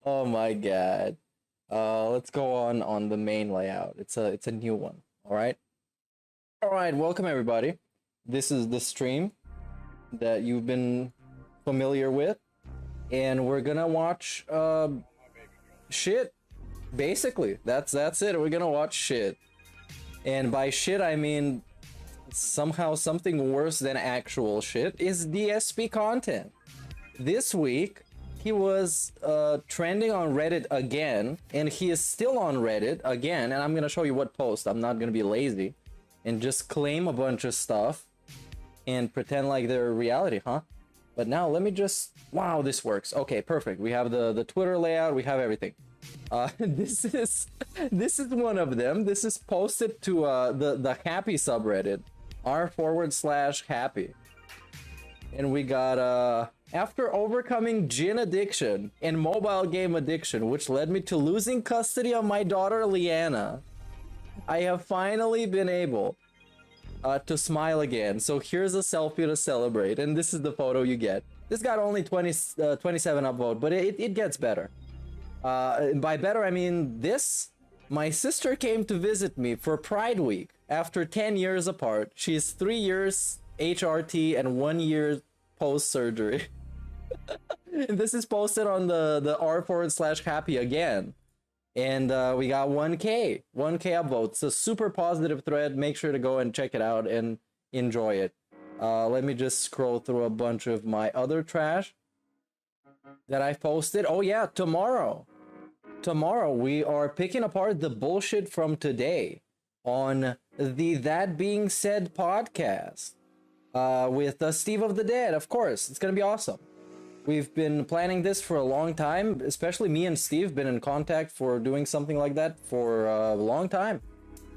Oh my god. Let's go on the main layout. It's a new one. All right. All right. Welcome everybody. This is the stream that you've been familiar with, and we're gonna watch shit. Basically, that's it. We're gonna watch shit, and by shit I mean somehow something worse than actual shit is DSP content. This week he was trending on Reddit again, and he is still on Reddit again, and I'm gonna show you what post. I'm not gonna be lazy and just claim a bunch of stuff and pretend like they're reality, huh? But now let me just, wow, this works. Okay, perfect. We have the Twitter layout, we have everything. This is one of them. This is posted to the happy subreddit, r/happy. And we got after overcoming gin addiction and mobile game addiction, which led me to losing custody of my daughter Leanna, I have finally been able to smile again. So here's a selfie to celebrate, and this is the photo you get. This got only 27 upvote, but it gets better. By better, I mean this. My sister came to visit me for Pride Week after 10 years apart. She's 3 years HRT and 1 year post-surgery. This is posted on the r/happy again. And we got 1K upvotes. It's a super positive thread. Make sure to go and check it out and enjoy it. Let me just scroll through a bunch of my other trash that I posted. Oh yeah, tomorrow we are picking apart the bullshit from today on the That Being Said podcast with Steve of the Dead. Of course, it's gonna be awesome. We've been planning this for a long time, especially me and Steve been in contact for doing something like that for a long time.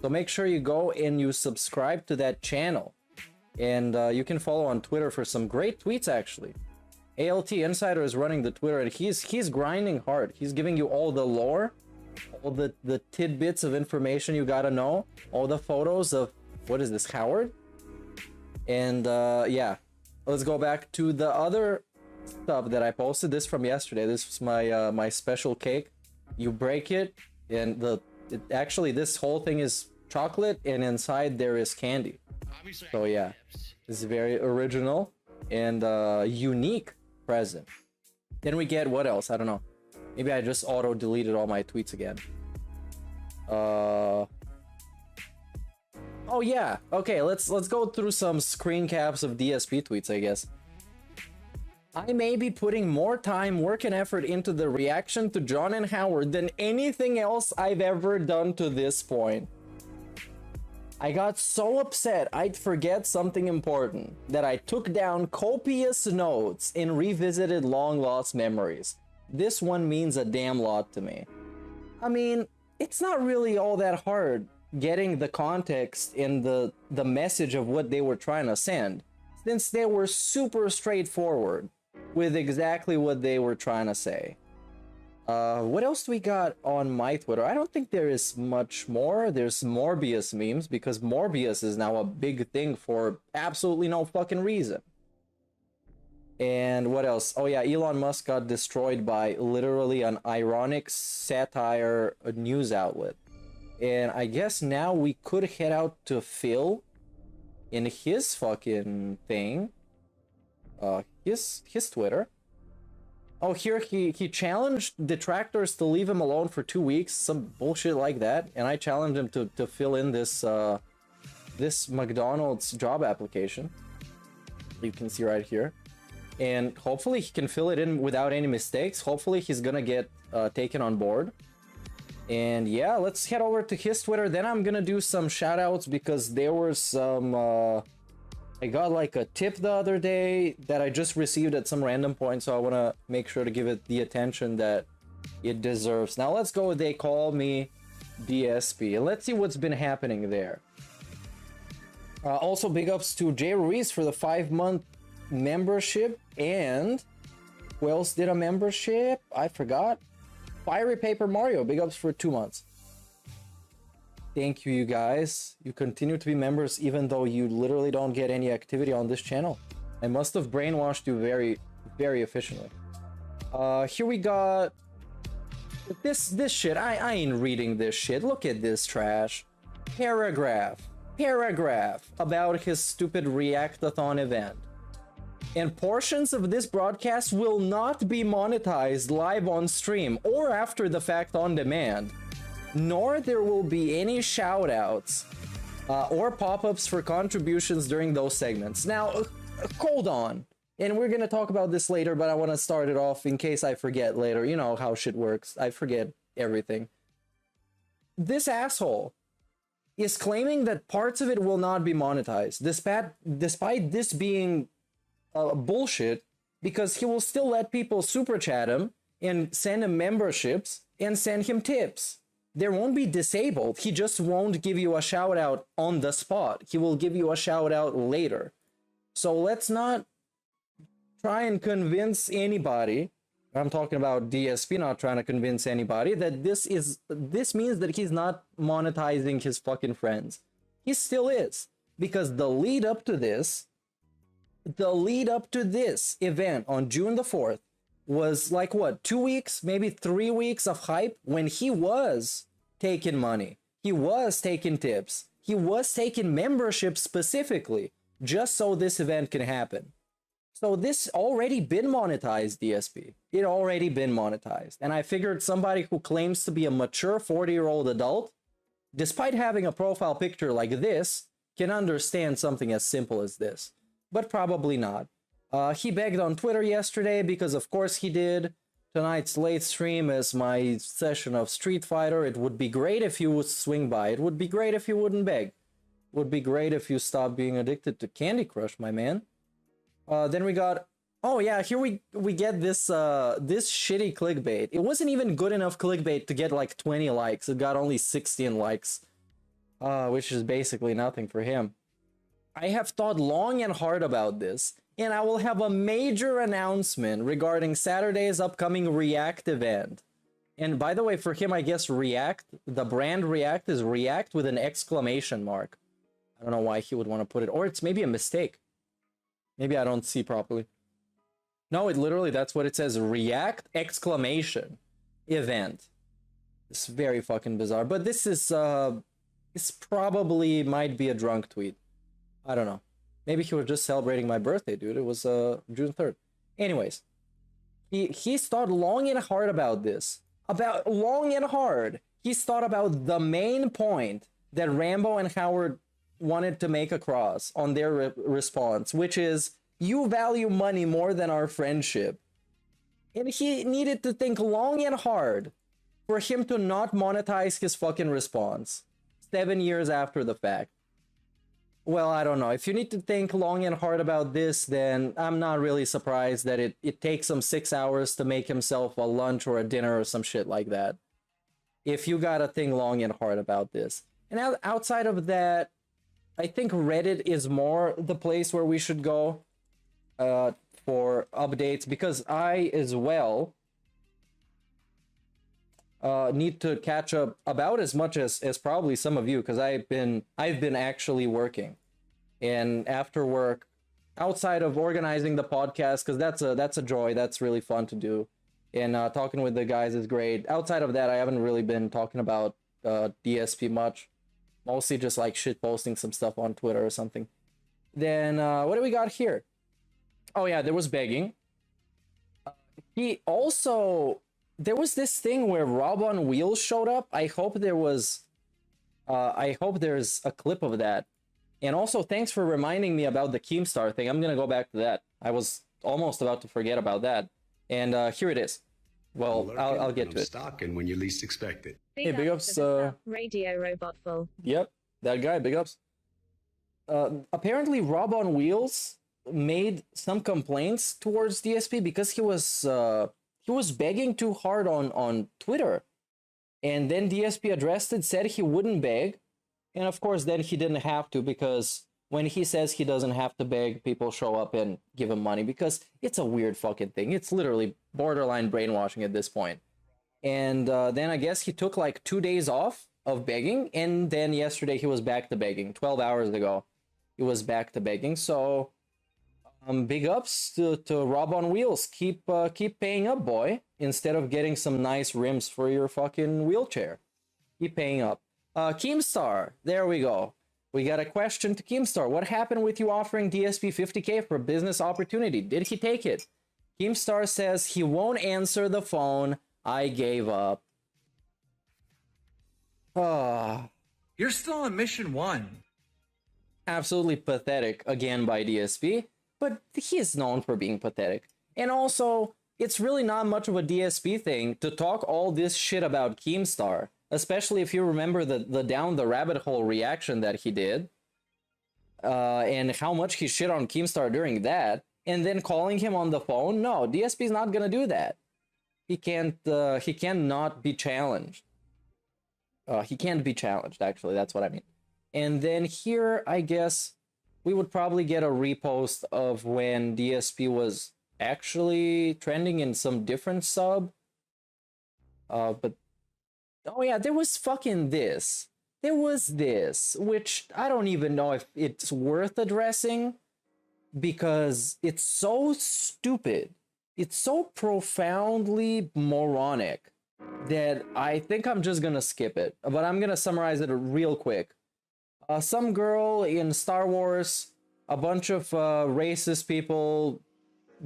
So make sure you go and you subscribe to that channel. And you can follow on Twitter for some great tweets actually. ALT Insider is running the Twitter, and he's grinding hard. He's giving you all the lore, all the tidbits of information you gotta know, all the photos of, what is this, Howard? And yeah, let's go back to the other stuff that I posted. This from yesterday. This was my my special cake. You break it, and actually this whole thing is chocolate, and inside there is candy. So yeah, this is very original and unique present. Then we get what else? I don't know. Maybe I just auto deleted all my tweets again. Oh yeah. Okay, let's go through some screen caps of DSP tweets, I guess. I may be putting more time, work, and effort into the reaction to John and Howard than anything else I've ever done to this point. I got so upset I'd forget something important that I took down copious notes and revisited long-lost memories. This one means a damn lot to me. I mean, it's not really all that hard getting the context and the message of what they were trying to send, since they were super straightforward with exactly what they were trying to say. What else do we got on my Twitter? I don't think there is much more. There's Morbius memes, because Morbius is now a big thing for absolutely no fucking reason. And what else? Oh yeah, Elon Musk got destroyed by literally an ironic satire news outlet. And I guess now we could head out to Phil in his fucking thing. His Twitter. Oh, here he challenged detractors to leave him alone for 2 weeks, some bullshit like that, and I challenged him to fill in this this McDonald's job application. You can see right here, and hopefully he can fill it in without any mistakes. Hopefully he's gonna get taken on board. And yeah, let's head over to his Twitter. Then I'm gonna do some shout outs, because there were some I got like a tip the other day that I just received at some random point, so I want to make sure to give it the attention that it deserves. Now let's go with They Call Me DSP. Let's see what's been happening there. Also big ups to Jay Ruiz for the 5-month membership, and who else did a membership? I forgot. Fiery Paper Mario, big ups for 2 months. Thank you, you guys. You continue to be members even though you literally don't get any activity on this channel. I must have brainwashed you very, very efficiently. Here we got This shit, I ain't reading this shit. Look at this trash. Paragraph about his stupid Reactathon event. And portions of this broadcast will not be monetized live on stream or after the fact on demand, nor there will be any shoutouts or pop-ups for contributions during those segments. Now, hold on. And we're gonna talk about this later, but I want to start it off in case I forget later. You know how shit works. I forget everything. This asshole is claiming that parts of it will not be monetized, despite this being bullshit, because he will still let people super chat him and send him memberships and send him tips. There won't be disabled. He just won't give you a shout out on the spot. He will give you a shout out later. So let's not try and convince anybody. I'm talking about DSP not trying to convince anybody that this means that he's not monetizing his fucking friends. He still is, because the lead up to this event on June the 4th was like what, 2 weeks, maybe 3 weeks of hype when he was taking money, he was taking tips, he was taking membership specifically just so this event can happen. So this already been monetized, DSP. It already been monetized. And I figured somebody who claims to be a mature 40-year-old adult, despite having a profile picture like this, can understand something as simple as this. But probably not. He begged on Twitter yesterday because of course he did. Tonight's late stream is my session of Street Fighter. It would be great if you would swing by. It would be great if you wouldn't beg. It would be great if you stopped being addicted to Candy Crush, my man. Then we got, oh yeah, here we get this this shitty clickbait. It wasn't even good enough clickbait to get like 20 likes. It got only 16 likes, which is basically nothing for him. I have thought long and hard about this, and I will have a major announcement regarding Saturday's upcoming React event. And by the way, for him, I guess React, the brand React is React with an exclamation mark. I don't know why he would want to put it, or it's maybe a mistake. Maybe I don't see properly. No, it literally, that's what it says. React exclamation event. It's very fucking bizarre. But this is, this probably might be a drunk tweet. I don't know. Maybe he was just celebrating my birthday, dude. It was June 3rd. Anyways, he's thought long and hard about this. He's thought about the main point that Rambo and Howard wanted to make across on their response, which is, you value money more than our friendship. And he needed to think long and hard for him to not monetize his fucking response 7 years after the fact. Well, I don't know. If you need to think long and hard about this, then I'm not really surprised that it takes him 6 hours to make himself a lunch or a dinner or some shit like that. If you gotta think long and hard about this. And outside of that, I think Reddit is more the place where we should go for updates, because I as well need to catch up about as much as probably some of you, because I've been actually working, and after work, outside of organizing the podcast, because that's a joy, that's really fun to do, and talking with the guys is great. Outside of that, I haven't really been talking about DSP much. Mostly just like shit posting some stuff on Twitter or something. Then what do we got here? Oh yeah, there was begging. He also, there was this thing where Rob on Wheels showed up. I hope there's a clip of that. And also, thanks for reminding me about the Keemstar thing. I'm gonna go back to that. I was almost about to forget about that. And here it is. Well, I'll get to it. Stocking when you least expect it. Hey, big ups. Radio Robot Full. Yep, that guy, big ups. Apparently, Rob on Wheels made some complaints towards DSP because he was begging too hard on Twitter. And then DSP addressed it, said he wouldn't beg. And of course, then he didn't have to, because when he says he doesn't have to beg, people show up and give him money, because it's a weird fucking thing. It's literally borderline brainwashing at this point. And then I guess he took like 2 days off of begging, and then yesterday he was back to begging. 12 hours ago, he was back to begging. So Big ups to Rob on Wheels. Keep paying up, boy. Instead of getting some nice rims for your fucking wheelchair, keep paying up. Keemstar, there we go. We got a question to Keemstar. What happened with you offering DSP 50K for a business opportunity? Did he take it? Keemstar says he won't answer the phone. I gave up. You're still on mission 1. Absolutely pathetic again by DSP, but he is known for being pathetic. And also, it's really not much of a DSP thing to talk all this shit about Keemstar, especially if you remember the down the rabbit hole reaction that he did, and how much he shit on Keemstar during that, and then calling him on the phone. No, DSP's not gonna do that. He cannot be challenged. He can't be challenged, actually, that's what I mean. And then here, I guess, we would probably get a repost of when DSP was actually trending in some different sub. But, oh yeah, there was fucking this. There was this, which I don't even know if it's worth addressing, because it's so stupid. It's so profoundly moronic that I think I'm just gonna skip it. But I'm gonna summarize it real quick. Some girl in Star Wars, a bunch of racist people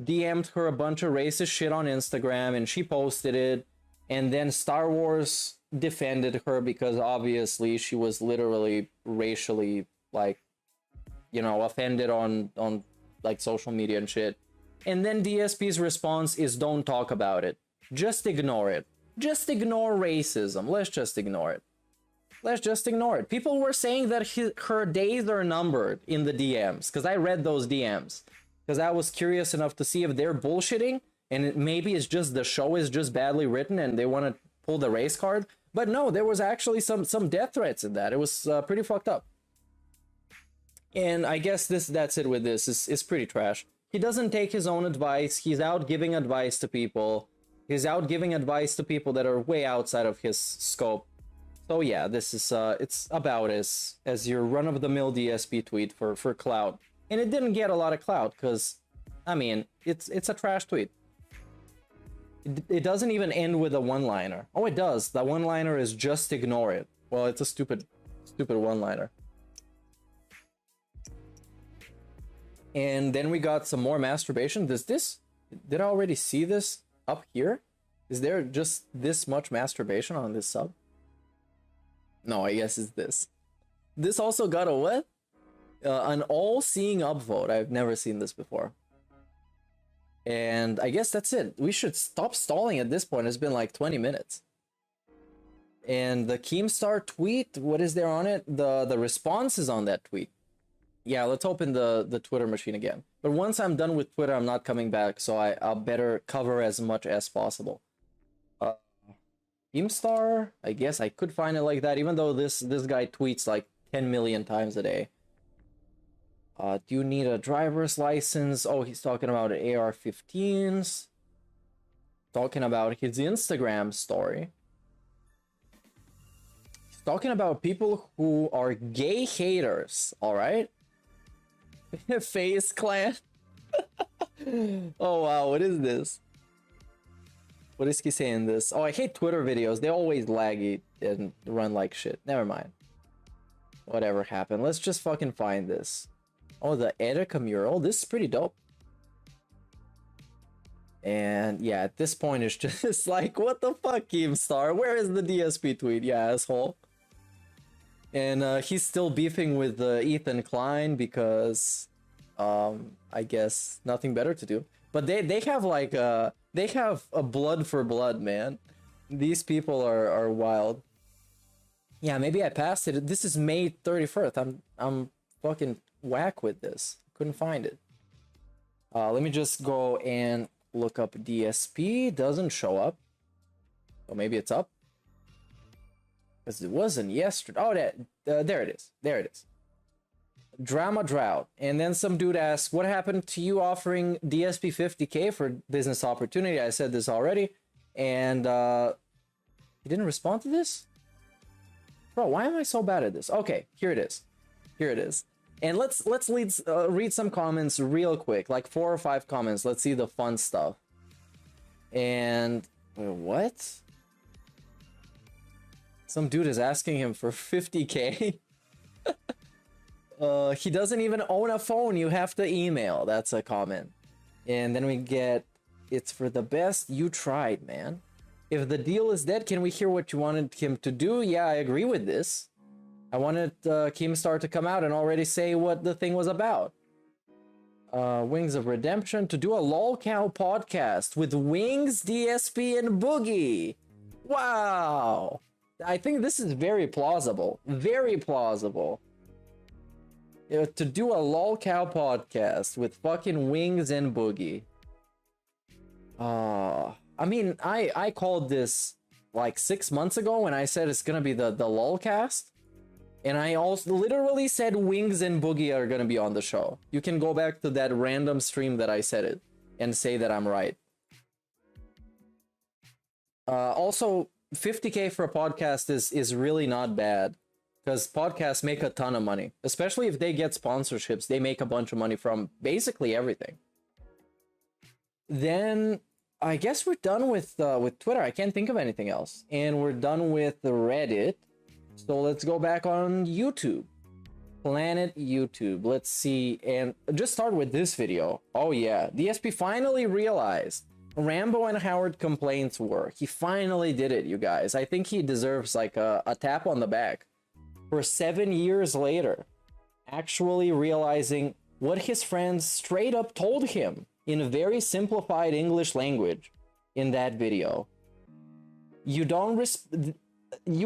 DM'd her a bunch of racist shit on Instagram, and she posted it, and then Star Wars defended her because obviously she was literally racially, like, you know, offended on like social media and shit. And then DSP's response is, don't talk about it. Just ignore it. Just ignore racism. Let's just ignore it. Let's just ignore it. People were saying that her days are numbered in the DMs, because I read those DMs, because I was curious enough to see if they're bullshitting, and maybe it's just the show is just badly written and they want to pull the race card. But no, there was actually some death threats in that. It was pretty fucked up. And I guess that's it with this. It's pretty trash. He doesn't take his own advice. He's out giving advice to people. He's out giving advice to people that are way outside of his scope. So yeah, this is it's about as your run-of-the-mill DSP tweet for clout. And it didn't get a lot of clout because, I mean, it's a trash tweet. It doesn't even end with a one-liner. Oh, it does. The one-liner is just ignore it. Well, it's a stupid one-liner. And then we got some more masturbation. Did I already see this up here? Is there just this much masturbation on this sub? No, I guess it's this. This also got a what? An all-seeing upvote. I've never seen this before. And I guess that's it. We should stop stalling at this point. It's been like 20 minutes. And the Keemstar tweet, what is there on it? The response is on that tweet. Yeah, let's open the Twitter machine again. But once I'm done with Twitter, I'm not coming back, so I'll better cover as much as possible. Keemstar, I guess I could find it like that, even though this guy tweets like 10 million times a day. Do you need a driver's license? Oh, he's talking about AR-15s. Talking about his Instagram story. He's talking about people who are gay haters, alright? Face Clan. Oh wow, what is this? What is he saying this? Oh, I hate Twitter videos. They always laggy and run like shit. Never mind. Whatever happened. Let's just fucking find this. Oh, the Erica mural. This is pretty dope. And yeah, at this point it's just like, what the fuck, Keemstar? Where is the DSP tweet? Yeah, asshole. And he's still beefing with Ethan Klein because I guess nothing better to do. But they have like they have a blood for blood, man. These people are wild. Yeah, maybe I passed it. This is May 31st. I'm fucking whack with this. Couldn't find it. Let me just go and look up DSP. Doesn't show up. Oh, maybe it's up. Because it wasn't yesterday. Oh, there it is. There it is. Drama drought. And then some dude asked, what happened to you offering DSP 50K for business opportunity? I said this already. And he didn't respond to this? Bro, why am I so bad at this? Okay, here it is. Here it is. And let's read some comments real quick, like 4 or 5 comments. Let's see the fun stuff. And wait, what? Some dude is asking him for 50K. He doesn't even own a phone. You have to email. That's a comment. And then we get, it's for the best. You tried, man. If the deal is dead, can we hear what you wanted him to do? Yeah, I agree with this. I wanted Keemstar to come out and already say what the thing was about. Wings of Redemption to do a lolcow podcast with Wings, DSP, and Boogie. Wow. I think this is very plausible. Very plausible. To do a lolcow podcast with fucking Wings and Boogie. I mean, I called this like 6 months ago when I said it's gonna be the lolcast. And I also literally said Wings and Boogie are gonna be on the show. You can go back to that random stream that I said it and say that I'm right. Also, 50K for a podcast is really not bad, because podcasts make a ton of money, especially if they get sponsorships. They make a bunch of money from basically everything. Then I guess we're done with Twitter. I can't think of anything else, and we're done with the Reddit. So let's go back on YouTube. Planet YouTube. Let's see, and just start with this video. Oh yeah, DSP finally realized Rambo and Howard complaints were. He finally did it, you guys. I think he deserves like a tap on the back for 7 years later, actually realizing what his friends straight up told him in a very simplified English language in that video. You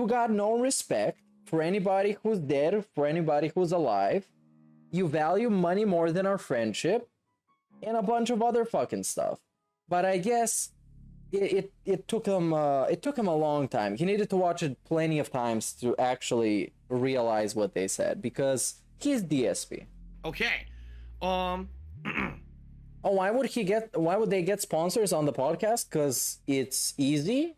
got no respect for anybody who's dead, for anybody who's alive. You value money more than our friendship, and a bunch of other fucking stuff. But I guess it took him a long time. He needed to watch it plenty of times to actually realize what they said, because he's DSP. Okay. Oh, why would they get sponsors on the podcast? Because it's easy,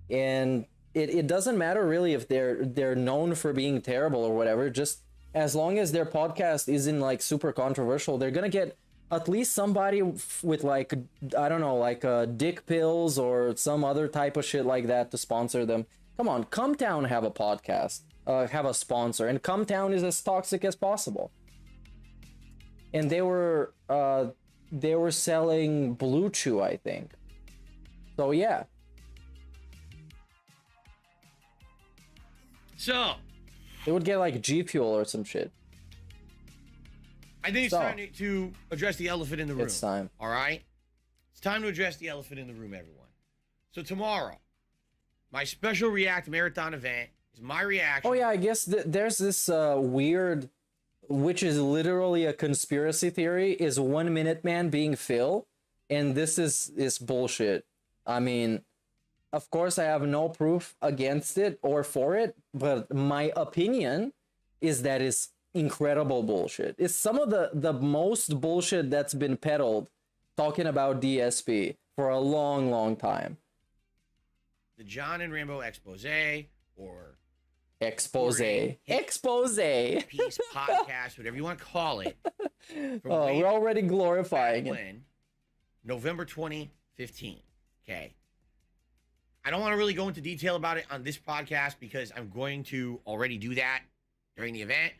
and it doesn't matter really if they're known for being terrible or whatever. Just as long as their podcast isn't like super controversial, they're gonna get at least somebody with like, I don't know, like dick pills or some other type of shit like that to sponsor them. Come on, Cumtown have a podcast, have a sponsor, and Cumtown is as toxic as possible. And they were selling Blue Chew, I think. So yeah. So They would get like G Fuel or some shit. I think it's time to address the elephant in the room. It's time. All right? It's time to address the elephant in the room, everyone. So tomorrow, my special React Marathon event is my reaction. Oh yeah, I guess there's this weird, which is literally a conspiracy theory, is 1 Minute Man being Phil, and this is bullshit. I mean, of course I have no proof against it or for it, but my opinion is that it's incredible bullshit. It's some of the most bullshit that's been peddled talking about DSP for a long time. The John and Rambo expose, or Expose. Piece podcast, whatever you want to call it. Oh, we're already glorifying it. November 2015. Okay. I don't want to really go into detail about it on this podcast because I'm going to already do that during the event.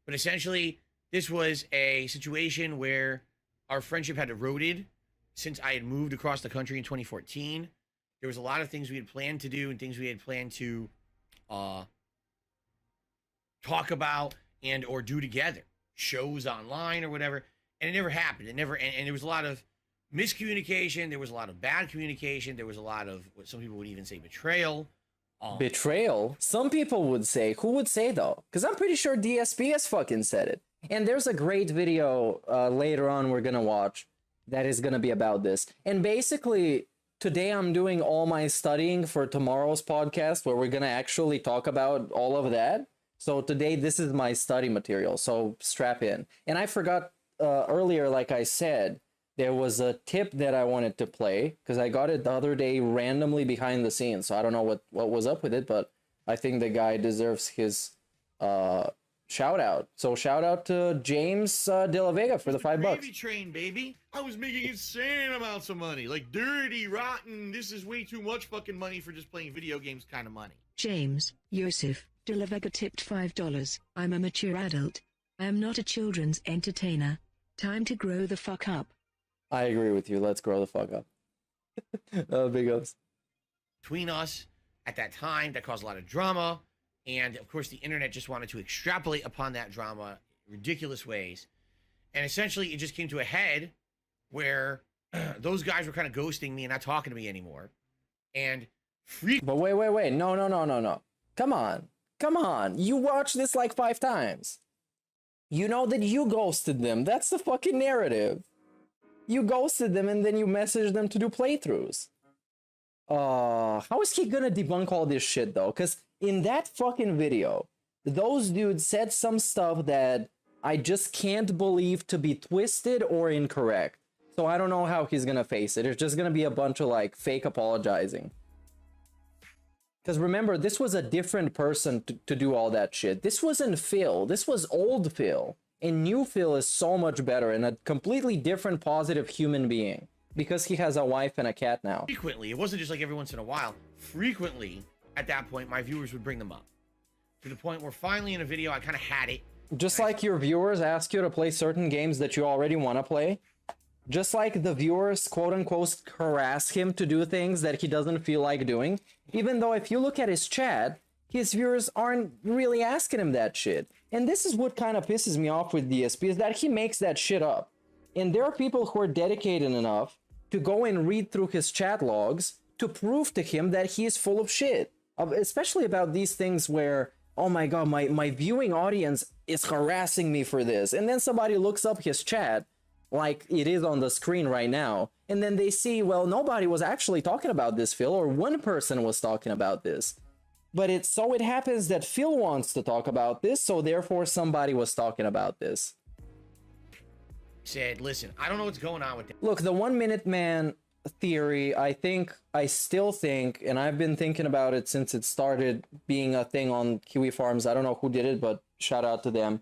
But essentially, this was a situation where our friendship had eroded since I had moved across the country in 2014. There was a lot of things we had planned to do and things we had planned to talk about and or do together, shows online or whatever, and it never happened. And there was a lot of miscommunication. There was a lot of bad communication. There was a lot of what some people would even say betrayal. Betrayal? Some people would say. Who would say though? Because I'm pretty sure DSP has fucking said it. And there's a great video later on we're gonna watch that is gonna be about this. And basically, today I'm doing all my studying for tomorrow's podcast where we're gonna actually talk about all of that. So today this is my study material, so strap in. And I forgot earlier, like I said, there was a tip that I wanted to play because I got it the other day randomly behind the scenes. So I don't know what was up with it, but I think the guy deserves his shout out. So shout out to James De La Vega for the $5. Gravy train, baby. I was making insane amounts of money. Like dirty, rotten, this is way too much fucking money for just playing video games kind of money. James, Yosef, De La Vega tipped $5. I'm a mature adult. I am not a children's entertainer. Time to grow the fuck up. I agree with you. Let's grow the fuck up. Big ups. Between us at that time, that caused a lot of drama. And of course, the internet just wanted to extrapolate upon that drama in ridiculous ways. And essentially, it just came to a head where those guys were kind of ghosting me and not talking to me anymore. And But wait. No. Come on. You watched this like 5 times. You know that you ghosted them. That's the fucking narrative. You ghosted them and then you messaged them to do playthroughs. How is he gonna debunk all this shit though? Because in that fucking video, those dudes said some stuff that I just can't believe to be twisted or incorrect. So I don't know how he's gonna face it. It's just gonna be a bunch of like fake apologizing. Because remember, this was a different person to do all that shit. This wasn't Phil. This was old Phil. And new Phil is so much better and a completely different positive human being. Because he has a wife and a cat now. Frequently, it wasn't just like every once in a while. Frequently, at that point, my viewers would bring them up. To the point where finally in a video, I kind of had it. Just like your viewers ask you to play certain games that you already want to play. Just like the viewers, quote unquote, harass him to do things that he doesn't feel like doing. Even though if you look at his chat, his viewers aren't really asking him that shit. And this is what kind of pisses me off with DSP, is that he makes that shit up. And there are people who are dedicated enough to go and read through his chat logs to prove to him that he is full of shit. Especially about these things where, oh my god, my viewing audience is harassing me for this. And then somebody looks up his chat, like it is on the screen right now, and then they see, well, nobody was actually talking about this, Phil, or one person was talking about this. But it happens that Phil wants to talk about this, so therefore somebody was talking about this. Said, listen, I don't know what's going on with that. Look, the 1 Minute Man theory, I still think, and I've been thinking about it since it started being a thing on Kiwi Farms. I don't know who did it, but shout out to them.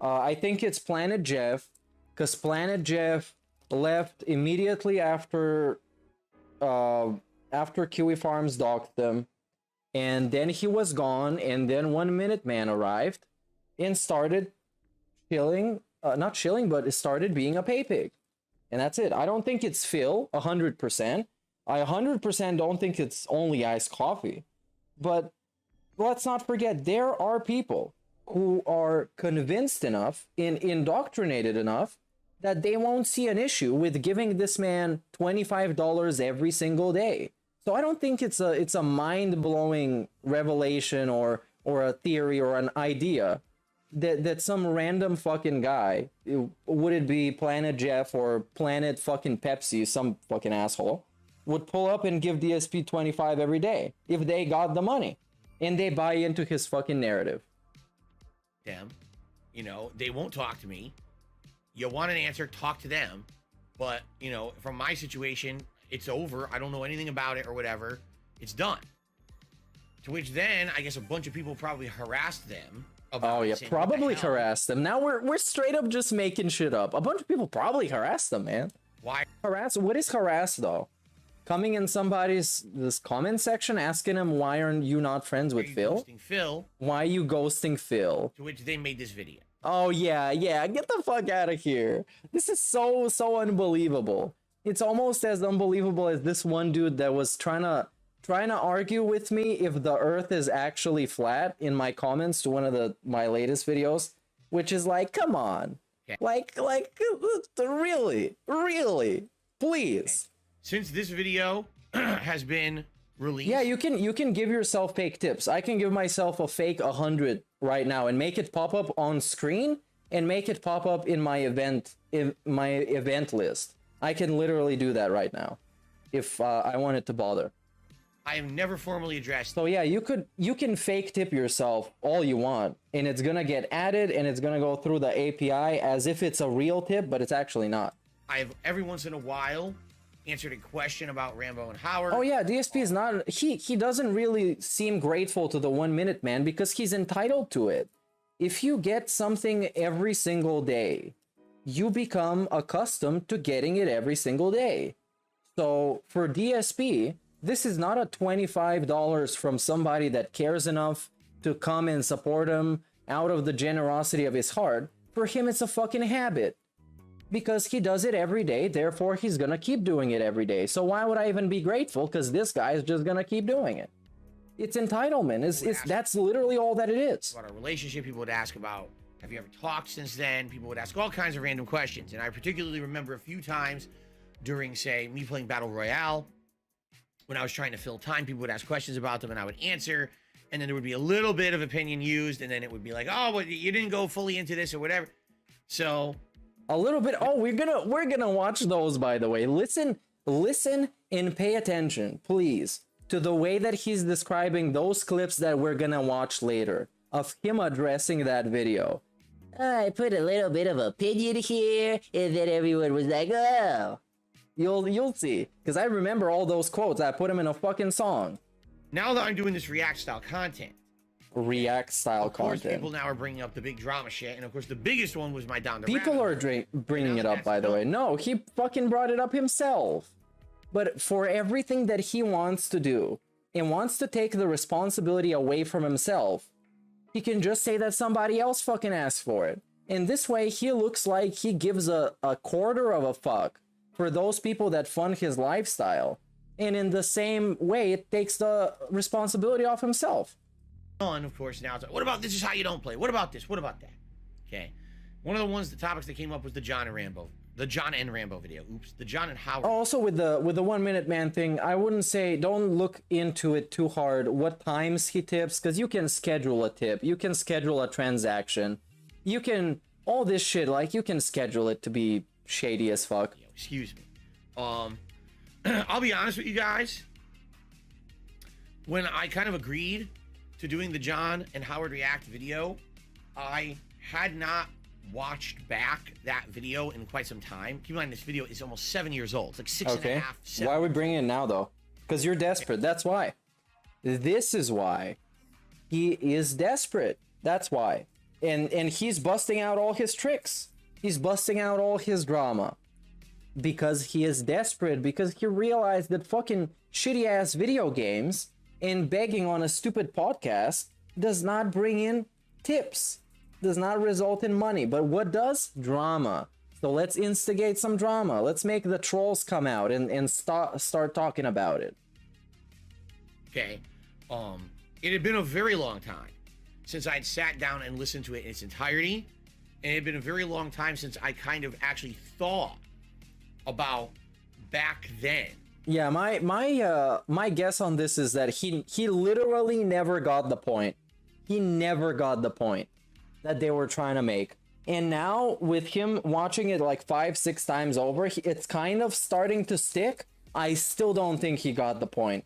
I think it's Planet Jeff, because Planet Jeff left immediately after Kiwi Farms docked them, and then he was gone, and then 1 Minute Man arrived and started chilling. Not chilling, but it started being a pay pig. And that's it. I don't think it's Phil, 100%. I 100% don't think it's only iced coffee. But let's not forget, there are people who are convinced enough and indoctrinated enough that they won't see an issue with giving this man $25 every single day. So I don't think it's a mind-blowing revelation or a theory or an idea that some random fucking guy, would it be Planet Jeff or Planet fucking Pepsi, some fucking asshole, would pull up and give DSP 25 every day if they got the money and they buy into his fucking narrative. Them, you know, they won't talk to me. You want an answer, talk to them. But, you know, from my situation, it's over. I don't know anything about it or whatever. It's done. To which then, I guess a bunch of people probably harassed them. Oh yeah, probably harassed them. Now we're straight up just making shit up. A bunch of people probably harassed them, man. Why? Harass? What is harass though? Coming in somebody's comment section asking him, why aren't you not friends with Phil? Phil? Why are you ghosting Phil? To which they made this video. Oh yeah, get the fuck out of here. This is so unbelievable. It's almost as unbelievable as this one dude that was trying to argue with me if the earth is actually flat in my comments to one of my latest videos, which is like, come on. Okay. Like really, please. Okay. Since this video has been released. Yeah, you can give yourself fake tips. I can give myself a fake 100 right now and make it pop up on screen and make it pop up in my event list. I can literally do that right now if I wanted to bother. I have never formally addressed. So yeah, you can fake tip yourself all you want, and it's gonna get added, and it's gonna go through the API as if it's a real tip, but it's actually not. I've every once in a while answered a question about Rambo and Howard. Oh yeah, DSP is not. He doesn't really seem grateful to the 1 Minute Man because he's entitled to it. if you get something every single day, you become accustomed to getting it every single day. So for DSP, this is not a $25 from somebody that cares enough to come and support him out of the generosity of his heart. For him, it's a fucking habit. Because he does it every day, therefore he's gonna keep doing it every day. So why would I even be grateful? Because this guy is just gonna keep doing it. It's entitlement. That's literally all that it is. About our relationship, people would ask about, have you ever talked since then? People would ask all kinds of random questions. And I particularly remember a few times during, say, me playing Battle Royale, when I was trying to fill time, people would ask questions about them and I would answer. And then there would be a little bit of opinion used. And then it would be like, oh, well, you didn't go fully into this or whatever. So... a little bit. Oh, we're gonna watch those, by the way. Listen and pay attention, please, to the way that he's describing those clips that we're gonna watch later of him addressing that video. I put a little bit of opinion here, and then everyone was like, "Oh." You'll see, because I remember all those quotes. I put them in a fucking song. Now that I'm doing this React style content, Of course, people now are bringing up the big drama shit, and of course the biggest one was my down the people are bringing it up, by the way. No, he fucking brought it up himself. But for everything that he wants to do and wants to take the responsibility away from himself, he can just say that somebody else fucking asked for it. And this way he looks like he gives a quarter of a fuck for those people that fund his lifestyle. And in the same way, it takes the responsibility off himself. Of course, now it's like, what about this is how you don't play? What about this? What about that? Okay. One of the topics that came up was the John and Rambo video. Oops, the John and Howard. Also, with the 1 minute man thing, I wouldn't say, don't look into it too hard what times he tips, because you can schedule a tip, you can schedule a transaction, you can, all this shit, like, you can schedule it to be shady as fuck. Yo, excuse me. I'll be honest with you guys. When I kind of agreed to doing the John and Howard React video, I had not watched back that video in quite some time. Keep in mind, this video is almost 7 years old. It's like six and a half, 7. Why are we bringing it now, though? Because you're desperate. That's why. This is why. He is desperate. That's why. And he's busting out all his tricks. He's busting out all his drama. Because he is desperate. Because he realized that fucking shitty-ass video games and begging on a stupid podcast does not bring in tips, does not result in money. But what does? Drama. So let's instigate some drama. Let's make the trolls come out and start talking about it. Okay. It had been a very long time since I'd sat down and listened to it in its entirety. And it had been a very long time since I kind of actually thought about back then. Yeah, my guess on this is that he literally never got the point. He never got the point that they were trying to make. And now with him watching it like 5-6 times over, it's kind of starting to stick. I still don't think he got the point.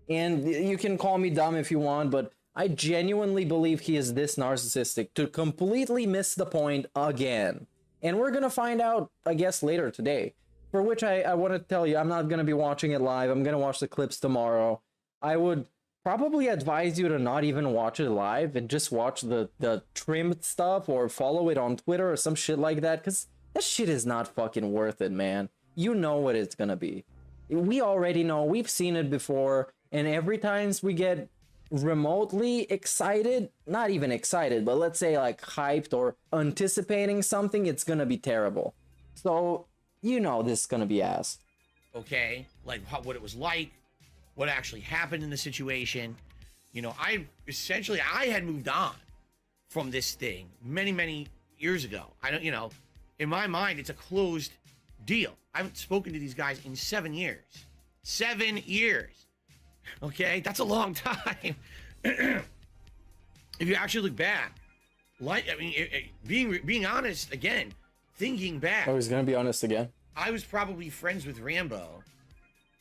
And you can call me dumb if you want, but I genuinely believe he is this narcissistic to completely miss the point again. And we're gonna find out, I guess, later today. For which I want to tell you, I'm not going to be watching it live. I'm going to watch the clips tomorrow. I would probably advise you to not even watch it live and just watch the trimmed stuff or follow it on Twitter or some shit like that, because that shit is not fucking worth it, man. You know what it's going to be. We already know. We've seen it before, and every time we get remotely excited, not even excited, but let's say like hyped or anticipating something, it's going to be terrible. So... you know this is gonna be ass. Okay, like what it was like, what actually happened in the situation. You know, I had moved on from this thing many years ago. I don't, you know, in my mind, it's a closed deal. I haven't spoken to these guys in 7 years. 7 years. Okay, that's a long time. If you actually look back, like, I mean, being honest again. Thinking back... oh, he's gonna be honest again. I was probably friends with Rambo,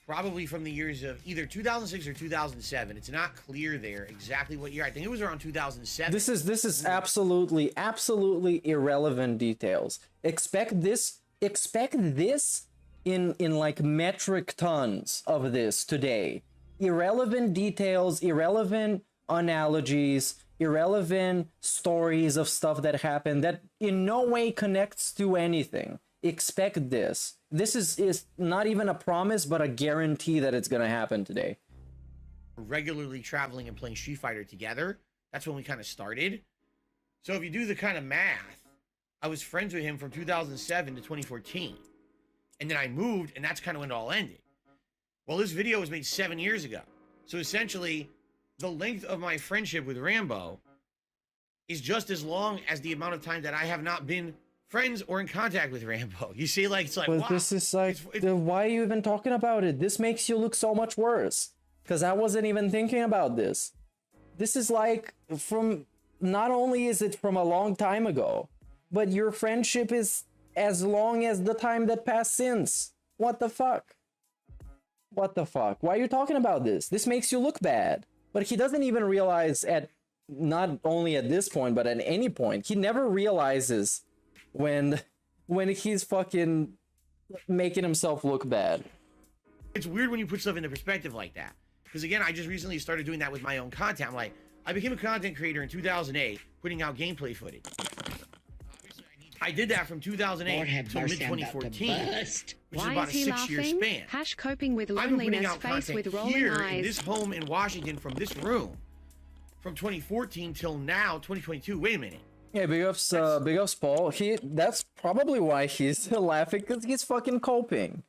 probably from the years of either 2006 or 2007. It's not clear there exactly what year. I think it was around 2007. This is absolutely irrelevant details. Expect this in like metric tons of this today. Irrelevant details, irrelevant analogies, irrelevant stories of stuff that happened that in no way connects to anything. Expect this. This is not even a promise, but a guarantee that it's gonna happen today. Regularly traveling and playing Street Fighter together. That's when we kind of started. So if you do the kind of math, I was friends with him from 2007 to 2014. And then I moved, and that's kind of when it all ended. Well, this video was made 7 years ago. So essentially, the length of my friendship with Rambo is just as long as the amount of time that I have not been friends or in contact with Rambo. You see, like, it's like, But wow. this is like, why are you even talking about it? This makes you look so much worse. Because I wasn't even thinking about this. This is like from, not only is it from a long time ago, but your friendship is as long as the time that passed since. What the fuck? What the fuck? Why are you talking about this? This makes you look bad. But he doesn't even realize at, not only at this point, but at any point, he never realizes when he's fucking making himself look bad. It's weird when you put stuff into perspective like that. Because again, I just recently started doing that with my own content. I'm like, I became a content creator in 2008, putting out gameplay footage. I did that from 2008 until mid-2014, which is about a 6-year span. Hash coping with I've been putting loneliness, out face content with rolling here in eyes. this home in Washington from this room from 2014 till now, 2022. Wait a minute. Yeah, big ups, Paul. That's probably why he's laughing, because he's fucking coping.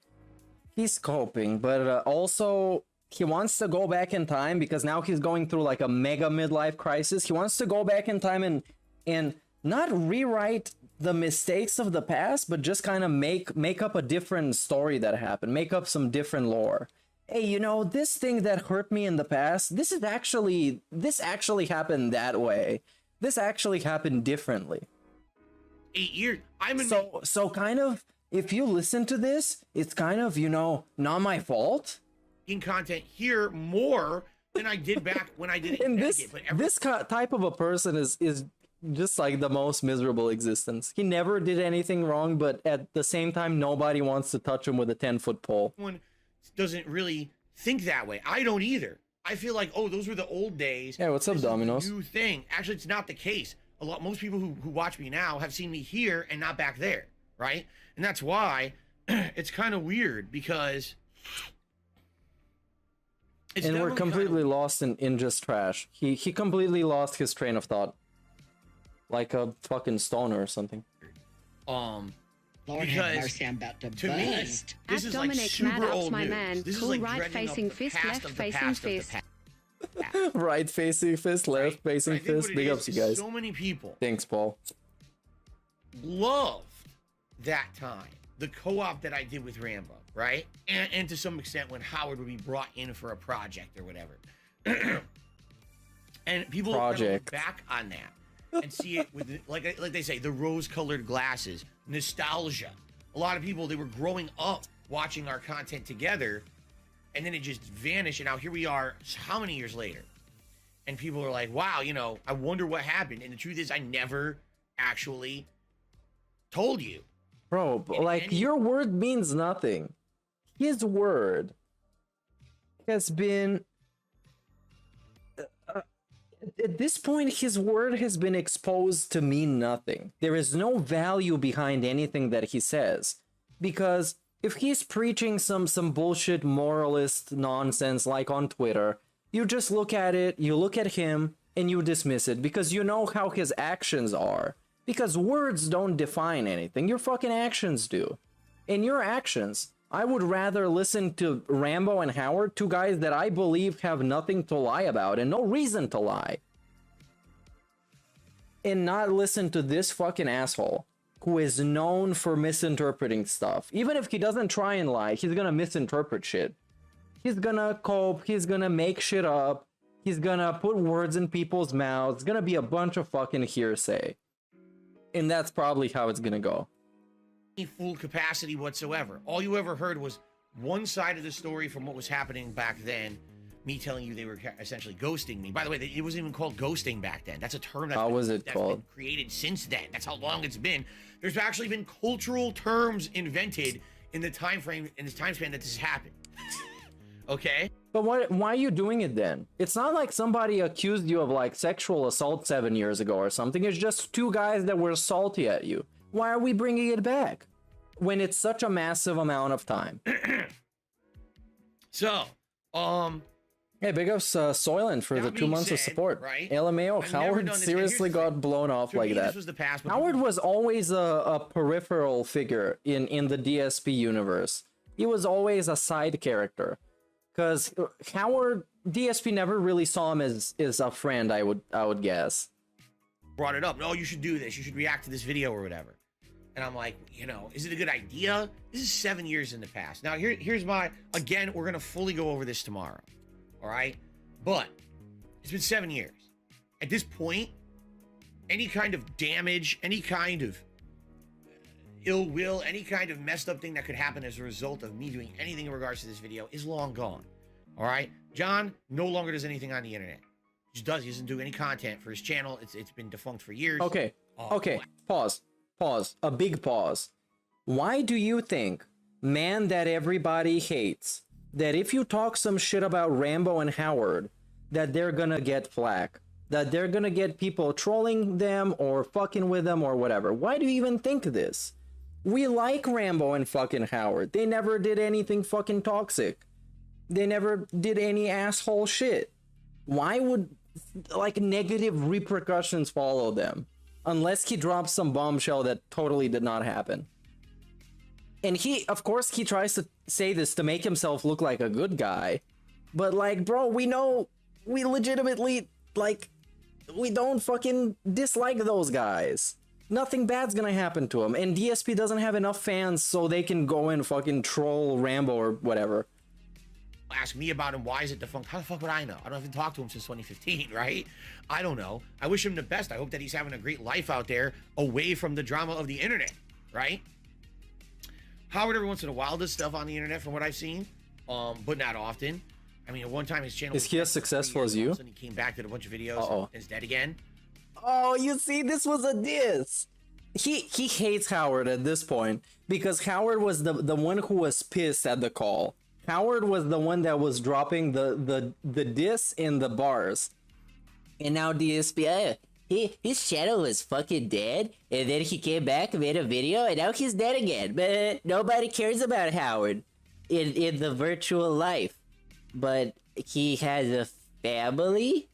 He's coping, but also he wants to go back in time because now he's going through like a mega midlife crisis. He wants to go back in time and not rewrite the mistakes of the past, but just kind of make up a different story that happened, make up some different lore. Hey, you know, this thing that hurt me in the past, this actually happened that way. This actually happened differently. 8 years. So kind of, if you listen to this, it's kind of, you know, not my fault. In content here more than I did back when I did it. And this type of a person is just like the most miserable existence. He never did anything wrong, but at the same time, nobody wants to touch him with a 10-foot pole. One doesn't really think that way. I don't either. I feel like, oh, those were the old days. Yeah, what's up, Domino's? New thing. Actually, it's not the case. Most people who watch me now have seen me here and not back there, right? And that's why it's kind of weird because. And we're completely lost in just trash. He completely lost his train of thought. Like a fucking stoner or something. Lord because have mercy, I'm about to to bust. me, this is like Dominic, super mad ups old my news. man. This Cool, is like right dredging facing up the fist, past left of the facing past of the fist. past. Right facing fist, left facing I think what fist. it Big is ups, you guys. So many people Thanks, Paul. loved that time, the co-op that I did with Rambo, right? And to some extent when Howard would be brought in for a project or whatever. And people look back on that and see it with, like they say, the rose-colored glasses, nostalgia. A lot of people, they were growing up watching our content together, and then it just vanished, and now here we are, how many years later? And people are like, wow, you know, I wonder what happened. And the truth is, I never actually told you. Bro, like, your word means nothing. His word has been... at this point, his word has been exposed to mean nothing. There is no value behind anything that he says. Because if he's preaching some bullshit moralist nonsense like on Twitter, you just look at it, you look at him, and you dismiss it because you know how his actions are. Because words don't define anything, your fucking actions do. In your actions, I would rather listen to Rambo and Howard, two guys that I believe have nothing to lie about and no reason to lie, and not listen to this fucking asshole who is known for misinterpreting stuff. Even if he doesn't try and lie, he's gonna misinterpret shit. He's gonna cope, he's gonna make shit up, he's gonna put words in people's mouths, it's gonna be a bunch of fucking hearsay. And that's probably how it's gonna go. Full capacity whatsoever. All you ever heard was one side of the story from what was happening back then. Me telling you they were essentially ghosting me. By the way, it wasn't even called ghosting back then. That's a term that's been created since then. That's how long it's been. There's actually been cultural terms invented in the time frame, in this time span that this happened. Okay? But why are you doing it then? It's not like somebody accused you of like sexual assault 7 years ago or something. It's just two guys that were salty at you. Why are we bringing it back when it's such a massive amount of time? So, hey, big ups Soylent for the 2 months of support. Right? LMAO, I've never Howard done this. seriously got blown off For like me, that. This was the past. When Howard was always a peripheral figure in the DSP universe. He was always a side character. Because Howard, DSP never really saw him as a friend, I would guess. brought it up. No, you should do this. You should react to this video or whatever. And I'm like, is it a good idea? This is 7 years in the past. Now, here's my, again, we're going to fully go over this tomorrow. All right? But it's been 7 years. At this point, any kind of damage, any kind of ill will, any kind of messed up thing that could happen as a result of me doing anything in regards to this video is long gone. All right? John no longer does anything on the internet. He doesn't do any content for his channel. It's been defunct for years. Okay. Okay. Pause. A big pause. Why do you think, man that everybody hates, that if you talk some shit about Rambo and Howard, that they're gonna get flack? That they're gonna get people trolling them or fucking with them or whatever? Why do you even think this? We like Rambo and fucking Howard. They never did anything fucking toxic. They never did any asshole shit. Why would, like, negative repercussions follow them? Unless he drops some bombshell that totally did not happen. And of course, he tries to say this to make himself look like a good guy. But, like, bro, we know, we legitimately, like, we don't fucking dislike those guys. Nothing bad's gonna happen to them. And DSP doesn't have enough fans so they can go and fucking troll Rambo or whatever. Ask me about him. Why is it defunct? How the fuck would I know? I don't even talk to him since 2015, right? I don't know. I wish him the best. I hope that he's having a great life out there away from the drama of the internet, right? Howard every once in a while does stuff on the internet from what I've seen, but not often. I mean, at one time his channel is he as successful as you? And he came back, did a bunch of videos, and is dead again. Oh, you see, this was a diss. He hates Howard at this point because Howard was the one who was pissed at the call. Howard was the one that was dropping the diss in the bars. And now DSP, his channel was fucking dead, and then he came back and made a video, and now he's dead again. But nobody cares about Howard in the virtual life. But he has a family,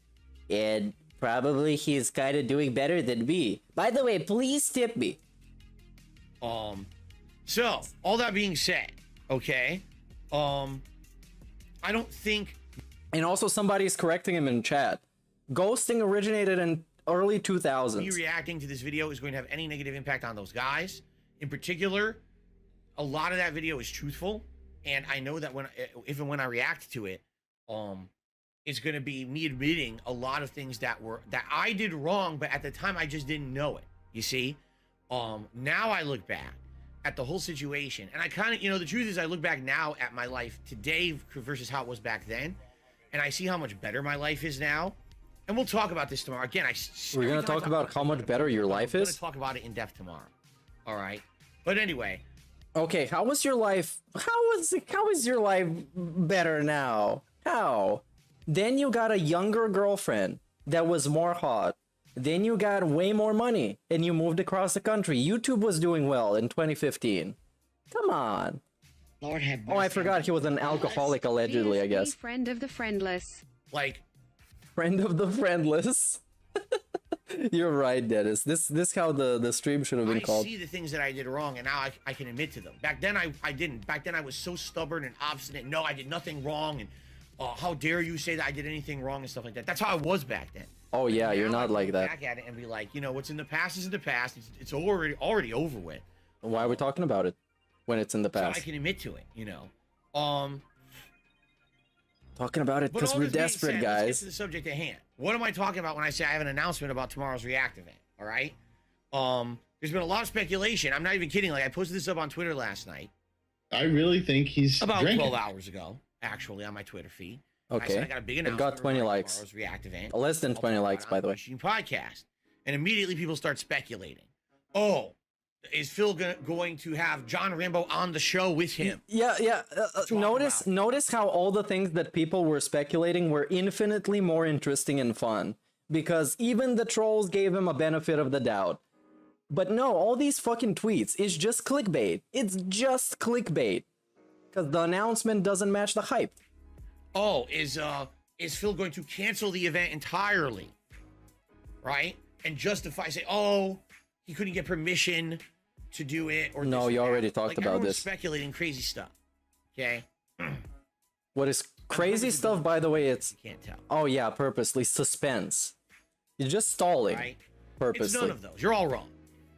and probably he's kind of doing better than me. By the way, please tip me. So, all that being said, okay, I don't think... And also somebody's correcting him in chat. Ghosting originated in early 2000s. Me reacting to this video is going to have any negative impact on those guys. In particular, a lot of that video is truthful, and I know that even when I react to it, it's going to be me admitting a lot of things that I did wrong, but at the time I just didn't know it. You see, now I look back at the whole situation, and I kind of, the truth is, I look back now at my life today versus how it was back then, and I see how much better my life is now. And we'll talk about this tomorrow. Again, we're gonna talk about how much better your life is. We're gonna talk about it in depth tomorrow. All right, but anyway. Okay, how was your life? How is your life better now? How? Then you got a younger girlfriend that was more hot. Then you got way more money and you moved across the country. YouTube was doing well in 2015. Come on. Lord have mercy. Oh, I forgot he was an alcoholic allegedly, I guess. Friend of the friendless. Like, friend of the friendless. You're right, Dennis. This how the stream should have been called. I see the things that I did wrong, and now I can admit to them. Back then, I didn't. Back then, I was so stubborn and obstinate. No, I did nothing wrong, and how dare you say that I did anything wrong and stuff like that. That's how I was back then. Oh yeah, you're not like that. Back at it and be like, what's in the past is in the past. It's already over with. Why are we talking about it when it's in the past? So I can admit to it, Talking about it because we're desperate, guys. Let's get to the subject at hand. What am I talking about when I say I have an announcement about tomorrow's React event? All right. There's been a lot of speculation. I'm not even kidding. Like, I posted this up on Twitter last night. I really think he's about drinking. 12 hours ago, actually, on my Twitter feed. Okay. I said I got a big announcement. It got 20 likes. Tomorrow's React event. Less than 20 likes, by the way. Podcast. And immediately people start speculating. Oh, is Phil going to have John Rambo on the show with him? Yeah. Notice how all the things that people were speculating were infinitely more interesting and fun, because even the trolls gave him a benefit of the doubt. But no, all these fucking tweets is just clickbait. It's just clickbait, because the announcement doesn't match the hype. Oh, is Phil going to cancel the event entirely, right? And justify, say, oh, he couldn't get permission to do it, or no, you already talked about this. Speculating crazy stuff. Okay. What is crazy stuff, by the way? It's you can't tell. Oh yeah, purposely suspense. You're just stalling, right? Purposely. It's none of those. You're all wrong.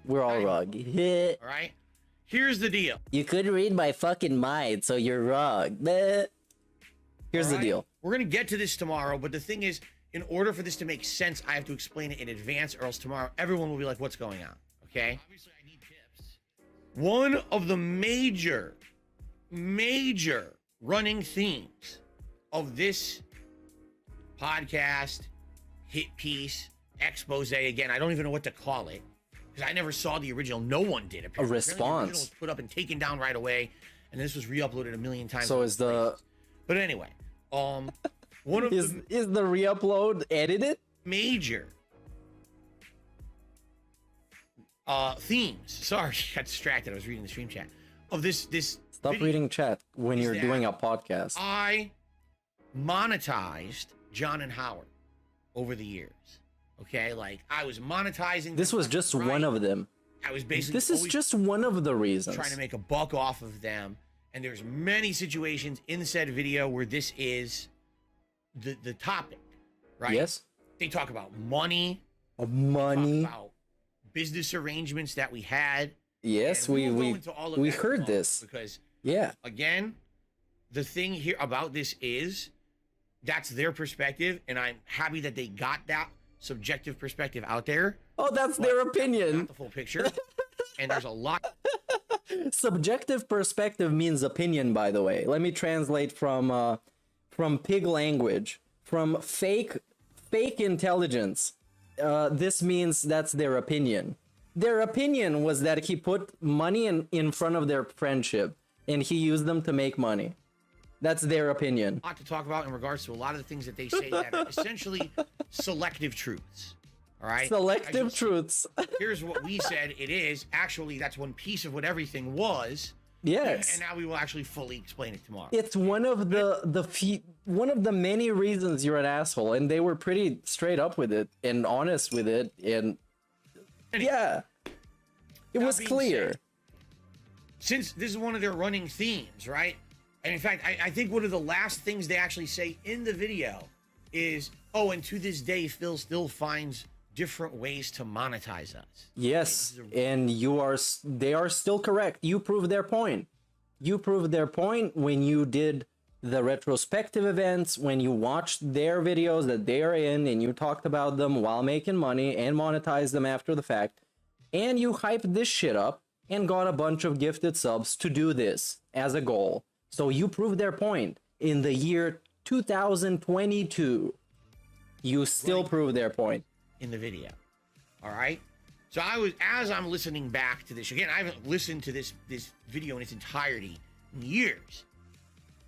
We're all wrong. All right. Here's the deal. You couldn't read my fucking mind, so you're wrong. Here's the deal. We're gonna get to this tomorrow, but the thing is, in order for this to make sense, I have to explain it in advance, or else tomorrow everyone will be like, "What's going on?" Okay. Obviously, I need tips. One of the major running themes of this podcast, hit piece, expose, again, I don't even know what to call it, because I never saw the original. No one did. Apparently. A response. The original was put up and taken down right away, and this was re-uploaded a million times. So is the... But anyway, one of is the re-upload edited? Major themes. Sorry, I got distracted. I was reading the stream chat of this. Stop video reading chat when you're doing a podcast. I monetized John and Howard over the years. Okay, like I was monetizing. This was just one of them. I was basically. This is just one of the reasons. Trying to make a buck off of them, and there's many situations in said video where this is the topic, right? Yes. They talk about money. Money. They talk about business arrangements that we had. Yes, we heard this because yeah. Again, the thing here about this is that's their perspective, and I'm happy that they got that subjective perspective out there. Oh, that's their opinion. Not the full picture. And there's a lot. Subjective perspective means opinion, by the way. Let me translate from pig language, from fake intelligence. This means that's their opinion. Their opinion was that he put money in front of their friendship, and he used them to make money. That's their opinion. A lot to talk about in regards to a lot of the things that they say that are essentially selective truths. All right? Selective truths. Here's what we said it is. Actually, that's one piece of what everything was. Yes. And now we will actually fully explain it tomorrow. It's one of the many reasons you're an asshole, and they were pretty straight up with it and honest with it, and anyway, yeah, it was clear. Said, since this is one of their running themes, right? And in fact, I think one of the last things they actually say in the video is, "Oh, and to this day, Phil still finds different ways to monetize us." Yes, and they are still correct. You proved their point. You proved their point when you did the retrospective events, when you watched their videos that they are in, and you talked about them while making money and monetized them after the fact, and you hyped this shit up and got a bunch of gifted subs to do this as a goal. So you proved their point. In the year 2022, you still proved their point. In the video. All right. So as I'm listening back to this, again, I haven't listened to this video in its entirety in years.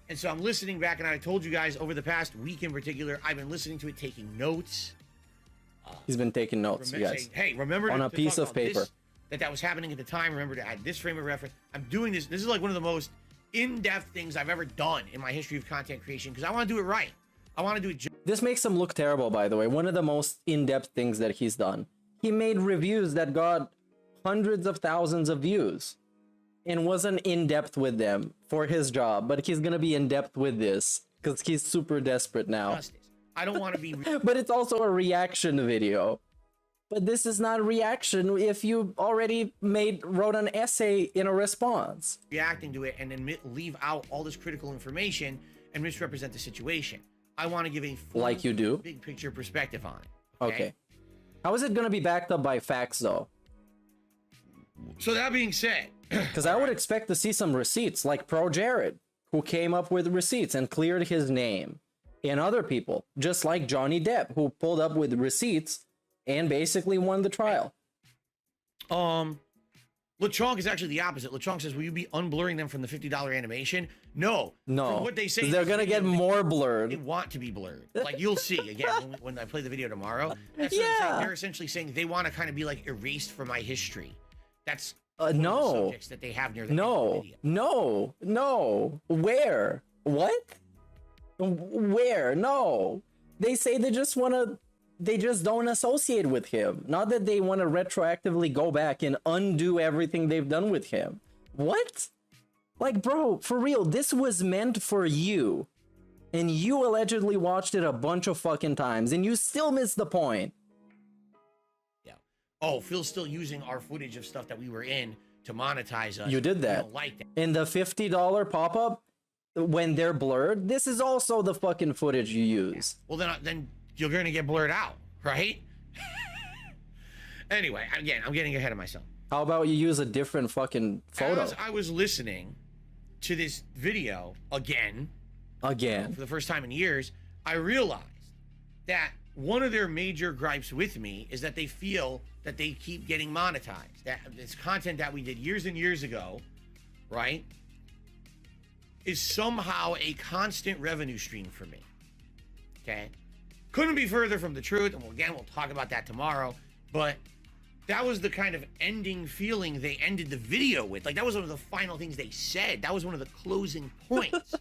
And so I'm listening back, and I told you guys over the past week in particular, I've been listening to it, taking notes. He's been taking notes, you guys. Saying, hey, remember on a piece of paper that was happening at the time. Remember to add this frame of reference. I'm doing this. This is like one of the most in-depth things I've ever done in my history of content creation, because I want to do it right. I want to do it. This makes him look terrible, by the way. One of the most in-depth things that he's done. He made reviews that got hundreds of thousands of views and wasn't in-depth with them for his job, but he's gonna be in-depth with this because he's super desperate now. I don't want to be but it's also a reaction video. But this is not a reaction if you already wrote an essay in a response. Reacting to it and then leave out all this critical information and misrepresent the situation. I want to give a full, like you do, big picture perspective on it. Okay. How is it going to be backed up by facts, though? So that being said, because I would expect to see some receipts, like Pro Jared, who came up with receipts and cleared his name, and other people, just like Johnny Depp, who pulled up with receipts and basically won the trial. LeChonk is actually the opposite. LeChonk says, will you be unblurring them from the $50 animation? No. No. From what they say, They're gonna get more they blurred. want to be blurred. Like, you'll see, again, when I play the video tomorrow. That's what I'm saying. They're essentially saying they want to kind of be, like, erased from my history. That's one of the No. subjects that they have near the end of the No. video. No. No. Where? What? Where? No. They say they just want to... They just don't associate with him. Not that they want to retroactively go back and undo everything they've done with him. What? Like, bro, for real, this was meant for you. And you allegedly watched it a bunch of fucking times, and you still missed the point. Yeah. Oh, Phil's still using our footage of stuff that we were in to monetize us. You did that. We don't like that. In the $50 pop-up, when they're blurred, this is also the fucking footage you use. Well, then you're going to get blurred out, right? Anyway, again, I'm getting ahead of myself. How about you use a different fucking photo? As I was listening to this video again, for the first time in years, I realized that one of their major gripes with me is that they feel that they keep getting monetized. That this content that we did years and years ago, right, is somehow a constant revenue stream for me. Okay? Couldn't be further from the truth, and we'll talk about that tomorrow, but that was the kind of ending feeling they ended the video with. Like, that was one of the final things they said. That was one of the closing points.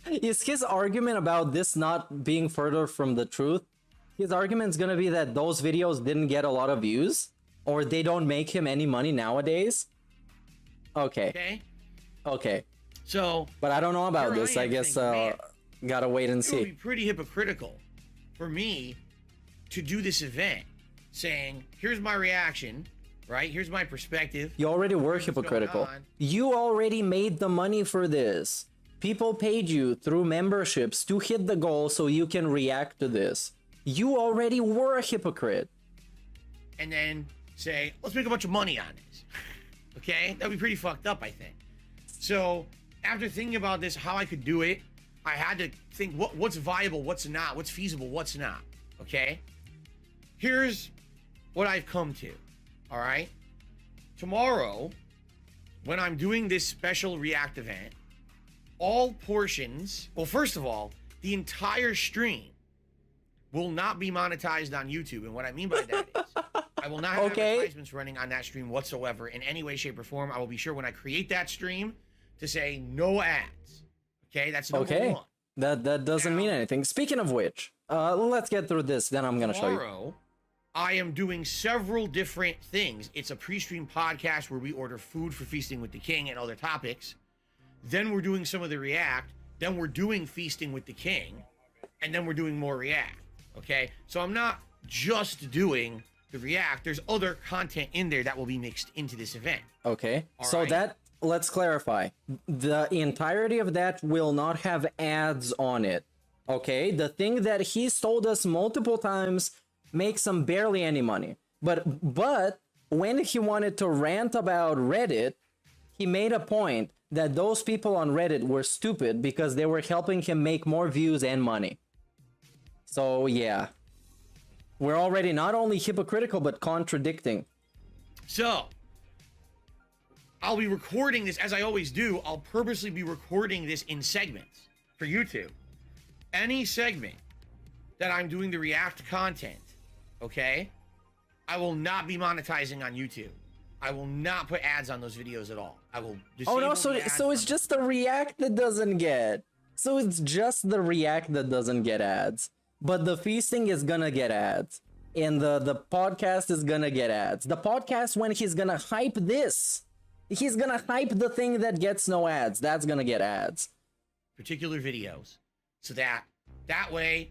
Is his argument about this not being further from the truth? His argument's gonna be that those videos didn't get a lot of views, or they don't make him any money nowadays? Okay. Okay? So... But I don't know about here this. I I am guess, thinking, man, gotta wait and it would be see. pretty hypocritical for me to do this event saying, here's my reaction, right? Here's my perspective. You already were Here's what's going hypocritical. on. You already made the money for this. People paid you through memberships to hit the goal so you can react to this. You already were a hypocrite. And then say, let's make a bunch of money on this. Okay? That'd be pretty fucked up, I think. So, after thinking about this, how I could do it, I had to think what's viable, what's not, what's feasible, what's not. Okay? Here's what I've come to. All right? Tomorrow, when I'm doing this special React event, all portions, well, first of all, the entire stream will not be monetized on YouTube. And what I mean by that is, I will not have advertisements running on that stream whatsoever in any way, shape, or form. I will be sure when I create that stream to say no ads. Okay, that's number one. That doesn't mean anything. Speaking of which, let's get through this, then I'm gonna show you. Tomorrow, I am doing several different things. It's a pre-stream podcast where we order food for Feasting with the King and other topics. Then we're doing some of the React. Then we're doing Feasting with the King. And then we're doing more React. Okay? So I'm not just doing the React. There's other content in there that will be mixed into this event. Okay. All so right. that, let's clarify. The entirety of that will not have ads on it. Okay? The thing that he's told us multiple times makes him barely any money. But when he wanted to rant about Reddit, he made a point that those people on Reddit were stupid because they were helping him make more views and money. So yeah, we're already not only hypocritical, but contradicting. So, I'll be recording this, as I always do, I'll purposely be recording this in segments for YouTube. Any segment that I'm doing the React content, okay, I will not be monetizing on YouTube. I will not put ads on those videos at all. I will disable Oh no, so it's just the React that doesn't get. So it's just the React that doesn't get ads. But the Feasting is gonna get ads. And the podcast is gonna get ads. The podcast, when he's gonna hype this, he's gonna hype the thing that gets no ads. That's gonna get ads. particular videos. So that way,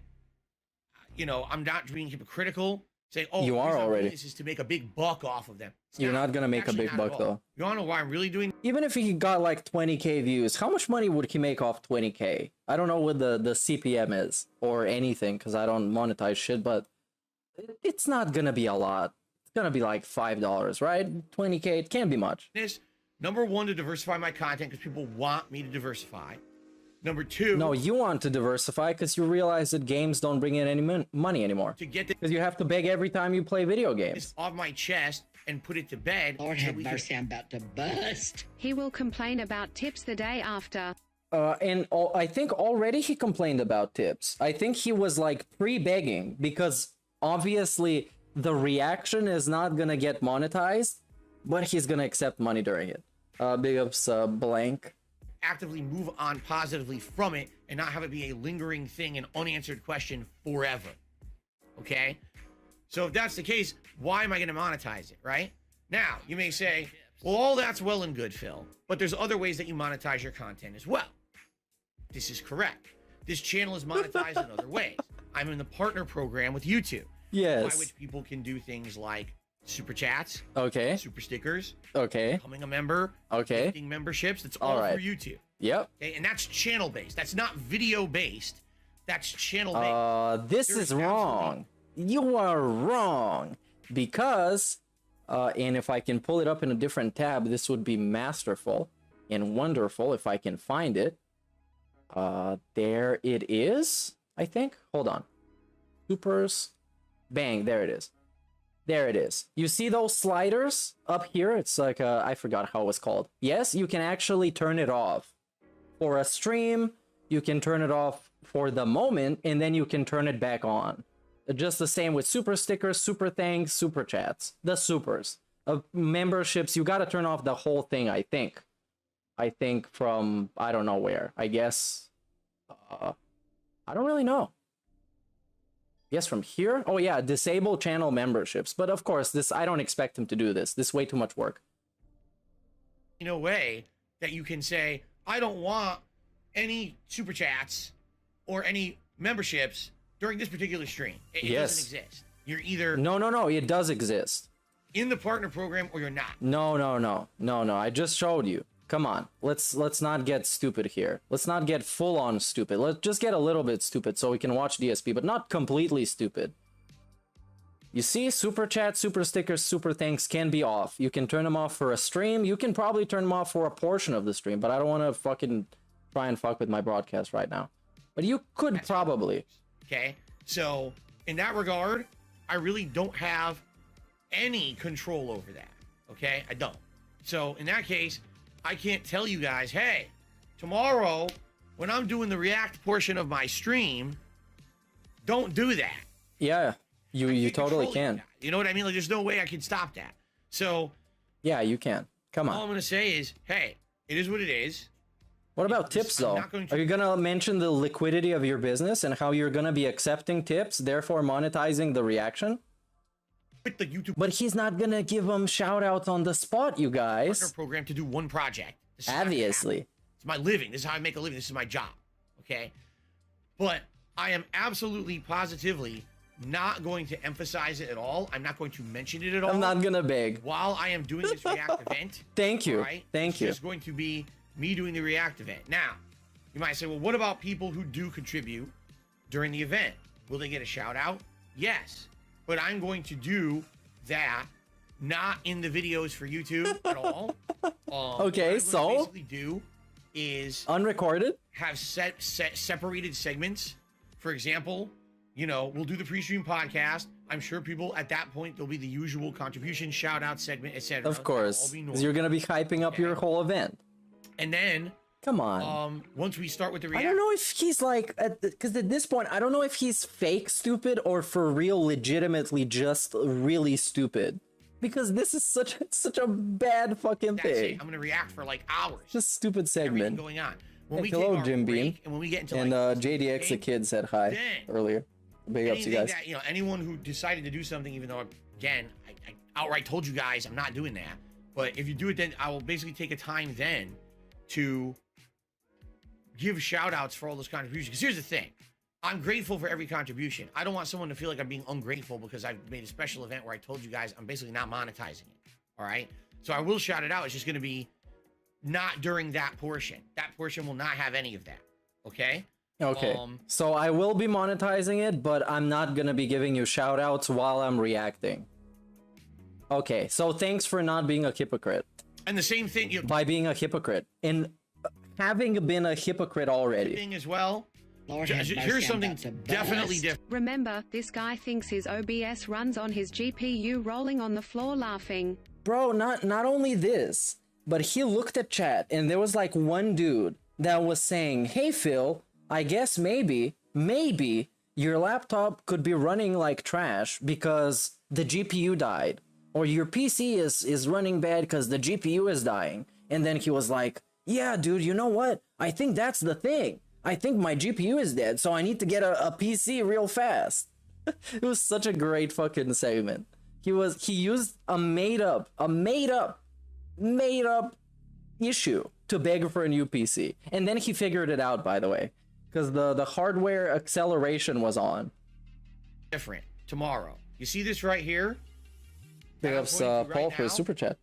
you know, I'm not being hypocritical. Say, oh, you are already. This is to make a big buck off of them. You're not gonna make a big buck though. You wanna know why I'm really doing? Even if he got like 20k views, how much money would he make off 20k? I don't know what the CPM is or anything because I don't monetize shit, but it's not gonna be a lot. It's gonna be like $5, right? 20k, it can't be much. This number one, to diversify my content because people want me to diversify. Number two. No, you want to diversify because you realize that games don't bring in any money anymore. To get because you have to beg every time you play video this games. off my chest and put it to bed. Lord so have we can- mercy, I'm about to bust. He will complain about tips the day after. I think already he complained about tips. I think he was like pre-begging because obviously the reaction is not gonna get monetized, but he's gonna accept money during it. Big ups, blank. actively move on positively from it and not have it be a lingering thing, an unanswered question forever. Okay? So if that's the case, why am I going to monetize it, right? Now, you may say, well, all that's well and good, Phil, but there's other ways that you monetize your content as well. This is correct. This channel is monetized in other ways. I'm in the partner program with YouTube. Yes. By which people can do things like super chats, Okay. super stickers, Okay. becoming a member, Okay. gifting memberships. That's all right. for YouTube. Yep. Okay, and that's channel based. That's not video based. That's channel based. This There's is wrong. You are wrong because, and if I can pull it up in a different tab, this would be masterful and wonderful if I can find it. There it is, I think. Hold on. Supers. Bang, there it is. There it is. You see those sliders up here? It's like, I forgot how it was called. Yes, you can actually turn it off. For a stream, you can turn it off for the moment, and then you can turn it back on. Just the same with super stickers, super thanks, super chats. The supers. Memberships, you gotta turn off the whole thing, I think. I think from, I don't know where. I guess, I don't really know. Yes, from here? Oh yeah, disable channel memberships. But of course, this, I don't expect him to do this. This is way too much work. In a way that you can say, I don't want any super chats or any memberships during this particular stream. It Yes. doesn't exist. You're either No, it does exist. in the partner program or you're not. No, I just showed you. Come on, let's not get stupid here. Let's not get full on stupid. Let's just get a little bit stupid so we can watch DSP, but not completely stupid. You see, super chat, super stickers, super thanks can be off. You can turn them off for a stream. You can probably turn them off for a portion of the stream, but I don't want to fucking try and fuck with my broadcast right now. But you could That's how it probably. works. Okay, so in that regard, I really don't have any control over that. Okay, I don't. So in that case, I can't tell you guys, hey, tomorrow when I'm doing the react portion of my stream, don't do that. Yeah, you Can't totally control can. that. You know what I mean? Like, there's no way I can stop that. So Yeah, you can. Come all on. I'm gonna say is, hey, it is what it is. What about tips, I'm though? not going to- Are you gonna mention the liquidity of your business and how you're gonna be accepting tips, therefore monetizing the reaction? With the YouTube But he's not gonna give them shout outs on the spot, you partner guys. program to do one project. This is not gonna Obviously. happen. It's my living. This is how I make a living. This is my job. Okay. But I am absolutely positively not going to emphasize it at all. I'm not going to mention it at all. I'm not gonna beg. While I am doing this React event. Thank you. all right? Thank It's you. just going to be me doing the React event. Now, you might say, well, what about people who do contribute during the event? Will they get a shout out? Yes. But I'm going to do that not in the videos for YouTube at all. Okay, what I'm so? gonna basically do is Unrecorded? have separated segments. For example, you know, we'll do the pre-stream podcast. I'm sure people at that point, there'll be the usual contribution, shout out segment, etc. Of course. Because you're gonna be hyping up your whole event. And then Come on. once we start with the I react, don't know if he's like, because at this point, I don't know if he's fake stupid or for real, legitimately just really stupid. Because this is such a bad fucking that's it. thing. I'm gonna react for like hours. Just stupid Everything segment. going on. When Hey, we hello, take our Jim break Beam. and when we get into And like, JDX the kid said hi Then, earlier. Big ups, you anything guys. that, you know, anyone who decided to do something, even though again, I outright told you guys I'm not doing that. But if you do it, then I will basically take a time then to give shout outs for all those contributions. Because here's the thing. I'm grateful for every contribution. I don't want someone to feel like I'm being ungrateful because I've made a special event where I told you guys I'm basically not monetizing it. All right. So I will shout it out. It's just going to be not during that portion. That portion will not have any of that. Okay. Okay. So I will be monetizing it, but I'm not gonna be giving you shout outs while I'm reacting. Okay, so thanks for not being a hypocrite. And the same thing. You know, By being a hypocrite. And having been a hypocrite already. Thing as well. Lord have mercy, Here's I'm something about to definitely burst. different. Remember, this guy thinks his OBS runs on his GPU rolling on the floor laughing. Bro, not only this, but he looked at chat and there was like one dude that was saying, hey Phil, I guess maybe your laptop could be running like trash because the GPU died. Or your PC is running bad because the GPU is dying. And then he was like, yeah, dude, you know what? I think that's the thing. I think my GPU is dead, so I need to get a PC real fast. It was such a great fucking segment. He used a made up issue to beg for a new PC. And then he figured it out, by the way, because the hardware acceleration was on. Different tomorrow. You see this right here? Big ups Paul for his super chat.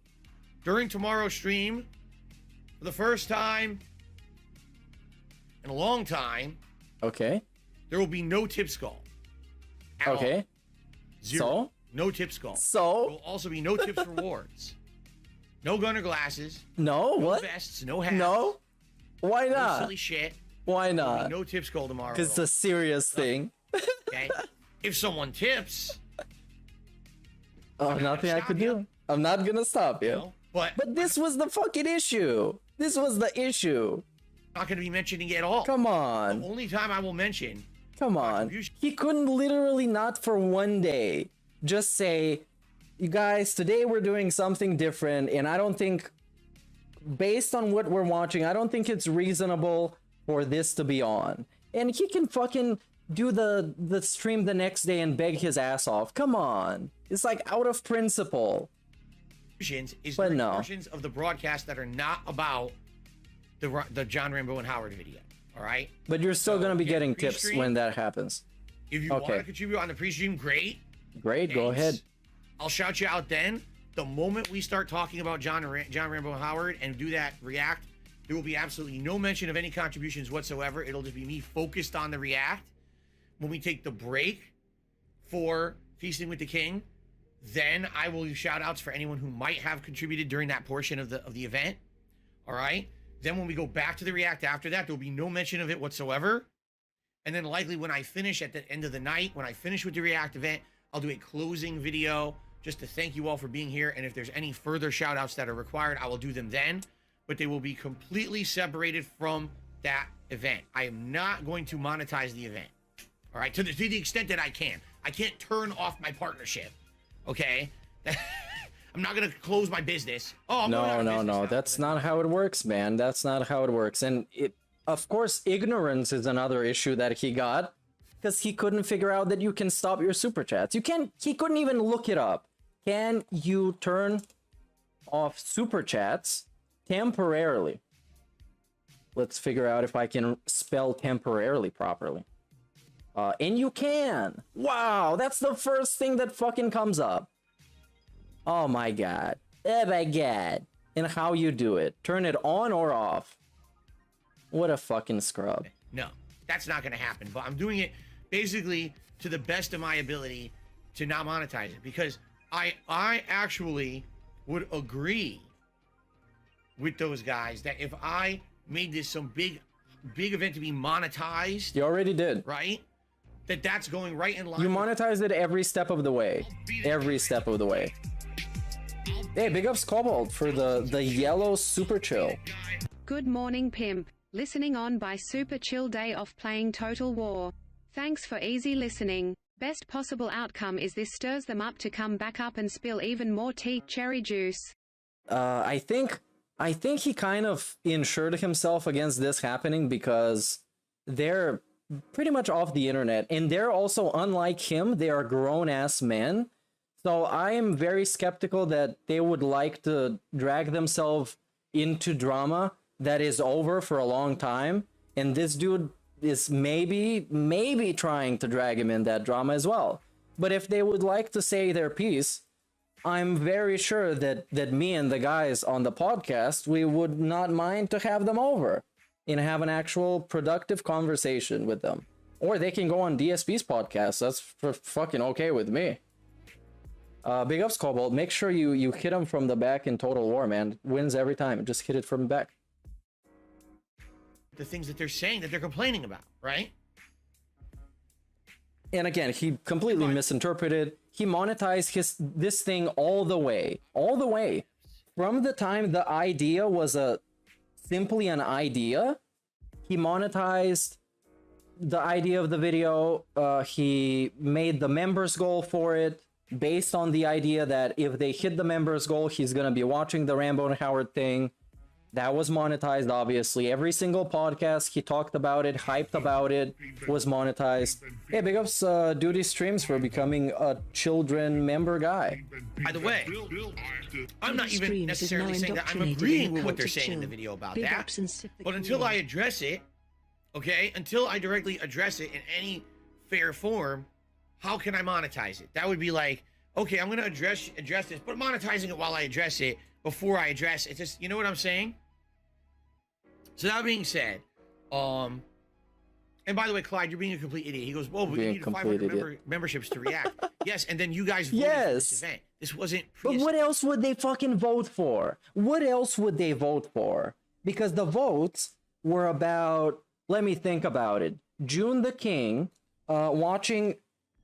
During tomorrow's stream, for the first time in a long time, okay, there will be no tip skull. Okay. All. Zero. So? No tip skull. So? There will also be no tips rewards. No gunner glasses. No? No What? vests. No hats. No? Why No not? silly shit. Why There will not? be no tip skull tomorrow. Because it's a serious thing. Okay. If someone tips, Oh, nothing I could do. I'm not gonna stop you. you know, but This was the fucking issue. This was the issue. I'm not going to be mentioning it at all. Come The on. only time I will mention. Come on. Contribution. He couldn't literally not for one day just say, you guys, today we're doing something different, and I don't think, based on what we're watching, I don't think it's reasonable for this to be on. And he can fucking do the stream the next day and beg his ass off. Come on. It's like out of principle. Is But there no. portions of the broadcast that are not about the John Rambo and Howard video. All right. But you're still So, gonna be yeah, getting tips pre-stream, when that happens. If you want to contribute on the pre-stream, great. Great, go Thanks. ahead. I'll shout you out then. The moment we start talking about John Rambo and Howard and do that react, there will be absolutely no mention of any contributions whatsoever. It'll just be me focused on the react. When we take the break for Feasting with the King, then I will use shout outs for anyone who might have contributed during that portion of the event. All right. Then when we go back to the react after that, there will be no mention of it whatsoever. And then likely when I finish at the end of the night, when I finish with the react event, I'll do a closing video just to thank you all for being here. And if there's any further shout outs that are required, I will do them then. But they will be completely separated from that event. I am not going to monetize the event. All right. To the extent that I can. I can't turn off my partnership. Okay. I'm not going to close my business. Oh, I'm going out of business No. now. That's not how it works, man. That's not how it works. And of course, ignorance is another issue that he got because he couldn't figure out that you can stop your super chats. He couldn't even look it up. Can you turn off super chats temporarily? Let's figure out if I can spell temporarily properly. And you can. Wow, that's the first thing that fucking comes up. Oh my god. Oh my god. And how you do it. Turn it on or off. What a fucking scrub. No, that's not going to happen. But I'm doing it basically to the best of my ability to not monetize it. Because I actually would agree with those guys that if I made this some big event to be monetized. You already did. Right? That's going right in line. You monetized it every step of the way. Every step of the way. Hey, big ups Cobalt for the yellow super chill. Good morning, pimp. Listening on by super chill day off playing Total War. Thanks for easy listening. Best possible outcome is this stirs them up to come back up and spill even more tea cherry juice. I think he kind of insured himself against this happening because they're pretty much off the internet, and they're also, unlike him, they are grown-ass men. So I am very skeptical that they would like to drag themselves into drama that is over for a long time, and this dude is maybe trying to drag him in that drama as well. But if they would like to say their piece, I'm very sure that me and the guys on the podcast, we would not mind to have them over and have an actual productive conversation with them. Or they can go on DSP's podcast. That's fucking okay with me. Big ups, Cobalt. Make sure you hit him from the back in Total War, man. Wins every time. Just hit it from the back. the things that they're saying that they're complaining about, right? And again, he completely misinterpreted. He monetized this thing all the way. From the time the idea was simply an idea, he monetized the idea of the video. He made the members goal for it based on the idea that if they hit the members goal, he's gonna be watching the Rambo and Howard thing. That was monetized, obviously. Every single podcast he talked about it, hyped about it, was monetized. Yeah, big ups Duty Streams for becoming a children member guy. By the way, I'm not even necessarily saying that I'm agreeing with what they're saying in the video about that. But until I address it, okay, until I directly address it in any fair form, how can I monetize it? That would be like, okay, I'm going to address this, but monetizing it while I address it before I address it. Just, you know what I'm saying? So that being said, and by the way, Clyde, you're being a complete idiot. He goes, well, we need 500 memberships to react. Yes, and then you guys voted for this event. This wasn't... But what else would they fucking vote for? What else would they vote for? Because the votes were about... Let me think about it. June the King, watching...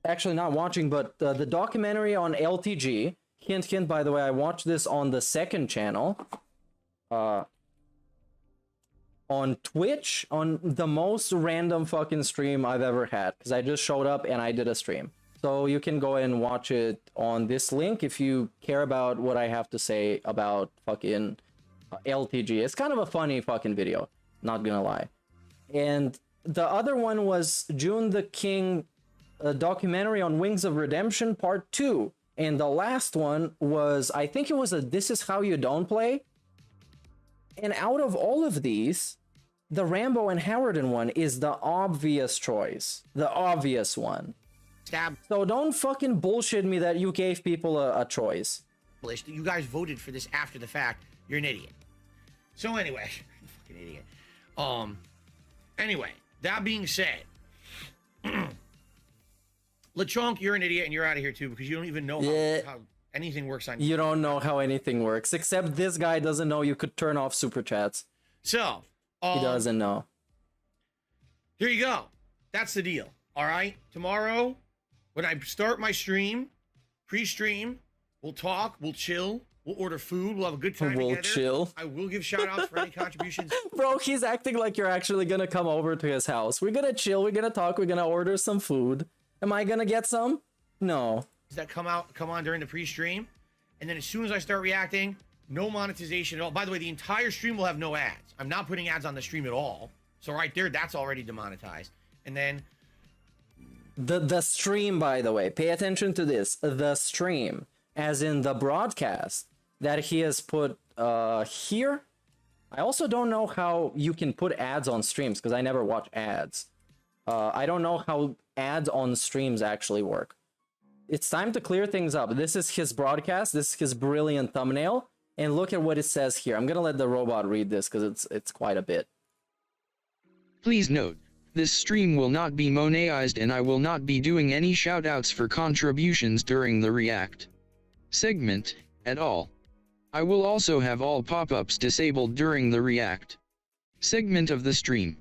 Actually, not watching, but the documentary on LTG. Hint, hint, by the way, I watched this on the second channel. On Twitch, on the most random fucking stream I've ever had. Because I just showed up and I did a stream. So you can go and watch it on this link if you care about what I have to say about fucking LTG. It's kind of a funny fucking video. Not gonna lie. And the other one was June the King... a documentary on Wings of Redemption Part 2. And the last one was, I think it was a This Is How You Don't Play. And out of all of these, the Rambo and Howard one is the obvious choice. The obvious one. So don't fucking bullshit me that you gave people a choice. You guys voted for this after the fact. You're an idiot. So anyway, fucking idiot. Anyway, that being said, LeChonk, you're an idiot and you're out of here too because you don't even know how anything works on you. Don't know how anything works, except this guy doesn't know you could turn off super chats. So, he doesn't know. Here you go. That's the deal. All right. Tomorrow, when I start my stream, pre-stream, we'll talk, we'll chill, we'll order food, we'll have a good time together. Chill. I will give shout outs for any contributions. Bro, he's acting like you're actually gonna come over to his house. We're gonna chill, we're gonna talk, we're gonna order some food. Am I gonna get some? No. That come on during the pre-stream, and then as soon as I start reacting, no monetization at all. By the way, the entire stream will have no ads. I'm not putting ads on the stream at all. So right there, that's already demonetized. And then the stream, by the way, pay attention to this. The stream, as in the broadcast that he has put here. I also don't know how you can put ads on streams because I never watch ads. I don't know how ads on streams actually work. It's time to clear things up. This is his broadcast. This is his brilliant thumbnail. And look at what it says here. I'm gonna let the robot read this because it's quite a bit. Please note, this stream will not be monetized and I will not be doing any shoutouts for contributions during the React segment at all. I will also have all pop-ups disabled during the React segment of the stream.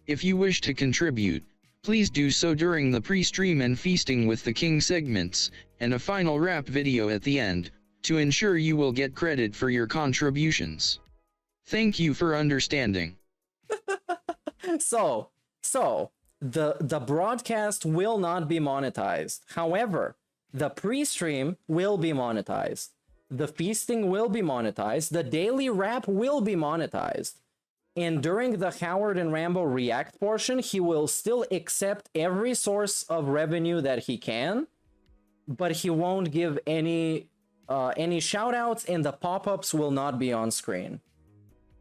If you wish to contribute, please do so during the pre-stream and feasting with the King segments, and a final wrap video at the end, to ensure you will get credit for your contributions. Thank you for understanding. So the broadcast will not be monetized. However, the pre-stream will be monetized. The feasting will be monetized. The daily wrap will be monetized. And during the Howard and Rambo React portion, he will still accept every source of revenue that he can, but he won't give any shoutouts, and the pop-ups will not be on screen.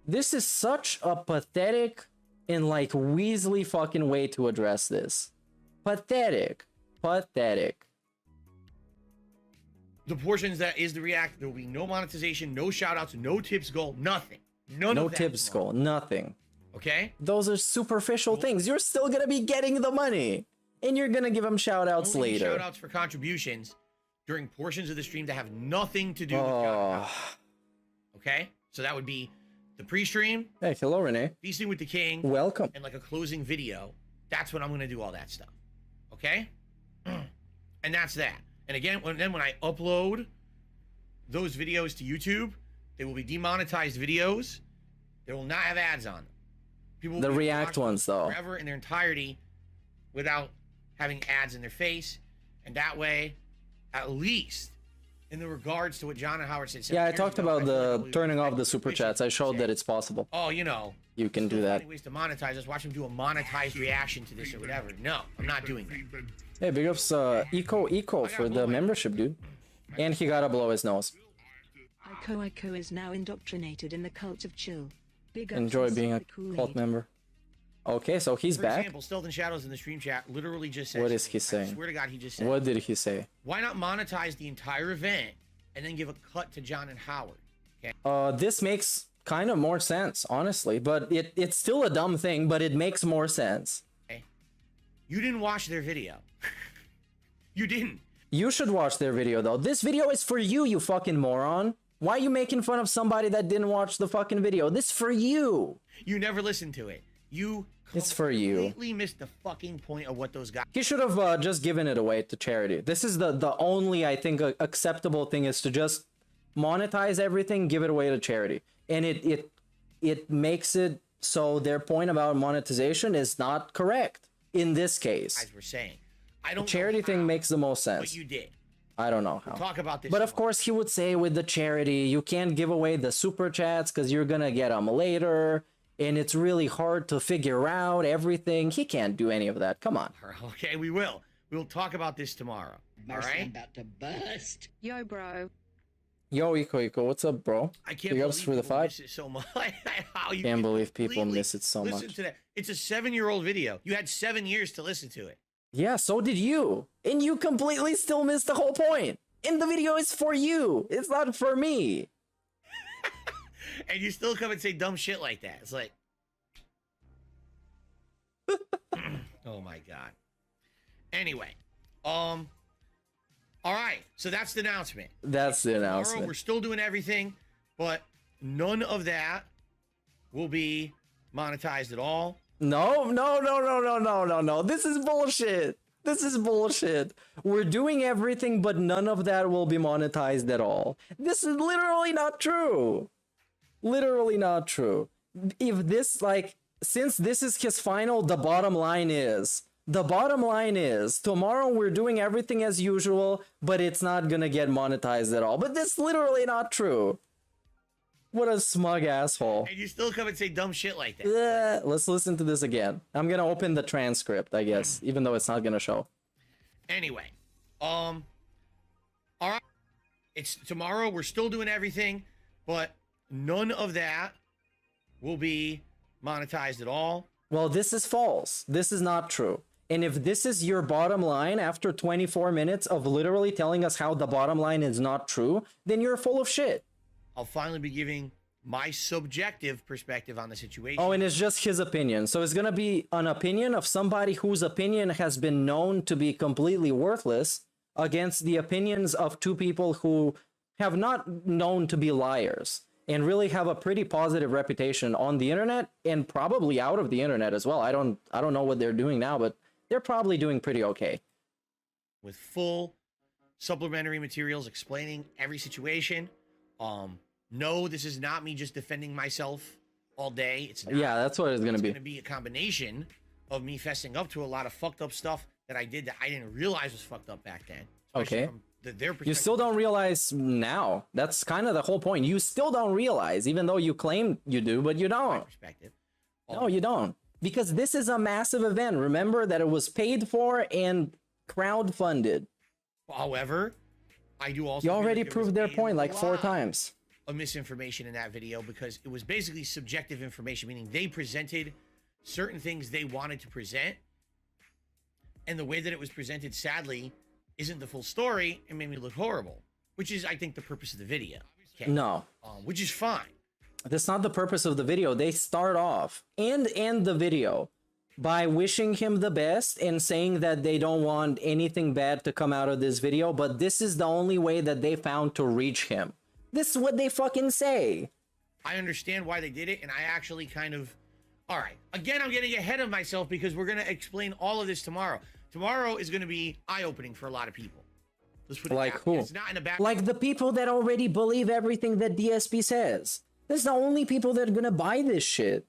This is such a pathetic and like Weasley fucking way to address this. Pathetic. Pathetic. The portions that is the React, there will be no monetization, no shoutouts, no tips goal, nothing. No tips goal, nothing. Okay? Those are superficial things. You're still gonna be getting the money. And you're gonna give them shoutouts later. Shoutouts for contributions during portions of the stream that have nothing to do with shoutouts. Okay? So that would be the pre-stream, Hey, hello, Renee. Feasting with the King, Welcome. and like a closing video. That's when I'm gonna do all that stuff. Okay? And that's that. And again, when I upload those videos to YouTube, they will be demonetized videos. They will not have ads on them. People will The be able to React watch them ones, though. forever in their entirety without having ads in their face. And that way, at least in the regards to what John and Howard said. Yeah, I talked about the turning off the super chats. I showed that it's possible. Oh, you know. You can do that. Ways to monetize us. Watch them do a monetized reaction to this or whatever. No, I'm not doing that. Hey, big ups Eco for the membership, dude. And he gotta blow his nose. Ico is now indoctrinated in the cult of chill. Big ups Enjoy and being a Super Kool-Aid. cult member. Okay, so he's For back. example, Stealth and Shadows in the stream chat literally just said. What is he I saying? swear to God, he just said. What did he say? Why not monetize the entire event and then give a cut to John and Howard? Okay. This makes kind of more sense, honestly, but it's still a dumb thing, but it makes more sense. Okay. You didn't watch their video. You didn't. You should watch their video, though. This video is for you, you fucking moron. Why are you making fun of somebody that didn't watch the fucking video? This is for you. You never listened to it. You It's for you. completely missed the fucking point of what those guys. He should have just given it away to charity. This is the only, I think, acceptable thing is to just monetize everything, give it away to charity. And it makes it so their point about monetization is not correct in this case. Guys were saying. I The don't charity know thing how, makes the most but sense. you did. I don't know how. We'll talk about this. But of tomorrow. course, he would say with the charity, you can't give away the super chats because you're gonna get them later, and it's really hard to figure out everything. He can't do any of that. Come on. Okay, we will. We'll talk about this tomorrow. All Mercy, I'm right. about to bust. Yo, bro. Yo, Iko, what's up, bro? I can't Big ups believe for the people 5. miss it so much. How you Can't can believe people completely miss it so listen much. to that. It's a 7-year-old video. You had 7 years to listen to it. Yeah, so did you. And you completely still missed the whole point. And the video is for you. It's not for me. And you still come and say dumb shit like that. It's like, oh my God. Anyway, all right. So that's the announcement. That's the Tomorrow announcement. we're still doing everything, but none of that will be monetized at all. No. This is bullshit. This is bullshit. We're doing everything, but none of that will be monetized at all. This is literally not true. Literally not true. If this, like, since this is his final, the bottom line is, tomorrow we're doing everything as usual, but it's not gonna get monetized at all. But that's literally not true. What a smug asshole. And you still come and say dumb shit like that. Let's listen to this again. I'm gonna open the transcript, I guess, even though it's not gonna show. Anyway, all right. It's tomorrow. We're still doing everything, but none of that will be monetized at all. Well, this is false. This is not true. And if this is your bottom line after 24 minutes of literally telling us how the bottom line is not true, then you're full of shit. I'll finally be giving my subjective perspective on the situation. Oh, and it's just his opinion. So it's going to be an opinion of somebody whose opinion has been known to be completely worthless against the opinions of two people who have not known to be liars and really have a pretty positive reputation on the internet and probably out of the internet as well. I don't know what they're doing now, but they're probably doing pretty okay. With full supplementary materials explaining every situation. No, this is not me just defending myself all day. It's not. Yeah, that's what it's going to be. It's going to be a combination of me fessing up to a lot of fucked up stuff that I did that I didn't realize was fucked up back then. Okay. From their You perspective. still don't realize now. That's kind of the whole point. You still don't realize, even though you claim you do, but you My don't. perspective. No, you don't. Because this is a massive event. Remember that it was paid for and crowdfunded. However, I do also. You feel already that there was proved their a point like 4 lot times. of misinformation in that video because it was basically subjective information, meaning they presented certain things they wanted to present, and the way that it was presented, sadly, isn't the full story and made me look horrible, which is, I think, the purpose of the video. Okay? No, Which is fine. that's not the purpose of the video. They start off and end the video by wishing him the best and saying that they don't want anything bad to come out of this video, but this is the only way that they found to reach him. This is what they fucking say. I understand why they did it, and I actually kind of... All right. Again, I'm getting ahead of myself because we're going to explain all of this tomorrow. Tomorrow is going to be eye-opening for a lot of people. Let's put it like down. who? It's not in the back. Like the people that already believe everything that DSP says. That's the only people that are going to buy this shit.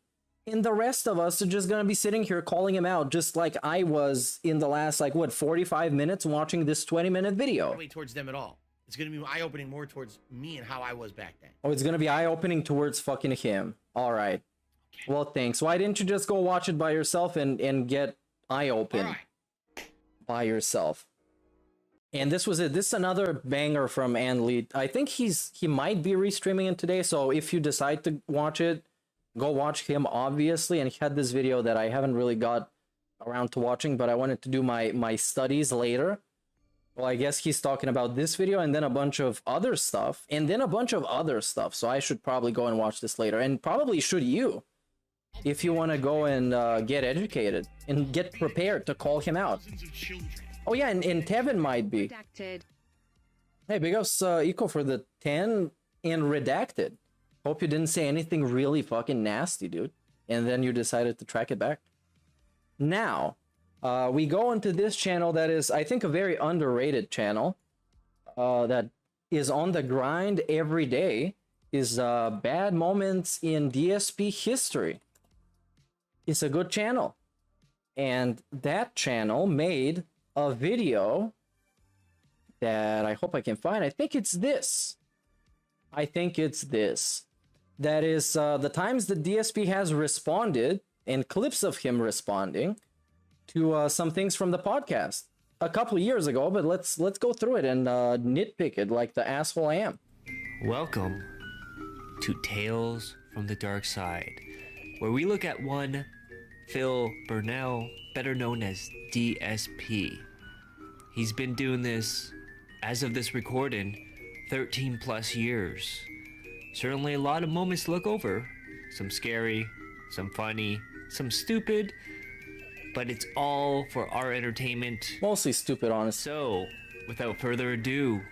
And the rest of us are just going to be sitting here calling him out, just like I was in the last, like, what, 45 minutes watching this 20-minute video. Towards them at all. It's going to be eye-opening more towards me and how I was back then. Oh, it's going to be eye-opening towards fucking him. All right. Okay. Well, thanks. Why didn't you just go watch it by yourself and get eye-open by yourself? And this was it. This is another banger from Ann Lee. I think he might be restreaming it today. So if you decide to watch it, go watch him, obviously. And he had this video that I haven't really got around to watching, but I wanted to do my studies later. Well, I guess he's talking about this video and then a bunch of other stuff. And then a bunch of other stuff. So I should probably go and watch this later. And probably should you. If you want to go and get educated and get prepared to call him out. Oh yeah, and Tevin might be. Redacted. Hey, big ups Eco for the 10 and redacted. Hope you didn't say anything really fucking nasty, dude. And then you decided to track it back. Now, we go into this channel that is, I think, a very underrated channel. That is on the grind every day. Is Bad Moments in DSP History. It's a good channel. And that channel made a video that I hope I can find. I think it's this. That is the times that DSP has responded and clips of him responding to some things from the podcast a couple of years ago. But let's go through it and nitpick it like the asshole I am. Welcome to Tales from the Dark Side, where we look at one Phil Burnell, better known as DSP. He's been doing this, as of this recording, 13 plus years. Certainly a lot of moments to look over. Some scary, some funny, some stupid, but it's all for our entertainment. Mostly stupid, honestly. So, without further ado,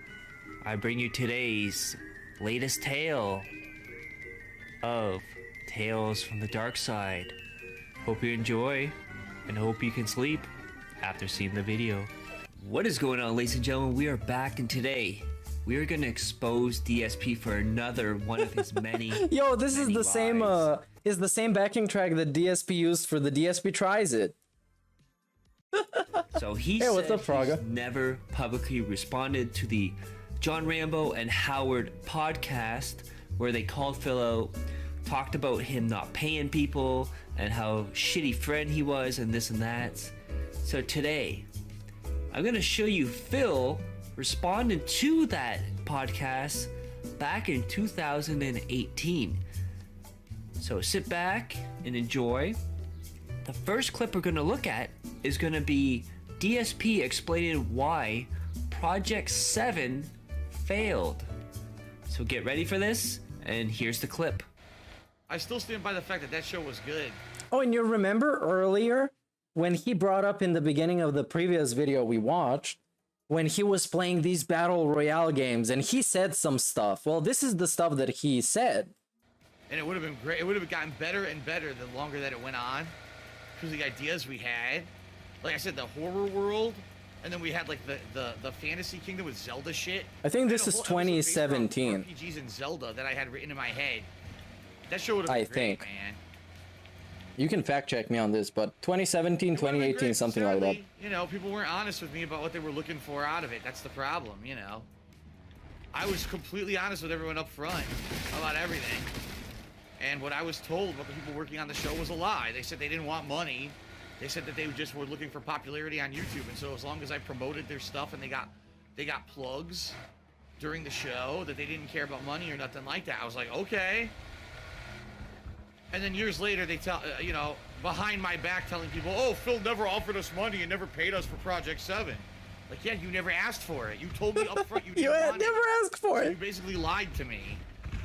I bring you today's latest tale of Tales from the Dark Side. Hope you enjoy, and hope you can sleep after seeing the video. What is going on, ladies and gentlemen? We are back, and today we are going to expose DSP for another one of his many. Yo, this is the lies. same is the same backing track that DSP used for the DSP Tries It. So he hey, what's said up, Fraga? he's never publicly responded to the John Rambo and Howard podcast where they called Phil out, talked about him not paying people and how shitty friend he was and this and that. So today, I'm going to show you Phil responded to that podcast back in 2018. So sit back and enjoy. The first clip we're going to look at is going to be DSP explaining why Project 7 failed. So get ready for this, and here's the clip. I still stand by the fact that that show was good. Oh, and you remember earlier when he brought up in the beginning of the previous video we watched, when he was playing these battle royale games and he said some stuff. Well, this is the stuff that he said. And it would have been great. It would have gotten better and better the longer that it went on. Because the ideas we had, like I said, the horror world, and then we had like the fantasy kingdom with Zelda shit. I think this is 2017. RPGs and Zelda that I had written in my head. That show would have been great, man. You can fact check me on this, but 2017, 2018, something like that. You know, people weren't honest with me about what they were looking for out of it. That's the problem, you know. I was completely honest with everyone up front about everything. And what I was told about the people working on the show was a lie. They said they didn't want money. They said that they just were looking for popularity on YouTube. And so as long as I promoted their stuff and they got plugs during the show, that they didn't care about money or nothing like that. I was like, okay. And then years later, they tell, you know, behind my back telling people, oh, Phil never offered us money and never paid us for Project 7. Like, yeah, you never asked for it. You told me up front you didn't want never asked for so it. You basically lied to me.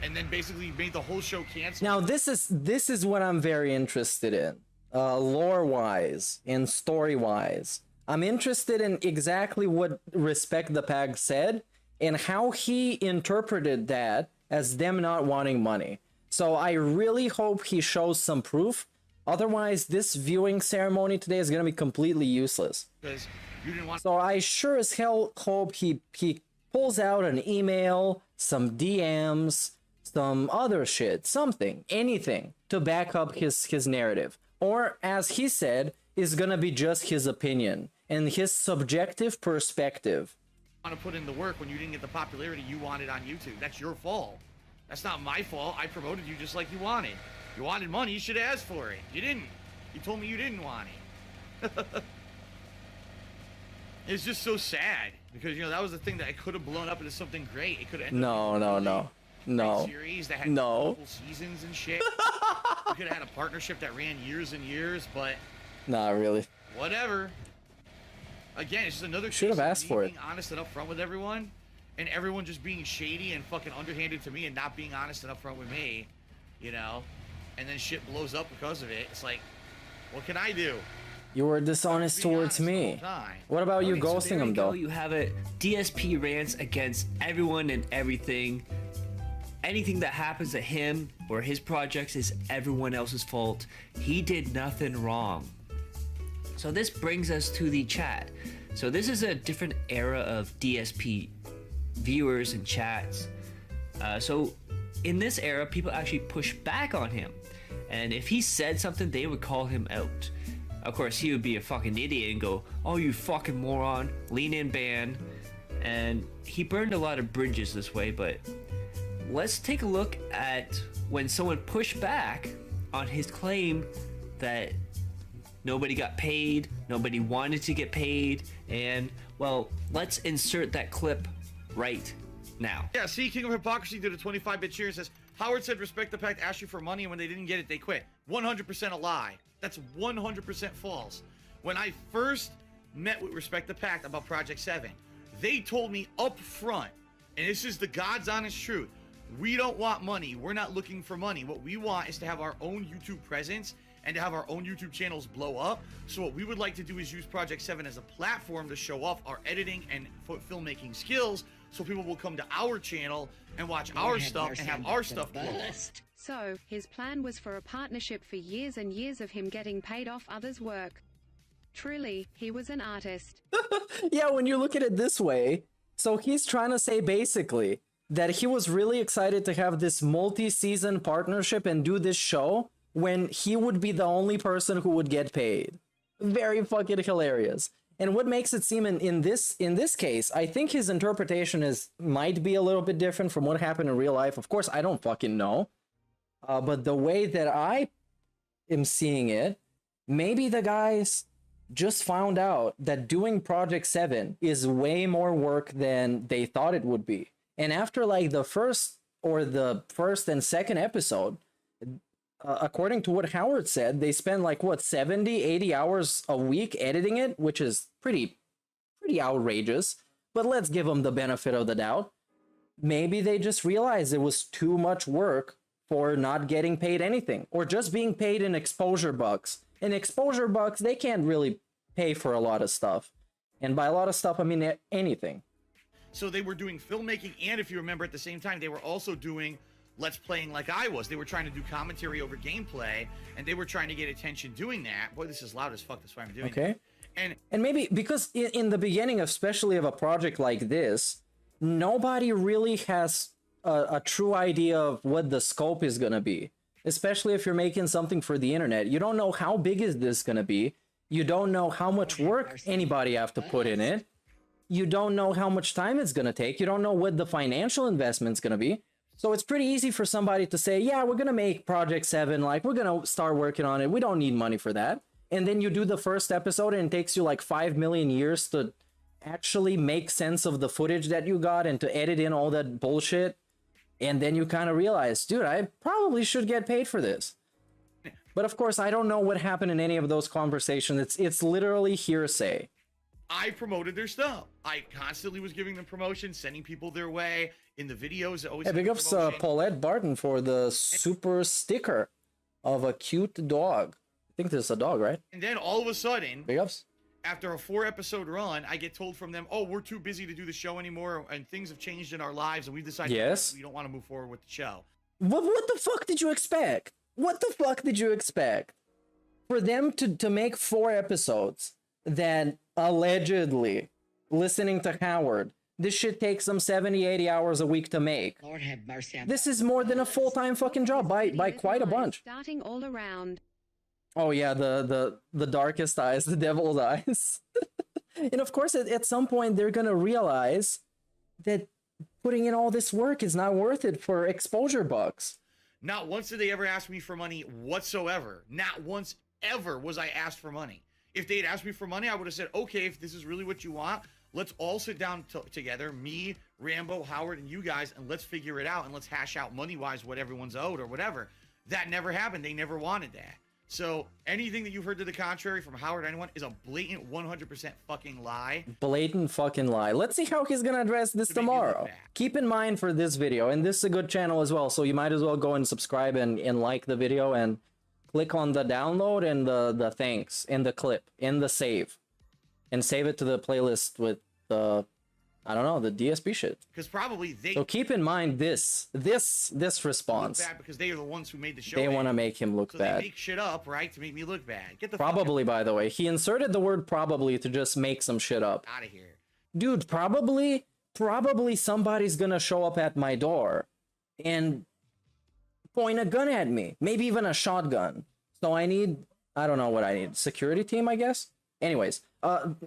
And then basically made the whole show cancel. Now, this is what I'm very interested in. Lore-wise and story-wise. I'm interested in exactly what Respect the Pag said and how he interpreted that as them not wanting money. So I really hope he shows some proof. Otherwise, this viewing ceremony today is going to be completely useless. Because you didn't want. So I sure as hell hope he pulls out an email, some DMs, some other shit, something, anything to back up his narrative. Or, as he said, is going to be just his opinion and his subjective perspective. Want to put in the work when you didn't get the popularity you wanted on YouTube. That's your fault. That's not my fault. I promoted you just like you wanted. You wanted money, you should have asked for it. You didn't. You told me you didn't want it. It's just so sad because, you know, that was the thing that I could have blown up into something great. It could have ended No. series that had multiple seasons and shit. We could have had a partnership that ran years and years, but not really. Whatever. Again, it's just another should have asked for it. Being honest and upfront with everyone, and everyone just being shady and fucking underhanded to me and not being honest and upfront with me, you know, and then shit blows up because of it. It's like, what can I do? You were dishonest towards me. What about you ghosting him though? You have it. DSP rants against everyone and everything. Anything that happens to him or his projects is everyone else's fault. He did nothing wrong. So this brings us to the chat. So this is a different era of DSP viewers and chats. So in this era, people actually push back on him. And if he said something, they would call him out. Of course, he would be a fucking idiot and go, "Oh, you fucking moron, lean in ban." And he burned a lot of bridges this way, but let's take a look at when someone pushed back on his claim that nobody got paid, nobody wanted to get paid, and, well, let's insert that clip right now. Yeah, see, King of Hypocrisy did a 25-bit cheer and says, Howard said respect the pact, asked you for money, and when they didn't get it, they quit. 100% a lie. That's 100% false. When I first met with Respect the Pact about Project 7, they told me up front, and this is the God's honest truth, we don't want money. We're not looking for money. What we want is to have our own YouTube presence and to have our own YouTube channels blow up. So what we would like to do is use Project 7 as a platform to show off our editing and filmmaking skills so people will come to our channel and watch our stuff and have our stuff blow up. So, his plan was for a partnership for years and years of him getting paid off others' work. Truly, he was an artist. Yeah, when you look at it this way, so he's trying to say basically that he was really excited to have this multi-season partnership and do this show when he would be the only person who would get paid. Very fucking hilarious. And what makes it seem in this case, I think his interpretation might be a little bit different from what happened in real life. Of course, I don't fucking know. But the way that I am seeing it, maybe the guys just found out that doing Project 7 is way more work than they thought it would be. And after like the first and second episode, according to what Howard said, they spend like what 70, 80 hours a week editing it, which is pretty outrageous. But let's give them the benefit of the doubt. Maybe they just realized it was too much work for not getting paid anything, or just being paid in exposure bucks. In exposure bucks, they can't really pay for a lot of stuff. And by a lot of stuff, I mean anything. So they were doing filmmaking, and if you remember at the same time, they were also doing Let's Playing like I was. They were trying to do commentary over gameplay, and they were trying to get attention doing that. Boy, this is loud as fuck, that's why I'm doing it. And maybe, because in the beginning, especially of a project like this, nobody really has a true idea of what the scope is going to be, especially if you're making something for the internet. You don't know how big is this going to be. You don't know how much work anybody have to put in it. You don't know how much time it's going to take. You don't know what the financial investment's going to be. So it's pretty easy for somebody to say, yeah, we're going to make Project 7. Like, we're going to start working on it. We don't need money for that. And then you do the first episode and it takes you like 5 million years to actually make sense of the footage that you got and to edit in all that bullshit. And then you kind of realize, dude, I probably should get paid for this. But of course, I don't know what happened in any of those conversations. It's literally hearsay. I promoted their stuff. I constantly was giving them promotion, sending people their way. In the videos, always. Hey, big ups Paulette Barton for the super sticker of a cute dog. I think this is a dog, right? And then all of a sudden, big ups. After a 4-episode run, I get told from them, oh, we're too busy to do the show anymore, and things have changed in our lives, and we've decided we don't want to move forward with the show. What the fuck did you expect? What the fuck did you expect? For them to make 4 episodes that allegedly, listening to Howard, this shit takes them 70, 80 hours a week to make. Lord have mercy. This is more than a full-time fucking job by quite a bunch. Starting all around. Oh yeah, the darkest eyes, the devil's eyes. And of course, at some point, they're gonna realize that putting in all this work is not worth it for exposure bucks. Not once did they ever ask me for money whatsoever. Not once ever was I asked for money. If they had asked me for money, I would have said, okay, if this is really what you want, let's all sit down together, me, Rambo, Howard, and you guys, and let's figure it out, and let's hash out money-wise what everyone's owed or whatever. That never happened. They never wanted that. So anything that you've heard to the contrary from Howard or anyone is a blatant 100% fucking lie. Blatant fucking lie. Let's see how he's gonna address this tomorrow. Keep in mind for this video, and this is a good channel as well, so you might as well go and subscribe and like the video and click on the download and the thanks in the clip, in the save. And save it to the playlist with the, I don't know, the DSP shit. Because probably they... So keep in mind this response. Bad because they are the ones who made the show. They want to make him look bad. They make shit up, right, to make me look bad. Get the probably, by the way. He inserted the word probably to just make some shit up. Out of here. Dude, probably somebody's gonna show up at my door and point a gun at me. Maybe even a shotgun. So I need, I don't know what I need. Security team, I guess? Anyways,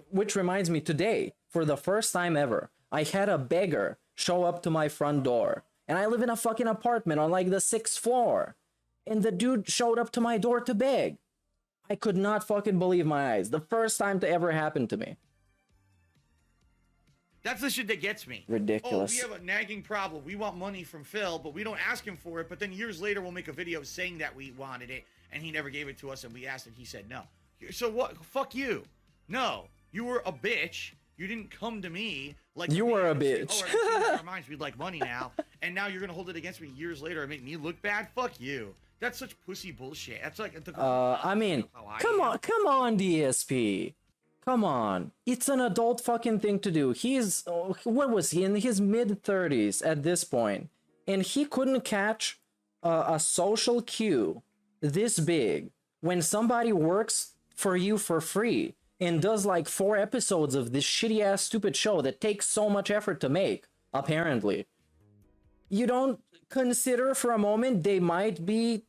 which reminds me, today, for the first time ever, I had a beggar show up to my front door. And I live in a fucking apartment on like the 6th floor. And the dude showed up to my door to beg. I could not fucking believe my eyes. The first time to ever happen to me. That's the shit that gets me. Ridiculous. Oh, we have a nagging problem. We want money from Phil, but we don't ask him for it. But then years later, we'll make a video saying that we wanted it, and he never gave it to us, and we asked him, he said no. So what? Fuck you. No. You were a bitch. You didn't come to me like... You were a bitch. Oh, our minds, we'd like money now, and now you're going to hold it against me years later and make me look bad? Fuck you. That's such pussy bullshit. That's like... I mean, come on, DSP. Come on. It's an adult fucking thing to do. He's, what was he, in his mid-30s at this point, and he couldn't catch a social cue this big when somebody works for you for free and does like 4 episodes of this shitty-ass stupid show that takes so much effort to make, apparently. You don't consider for a moment they might be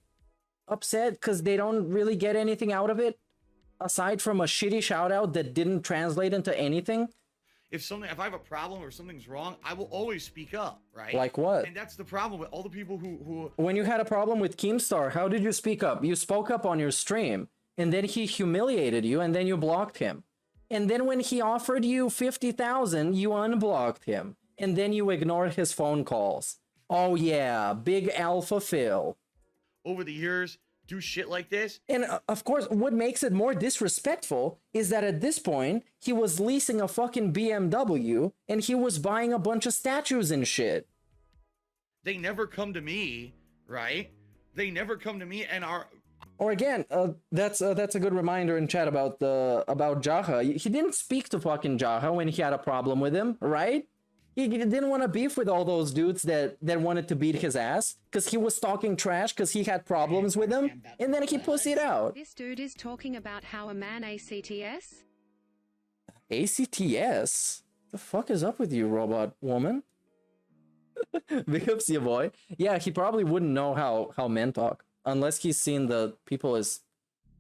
upset because they don't really get anything out of it? Aside from a shitty shout out that didn't translate into anything? If I have a problem or something's wrong, I will always speak up, right? Like what? And that's the problem with all the people who... When you had a problem with Keemstar, how did you speak up? You spoke up on your stream, and then he humiliated you, and then you blocked him. And then when he offered you 50,000, you unblocked him. And then you ignored his phone calls. Oh yeah, big alpha Phil. Over the years... do shit like this. And of course, what makes it more disrespectful is that at this point, he was leasing a fucking BMW and he was buying a bunch of statues and shit. They never come to me, right? They never come to me and are... Or again, that's a good reminder in chat about Jaha. He didn't speak to fucking Jaha when he had a problem with him, right? He didn't want to beef with all those dudes that wanted to beat his ass because he was talking trash because he had problems with them, and then he pussied out. This dude is talking about how a man ACTS? ACTS? The fuck is up with you, robot woman? Big ups, your boy. Yeah, he probably wouldn't know how men talk unless he's seen the people his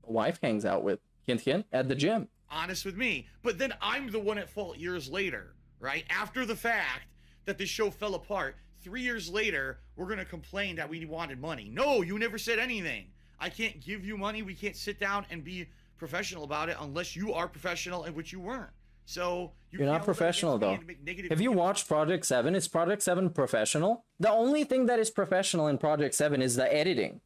wife hangs out with, hint hint, at the gym. Honest with me, but then I'm the one at fault years later. Right? After the fact that the show fell apart, 3 years later, we're going to complain that we wanted money. No, you never said anything. I can't give you money. We can't sit down and be professional about it unless you are professional, and which you weren't. So you're not professional, though. Have you watched Project 7? Is Project 7 professional? The only thing that is professional in Project 7 is the editing,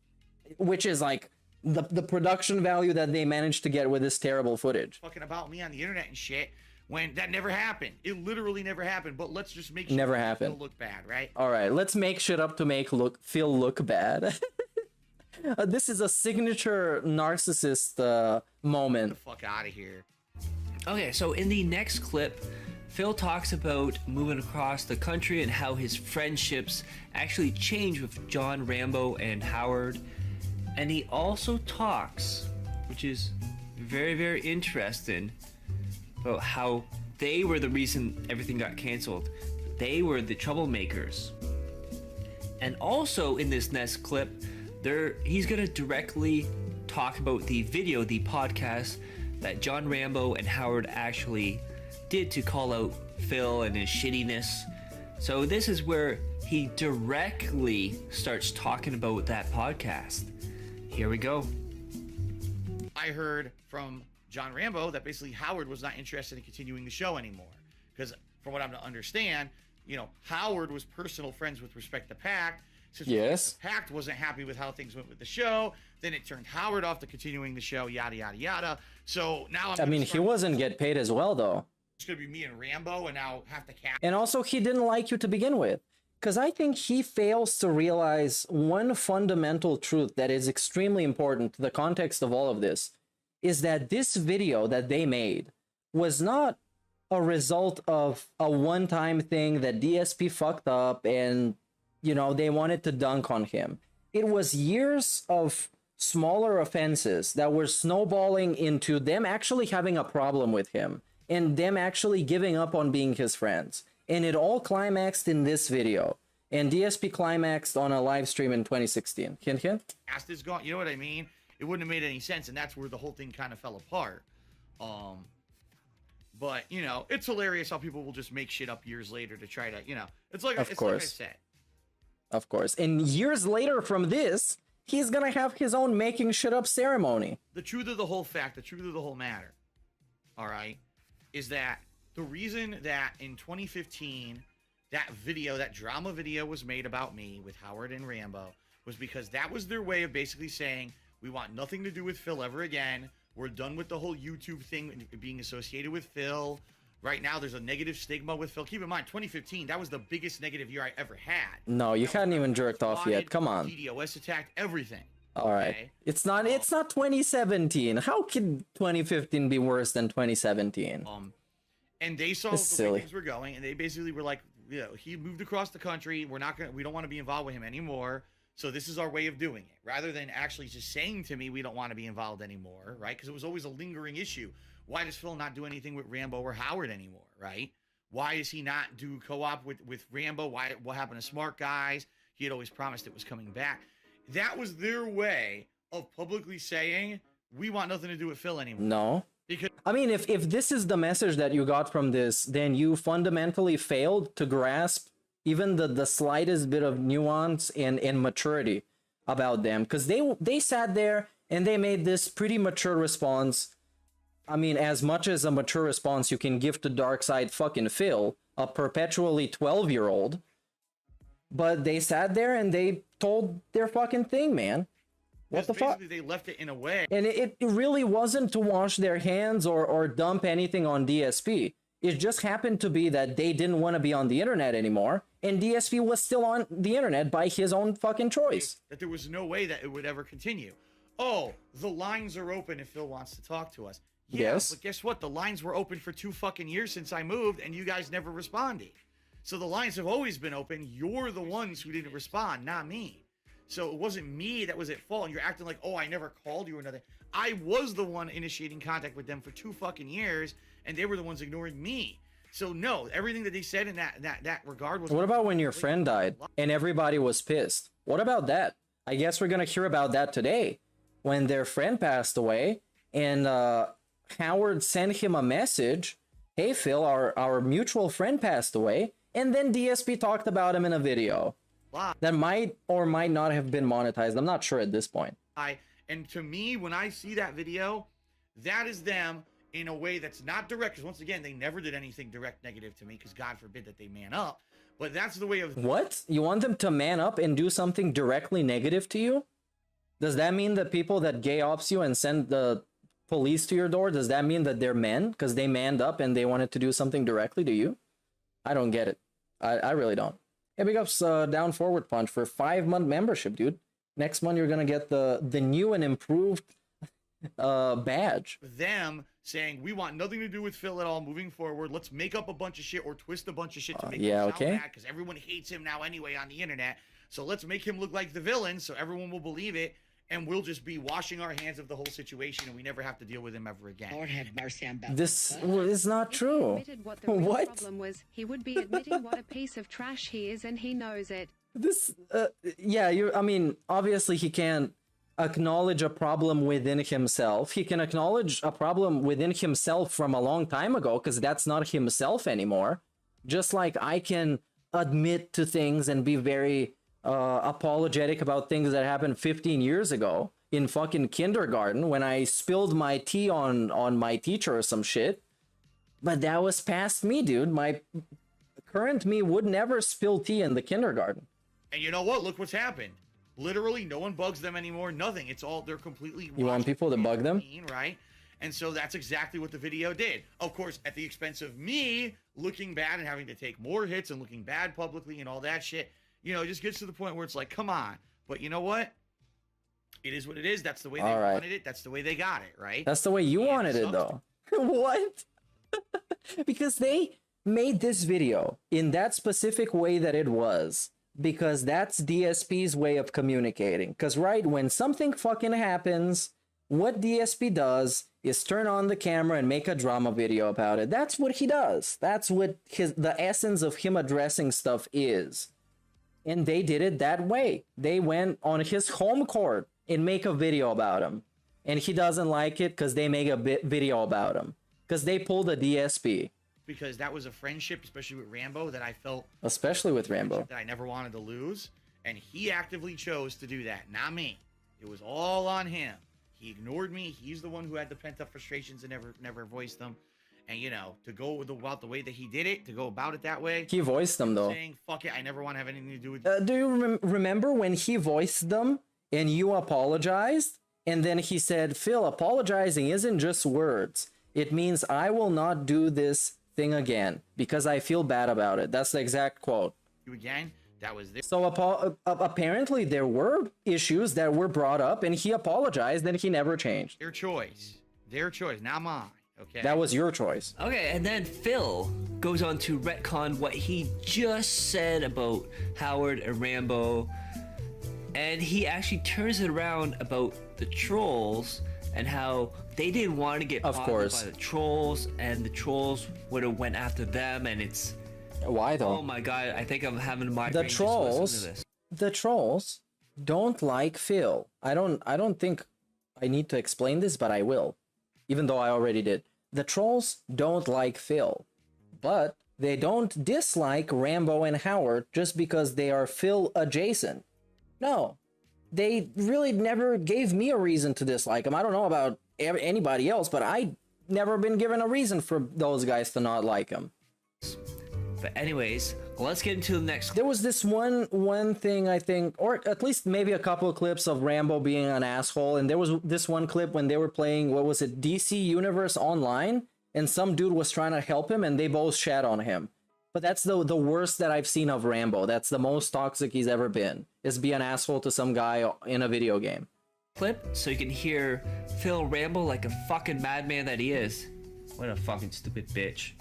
which is like the production value that they managed to get with this terrible footage. Fucking about me on the internet and shit. When that never happened. It literally never happened, but let's just make never happened. It'll look bad, right? All right, let's make shit up to make Phil look bad. This is a signature narcissist moment. Get the fuck out of here. Okay, so in the next clip, Phil talks about moving across the country and how his friendships actually changed with John Rambo and Howard. And he also talks, which is very, very interesting, about how they were the reason everything got canceled. They were the troublemakers. And also in this next clip, he's going to directly talk about the video, the podcast that John Rambo and Howard actually did to call out Phil and his shittiness. So this is where he directly starts talking about that podcast. Here we go. I heard from John Rambo that basically Howard was not interested in continuing the show anymore. Because from what I'm to understand, you know, Howard was personal friends with respect to Pact. Since Pact wasn't happy with how things went with the show, then it turned Howard off to continuing the show, yada, yada, yada. So now I mean, he wasn't get paid as well, though. It's going to be me and Rambo, and now have to cap. And also, he didn't like you to begin with. Because I think he fails to realize one fundamental truth that is extremely important to the context of all of this, is that this video that they made was not a result of a one-time thing that DSP fucked up and, you know, they wanted to dunk on him. It was years of smaller offenses that were snowballing into them actually having a problem with him and them actually giving up on being his friends. And it all climaxed in this video. And DSP climaxed on a live stream in 2016. Hint, hint? Past is gone. You know what I mean? It wouldn't have made any sense, and that's where the whole thing kind of fell apart. But, you know, it's hilarious how people will just make shit up years later to try to, you know, it's like, like I said. Of course. And years later from this, he's gonna have his own making shit up ceremony. The truth of the whole fact, the truth of the whole matter, all right, is that the reason that in 2015, that video, that drama video was made about me with Howard and Rambo was because that was their way of basically saying, we want nothing to do with Phil ever again. We're done with the whole YouTube thing being associated with Phil. Right now, there's a negative stigma with Phil. Keep in mind, 2015, that was the biggest negative year I ever had. No, you hadn't even jerked off yet. Come on. DDoS attacked, everything. All right. Okay? It's not 2017. How could 2015 be worse than 2017? And they saw the way things were going, and they basically were like, you know, he moved across the country. We don't want to be involved with him anymore. So this is our way of doing it. Rather than actually just saying to me, we don't want to be involved anymore, right? Because it was always a lingering issue. Why does Phil not do anything with Rambo or Howard anymore, right? Why does he not do co-op with Rambo? What happened to Smart Guys? He had always promised it was coming back. That was their way of publicly saying, we want nothing to do with Phil anymore. No. Because I mean, if this is the message that you got from this, then you fundamentally failed to grasp even the slightest bit of nuance and maturity about them. Because they sat there and they made this pretty mature response. I mean, as much as a mature response you can give to Darkside fucking Phil, a perpetually 12-year-old. But they sat there and they told their fucking thing, man. What the fuck? They left it in a way. And it really wasn't to wash their hands or dump anything on DSP. It just happened to be that they didn't want to be on the internet anymore, and DSP was still on the internet by his own fucking choice. That there was no way that it would ever continue. Oh, the lines are open if Phil wants to talk to us. Yeah, yes. But guess what? The lines were open for 2 fucking years since I moved, and you guys never responded. So the lines have always been open. You're the ones who didn't respond, not me. So it wasn't me that was at fault, and you're acting like, oh, I never called you or nothing. I was the one initiating contact with them for 2 fucking years, and they were the ones ignoring me. So no, everything that they said in that regard was... What about when your friend died and everybody was pissed? What about that? I guess we're gonna hear about that today. When their friend passed away, and Howard sent him a message, hey Phil, our mutual friend passed away, and then DSP talked about him in a video. That might or might not have been monetized. I'm not sure at this point. And to me, when I see that video, that is them in a way that's not direct. Because once again, they never did anything direct negative to me, because God forbid that they man up. But that's the way of... What? You want them to man up and do something directly negative to you? Does that mean that people that gay ops you and send the police to your door, does that mean that they're men? Because they manned up and they wanted to do something directly to you? I don't get it. I really don't. Hey, big ups Down Forward Punch for 5-month membership, dude. Next month you're gonna get the new and improved badge. Them saying we want nothing to do with Phil at all moving forward. Let's make up a bunch of shit or twist a bunch of shit to make him sound bad because everyone hates him now anyway on the internet. So let's make him look like the villain so everyone will believe it, and we'll just be washing our hands of the whole situation, and we never have to deal with him ever again. Lord have mercy on This is not true. What the real problem was, he would be admitting what a piece of trash he is, and he knows it. This, yeah, I mean, obviously he can't acknowledge a problem within himself. He can acknowledge a problem within himself from a long time ago, because that's not himself anymore. Just like I can admit to things and be very apologetic about things that happened 15 years ago in fucking kindergarten when I spilled my tea on my teacher or some shit. But that was past me, dude. My current me would never spill tea in the kindergarten. And you know what? Look what's happened. Literally, no one bugs them anymore. Nothing. It's all, they're completely... You want people to bug them? Right? And so that's exactly what the video did. Of course, at the expense of me looking bad and having to take more hits and looking bad publicly and all that shit. You know, it just gets to the point where it's like, come on. But you know what? It is what it is. That's the way they wanted it. That's the way they got it, right? That's the way you wanted it, though. What? Because they made this video in that specific way that it was. Because that's DSP's way of communicating. Because, right, when something fucking happens, what DSP does is turn on the camera and make a drama video about it. That's what he does. That's what the essence of him addressing stuff is. And they did it that way. They went on his home court and make a video about him. And he doesn't like it because they make a video about him. Because they pulled a DSP. Because that was a friendship, especially with Rambo, that I felt... Especially with Rambo. ...that I never wanted to lose. And he actively chose to do that, not me. It was all on him. He ignored me. He's the one who had the pent-up frustrations and never voiced them. And, you know, to go about the way that he did it, to go about it that way... He voiced them, though. Saying, fuck it, I never want to have anything to do with you. Do you remember when he voiced them and you apologized? And then he said, Phil, apologizing isn't just words. It means I will not do this thing again because I feel bad about it. That's the exact quote. You again? That was this. So apparently there were issues that were brought up and he apologized and he never changed. Their choice. Their choice, not mine. Okay. That was your choice. Okay, and then Phil goes on to retcon what he just said about Howard and Rambo. And he actually turns it around about the trolls and how they didn't want to get bothered by the trolls, and the trolls would have went after them, and it's... Why though? Oh my god, I think I'm having my the trolls don't like Phil. I don't think I need to explain this, but I will. Even though I already did. The trolls don't like Phil. But they don't dislike Rambo and Howard just because they are Phil adjacent. No. They really never gave me a reason to dislike him. I don't know about anybody else, but I never been given a reason for those guys to not like him. But anyways, let's get into the next. There was this one thing, I think, or at least maybe a couple of clips of Rambo being an asshole, and there was this one clip when they were playing, what was it, DC Universe Online, and some dude was trying to help him, and they both shat on him. But that's the worst that I've seen of Rambo. That's the most toxic he's ever been, is be an asshole to some guy in a video game. Clip so you can hear Phil Rambo like a fucking madman that he is. What a fucking stupid bitch.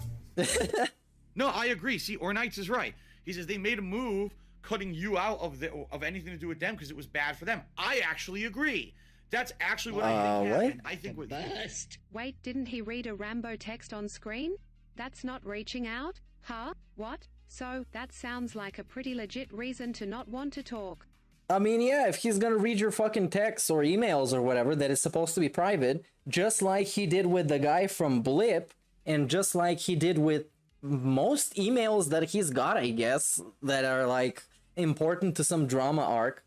No, I agree. See, Ornites is right. He says they made a move cutting you out of anything to do with them because it was bad for them. I actually agree. That's actually what I think happened. I think with best. Wait, didn't he read a Rambo text on screen? That's not reaching out? Huh? What? So, that sounds like a pretty legit reason to not want to talk. I mean, yeah, if he's gonna read your fucking texts or emails or whatever that is supposed to be private, just like he did with the guy from Blip, and just like he did with most emails that he's got, I guess, that are like important to some drama arc.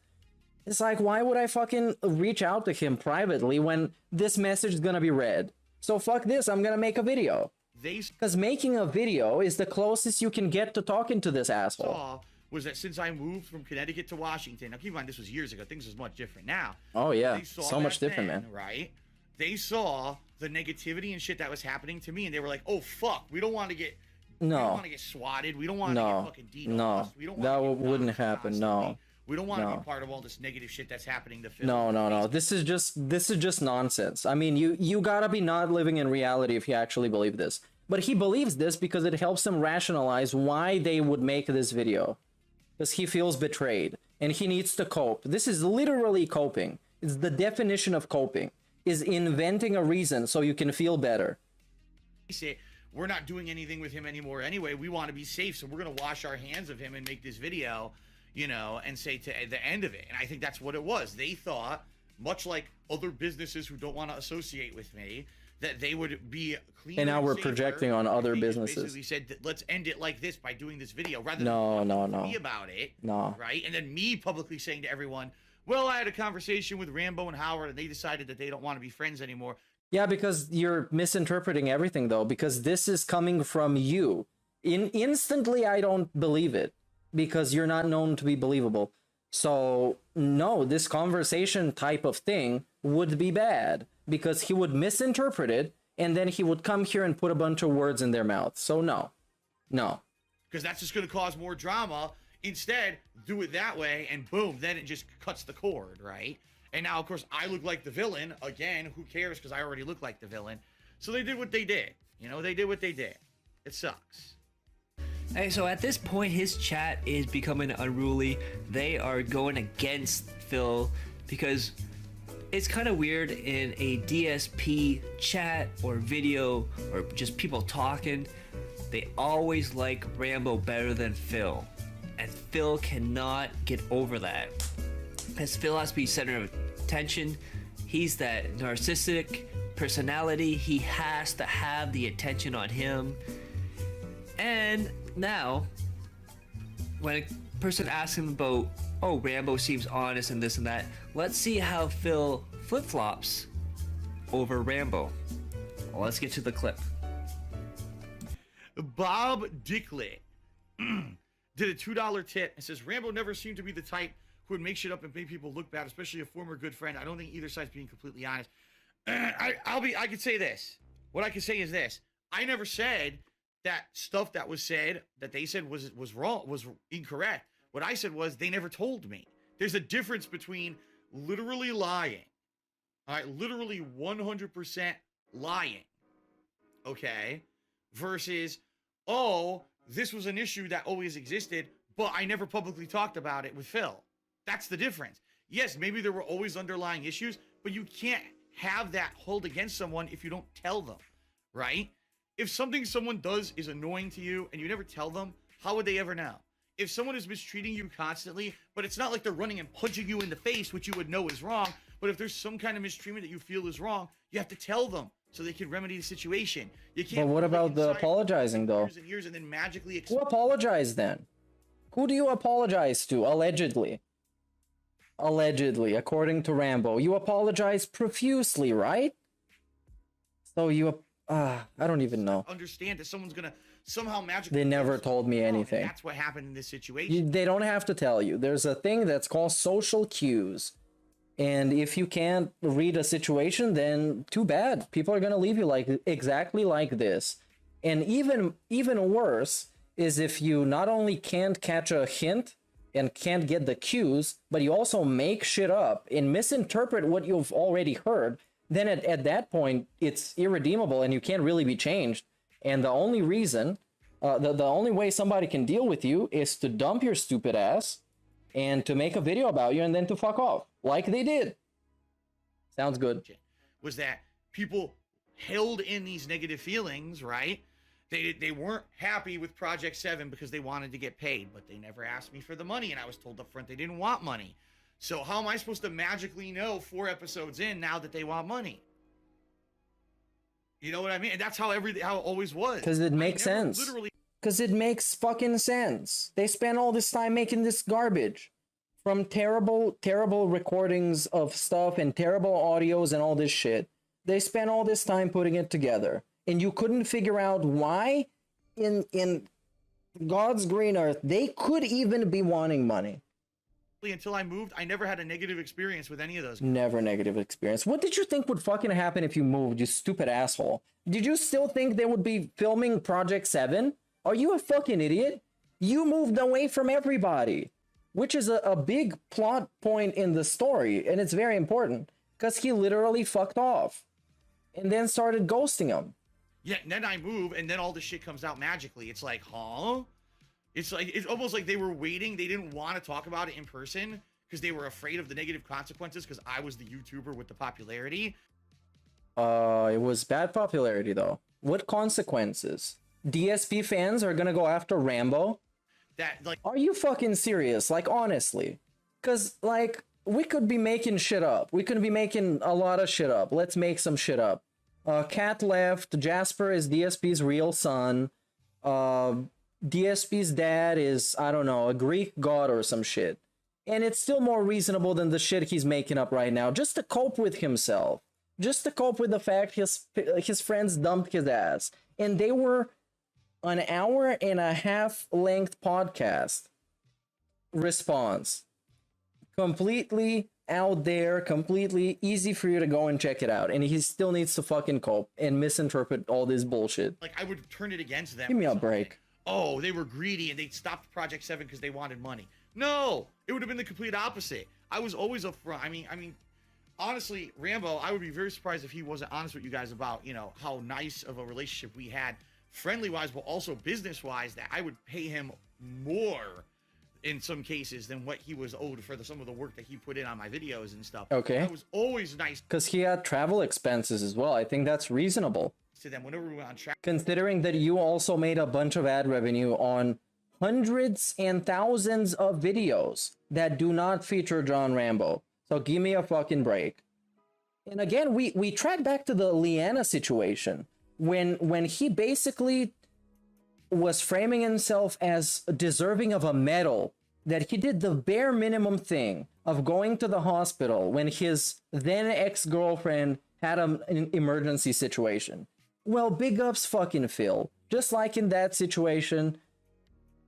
It's like, why would I fucking reach out to him privately when this message is gonna be read? So fuck this, I'm gonna make a video. Because making a video is the closest you can get to talking to this asshole. Saw was that since I moved from Connecticut to Washington, now keep in mind this was years ago, things was much different now. Oh yeah, so much different, man. Right? They saw the negativity and shit that was happening to me, and they were like, "Oh fuck, we don't want to get, we don't want to get swatted, we don't want to get fucking DDoSed, we don't want that wouldn't happen. No, We don't want to be part of all this negative shit that's happening to Phil. No. This is just nonsense. I mean, you gotta be not living in reality if you actually believe this. But he believes this because it helps him rationalize why they would make this video. Because he feels betrayed and he needs to cope. This is literally coping. It's the definition of coping, is inventing a reason so you can feel better. Say, we're not doing anything with him anymore anyway. We want to be safe, so we're going to wash our hands of him and make this video, you know, and say to the end of it. And I think that's what it was. They thought, much like other businesses who don't want to associate with me, that they would be cleaner. And now we're safer. projecting on other They businesses. basically said, let's end it like this by doing this video, rather No. than me about it. No. Right? And then me publicly saying to everyone, well, I had a conversation with Rambo and Howard, and they decided that they don't want to be friends anymore. Yeah, because you're misinterpreting everything, though, because this is coming from you. Instantly, I don't believe it, because you're not known to be believable. So, no, this conversation type of thing would be bad, because he would misinterpret it, and then he would come here and put a bunch of words in their mouth. So, no. Because that's just going to cause more drama. Instead, do it that way, and boom, then it just cuts the cord, right? And now, of course, I look like the villain. Again, who cares, because I already look like the villain. So they did what they did. You know, they did what they did. It sucks. Hey, so at this point, his chat is becoming unruly. They are going against Phil because it's kind of weird in a DSP chat or video or just people talking. They always like Rambo better than Phil. And Phil cannot get over that. Because Phil has to be center of attention. He's that narcissistic personality. He has to have the attention on him. And now, when a person asks him about, oh, Rambo seems honest and this and that, let's see how Phil flip-flops over Rambo. Well, let's get to the clip. Bob Dickley did a $2 tip and says, Rambo never seemed to be the type who would make shit up and make people look bad, especially a former good friend. I don't think either side's being completely honest. I could say this. What I could say is this. I never said that stuff that was said, that they said was wrong, was incorrect. What I said was they never told me. There's a difference between literally lying, all right, literally 100% lying, okay, versus, oh, this was an issue that always existed, but I never publicly talked about it with Phil. That's the difference. Yes, maybe there were always underlying issues, but you can't have that hold against someone if you don't tell them, right? If something someone does is annoying to you and you never tell them, how would they ever know? If someone is mistreating you constantly, but it's not like they're running and punching you in the face, which you would know is wrong, but if there's some kind of mistreatment that you feel is wrong, you have to tell them so they can remedy the situation. You can't. But what about the apologizing, though? Years and years and then magically. Who apologized then? Who do you apologize to, allegedly? Allegedly, according to Rambo. You apologize profusely, right? So you... I don't even know. Understand that someone's gonna somehow magically... They never told me anything. That's what happened in this situation. They don't have to tell you. There's a thing that's called social cues. And if you can't read a situation, then too bad. People are gonna leave you like exactly like this. And even worse is if you not only can't catch a hint and can't get the cues, but you also make shit up and misinterpret what you've already heard, then at that point, it's irredeemable and you can't really be changed. And the only reason, the only way somebody can deal with you is to dump your stupid ass and to make a video about you and then to fuck off, like they did. Sounds good. Was that people held in these negative feelings, right? They weren't happy with Project 7 because they wanted to get paid, but they never asked me for the money, and I was told up front they didn't want money. So how am I supposed to magically know 4 episodes in now that they want money? You know what I mean? And that's how it always was. Because it makes sense. Because it makes fucking sense. They spent all this time making this garbage. From terrible recordings of stuff and terrible audios and all this shit. They spent all this time putting it together. And you couldn't figure out why in God's green earth they could even be wanting money. Until I moved, I never had a negative experience with any of those guys. Never negative experience. What did you think would fucking happen if you moved, you stupid asshole? Did you still think they would be filming Project 7? Are you a fucking idiot? You moved away from everybody. which is a big plot point in the story, and it's very important, because he literally fucked off and then started ghosting him. Yeah, and then I move, and then all this shit comes out magically. It's like, huh? It's like, it's almost like they were waiting. They didn't want to talk about it in person because they were afraid of the negative consequences because I was the YouTuber with the popularity. It was bad popularity, though. What consequences? DSP fans are gonna go after Rambo? That, like, are you fucking serious? Like, honestly. Because, like, we could be making shit up. We could be making a lot of shit up. Let's make some shit up. Cat left. Jasper is DSP's real son. DSP's dad is, I don't know, a Greek god or some shit. And it's still more reasonable than the shit he's making up right now, just to cope with himself. Just to cope with the fact his friends dumped his ass. And they were an hour and a half length podcast response. Completely out there, completely easy for you to go and check it out. And he still needs to fucking cope and misinterpret all this bullshit. I would turn it against them. Give me a break. Oh, they were greedy and they stopped Project 7 because they wanted money. No, it would have been the complete opposite. I was always upfront. I mean, honestly, Rambo, I would be very surprised if he wasn't honest with you guys about, you know, how nice of a relationship we had, friendly-wise, but also business-wise, that I would pay him more in some cases than what he was owed for some of the work that he put in on my videos and stuff. Okay. That was always nice. Because he had travel expenses as well. I think that's reasonable. To them whenever we went on track. Considering that you also made a bunch of ad revenue on hundreds and thousands of videos that do not feature John Rambo. So give me a fucking break. And again, we track back to the Leanna situation when he basically was framing himself as deserving of a medal, that he did the bare minimum thing of going to the hospital when his then ex-girlfriend had an emergency situation. Well, big ups fucking Phil. Just like in that situation,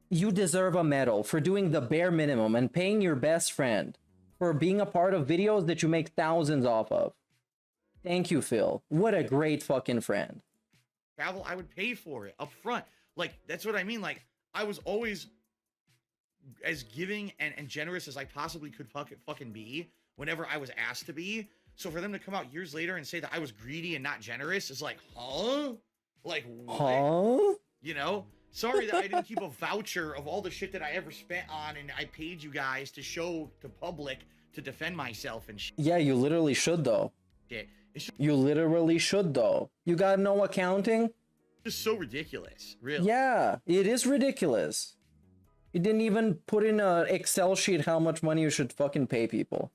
you deserve a medal for doing the bare minimum and paying your best friend for being a part of videos that you make thousands off of. Thank you, Phil. What a great fucking friend. Travel, I would pay for it up front. Like, that's what I mean. Like, I was always as giving and generous as I possibly could fucking be whenever I was asked to be. So for them to come out years later and say that I was greedy and not generous is like, huh? Like, what? Huh? You know? Sorry that I didn't keep a voucher of all the shit that I ever spent on and I paid you guys to show to public to defend myself and shit. Yeah, you literally should, though. You literally should, though. You got no accounting? It's just so ridiculous, really. Yeah, it is ridiculous. You didn't even put in an Excel sheet how much money you should fucking pay people.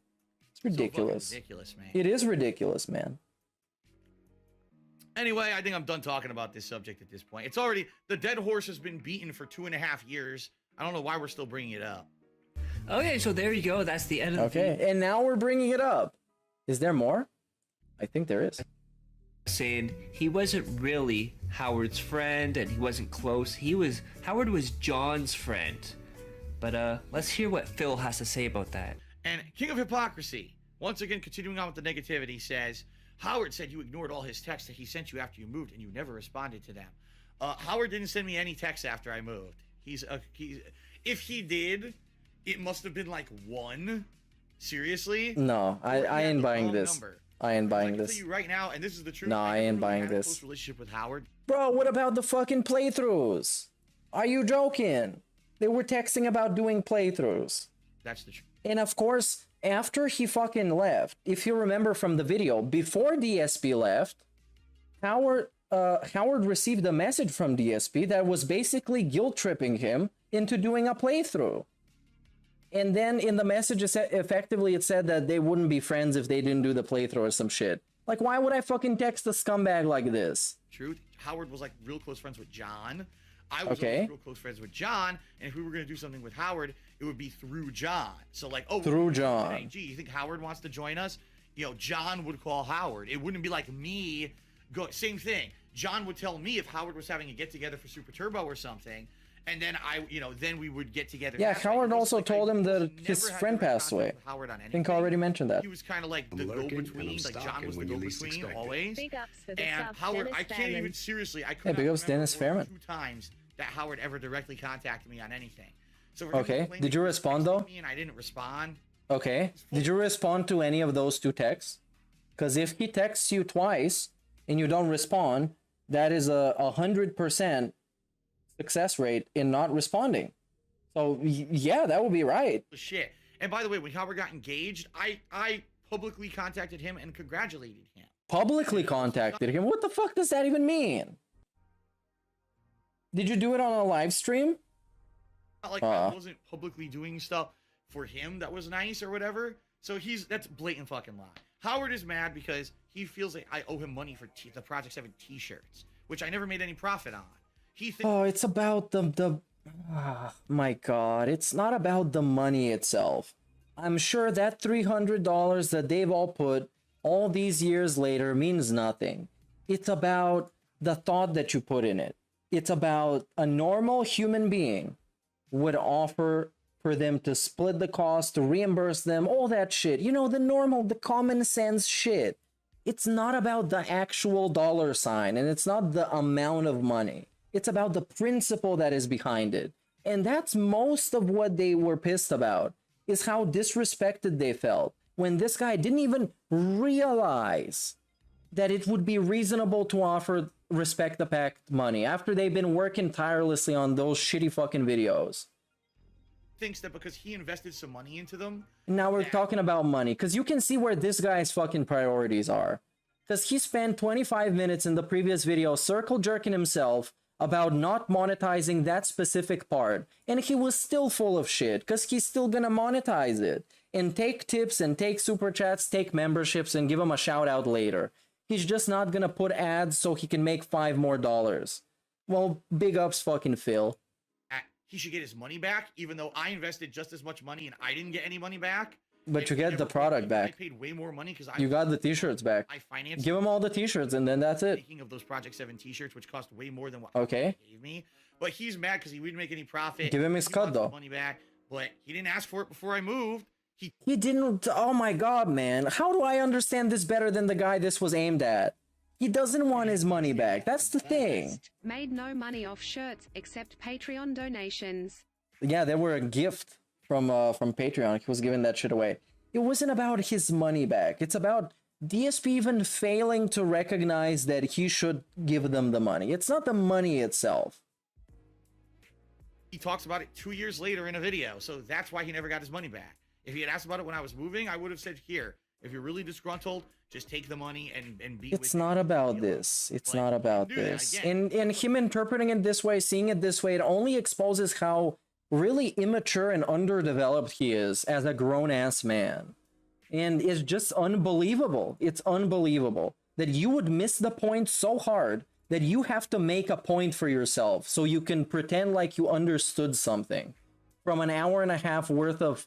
It's ridiculous. So ridiculous, man. It is ridiculous, man. Anyway, I think I'm done talking about this subject at this point. It's already, the dead horse has been beaten for 2.5 years. I don't know why we're still bringing it up. Okay, so there you go. That's the end of the Okay, and now we're bringing it up. Is there more? I think there is. Saying he wasn't really Howard's friend and he wasn't close. Howard was John's friend. But let's hear what Phil has to say about that. And King of Hypocrisy, once again continuing on with the negativity, says, Howard said you ignored all his texts that he sent you after you moved and you never responded to them. Howard didn't send me any texts after I moved. If he did, it must have been like one. Seriously? No, I ain't buying this. Number. I ain't buying I'll this. tell you right now, and this is the truth. No, I ain't buying had a this. close relationship with Howard. Bro, what about the fucking playthroughs? Are you joking? They were texting about doing playthroughs. That's the truth. And of course, after he fucking left, if you remember from the video, before DSP left, Howard received a message from DSP that was basically guilt-tripping him into doing a playthrough. And then in the message, effectively, it said that they wouldn't be friends if they didn't do the playthrough or some shit. Like, why would I fucking text a scumbag like this? Truth. Howard was like real close friends with John. I was always real close friends with John. And if we were going to do something with Howard, it would be through John. So like, oh, through John. Hey, gee, you think Howard wants to join us? You know, John would call Howard. It wouldn't be like me. Same thing. John would tell me if Howard was having a get together for Super Turbo or something. And then then we would get together. Yeah, Howard also told him that his friend passed away. I think I already mentioned that. He was kind of like the go-between, like John was the go-between always. And Howard, I can't even, seriously, I couldn't remember Dennis Fairman. 2 times that Howard ever directly contacted me on anything. So for him to Okay. claim Did he you was respond, texting though? me and I didn't respond. Okay. Did you respond to any of those two texts? Because if he texts you twice and you don't respond, that is a 100% success rate in not responding. So yeah, that would be right. Shit. And by the way, when Howard got engaged, I publicly contacted him and congratulated him. Publicly contacted him? What the fuck does that even mean? Did you do it on a live stream? Not like I wasn't publicly doing stuff for him that was nice or whatever. So that's blatant fucking lie. Howard is mad because he feels like I owe him money for the Project 7 t-shirts, which I never made any profit on. It's about my god, it's not about the money itself. I'm sure that $300 that they've all put all these years later means nothing. It's about the thought that you put in it. It's about a normal human being would offer for them to split the cost, to reimburse them, all that shit. You know, the common sense shit. It's not about the actual dollar sign, and it's not the amount of money. It's about the principle that is behind it. And that's most of what they were pissed about, is how disrespected they felt when this guy didn't even realize that it would be reasonable to offer Respect the Pact money after they've been working tirelessly on those shitty fucking videos. Thinks that because he invested some money into them. Now we're talking about money, because you can see where this guy's fucking priorities are. Because he spent 25 minutes in the previous video circle jerking himself about not monetizing that specific part, and he was still full of shit, because he's still gonna monetize it, and take tips, and take super chats, take memberships, and give him a shout out later. He's just not gonna put ads so he can make $5 more. Well, big ups fucking Phil. He should get his money back, even though I invested just as much money and I didn't get any money back. But you get the product back. I paid way more money because you got the t-shirts back. I financed. Give him all the t-shirts and then that's it. Speaking of those Project 7 t-shirts, which cost way more than what he gave me, but he's mad because he wouldn't make any profit. Give him his cut though. Money back, but he didn't ask for it before I moved. He didn't. Oh my god, man! How do I understand this better than the guy this was aimed at? He doesn't want his money back. That's the thing. Made no money off shirts except Patreon donations. Yeah, they were a gift from Patreon. He was giving that shit away. It wasn't about his money back. It's about DSP even failing to recognize that he should give them the money. It's not the money itself. He talks about it 2 years later in a video, so that's why he never got his money back. If he had asked about it when I was moving, I would have said, here, if you're really disgruntled, just take the money and be It's not about this. It's not about this. And him interpreting it this way, seeing it this way, it only exposes how really immature and underdeveloped he is as a grown-ass man. And it's just unbelievable. It's unbelievable that you would miss the point so hard that you have to make a point for yourself so you can pretend like you understood something from an hour and a half worth of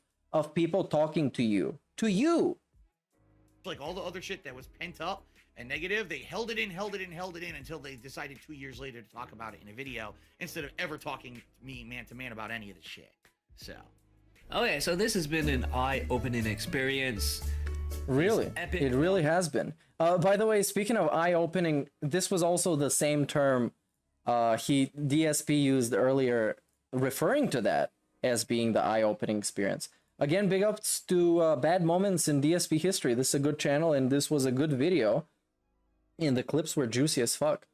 people talking to you. To you! Like all the other shit that was pent up and negative, they held it in until they decided 2 years later to talk about it in a video instead of ever talking to me man to man about any of this shit. So. Okay, so this has been an eye-opening experience. Really? It really has been. By the way, speaking of eye-opening, this was also the same term DSP used earlier, referring to that as being the eye-opening experience. Again, big ups to Bad Moments in DSP History. This is a good channel, and this was a good video. And the clips were juicy as fuck.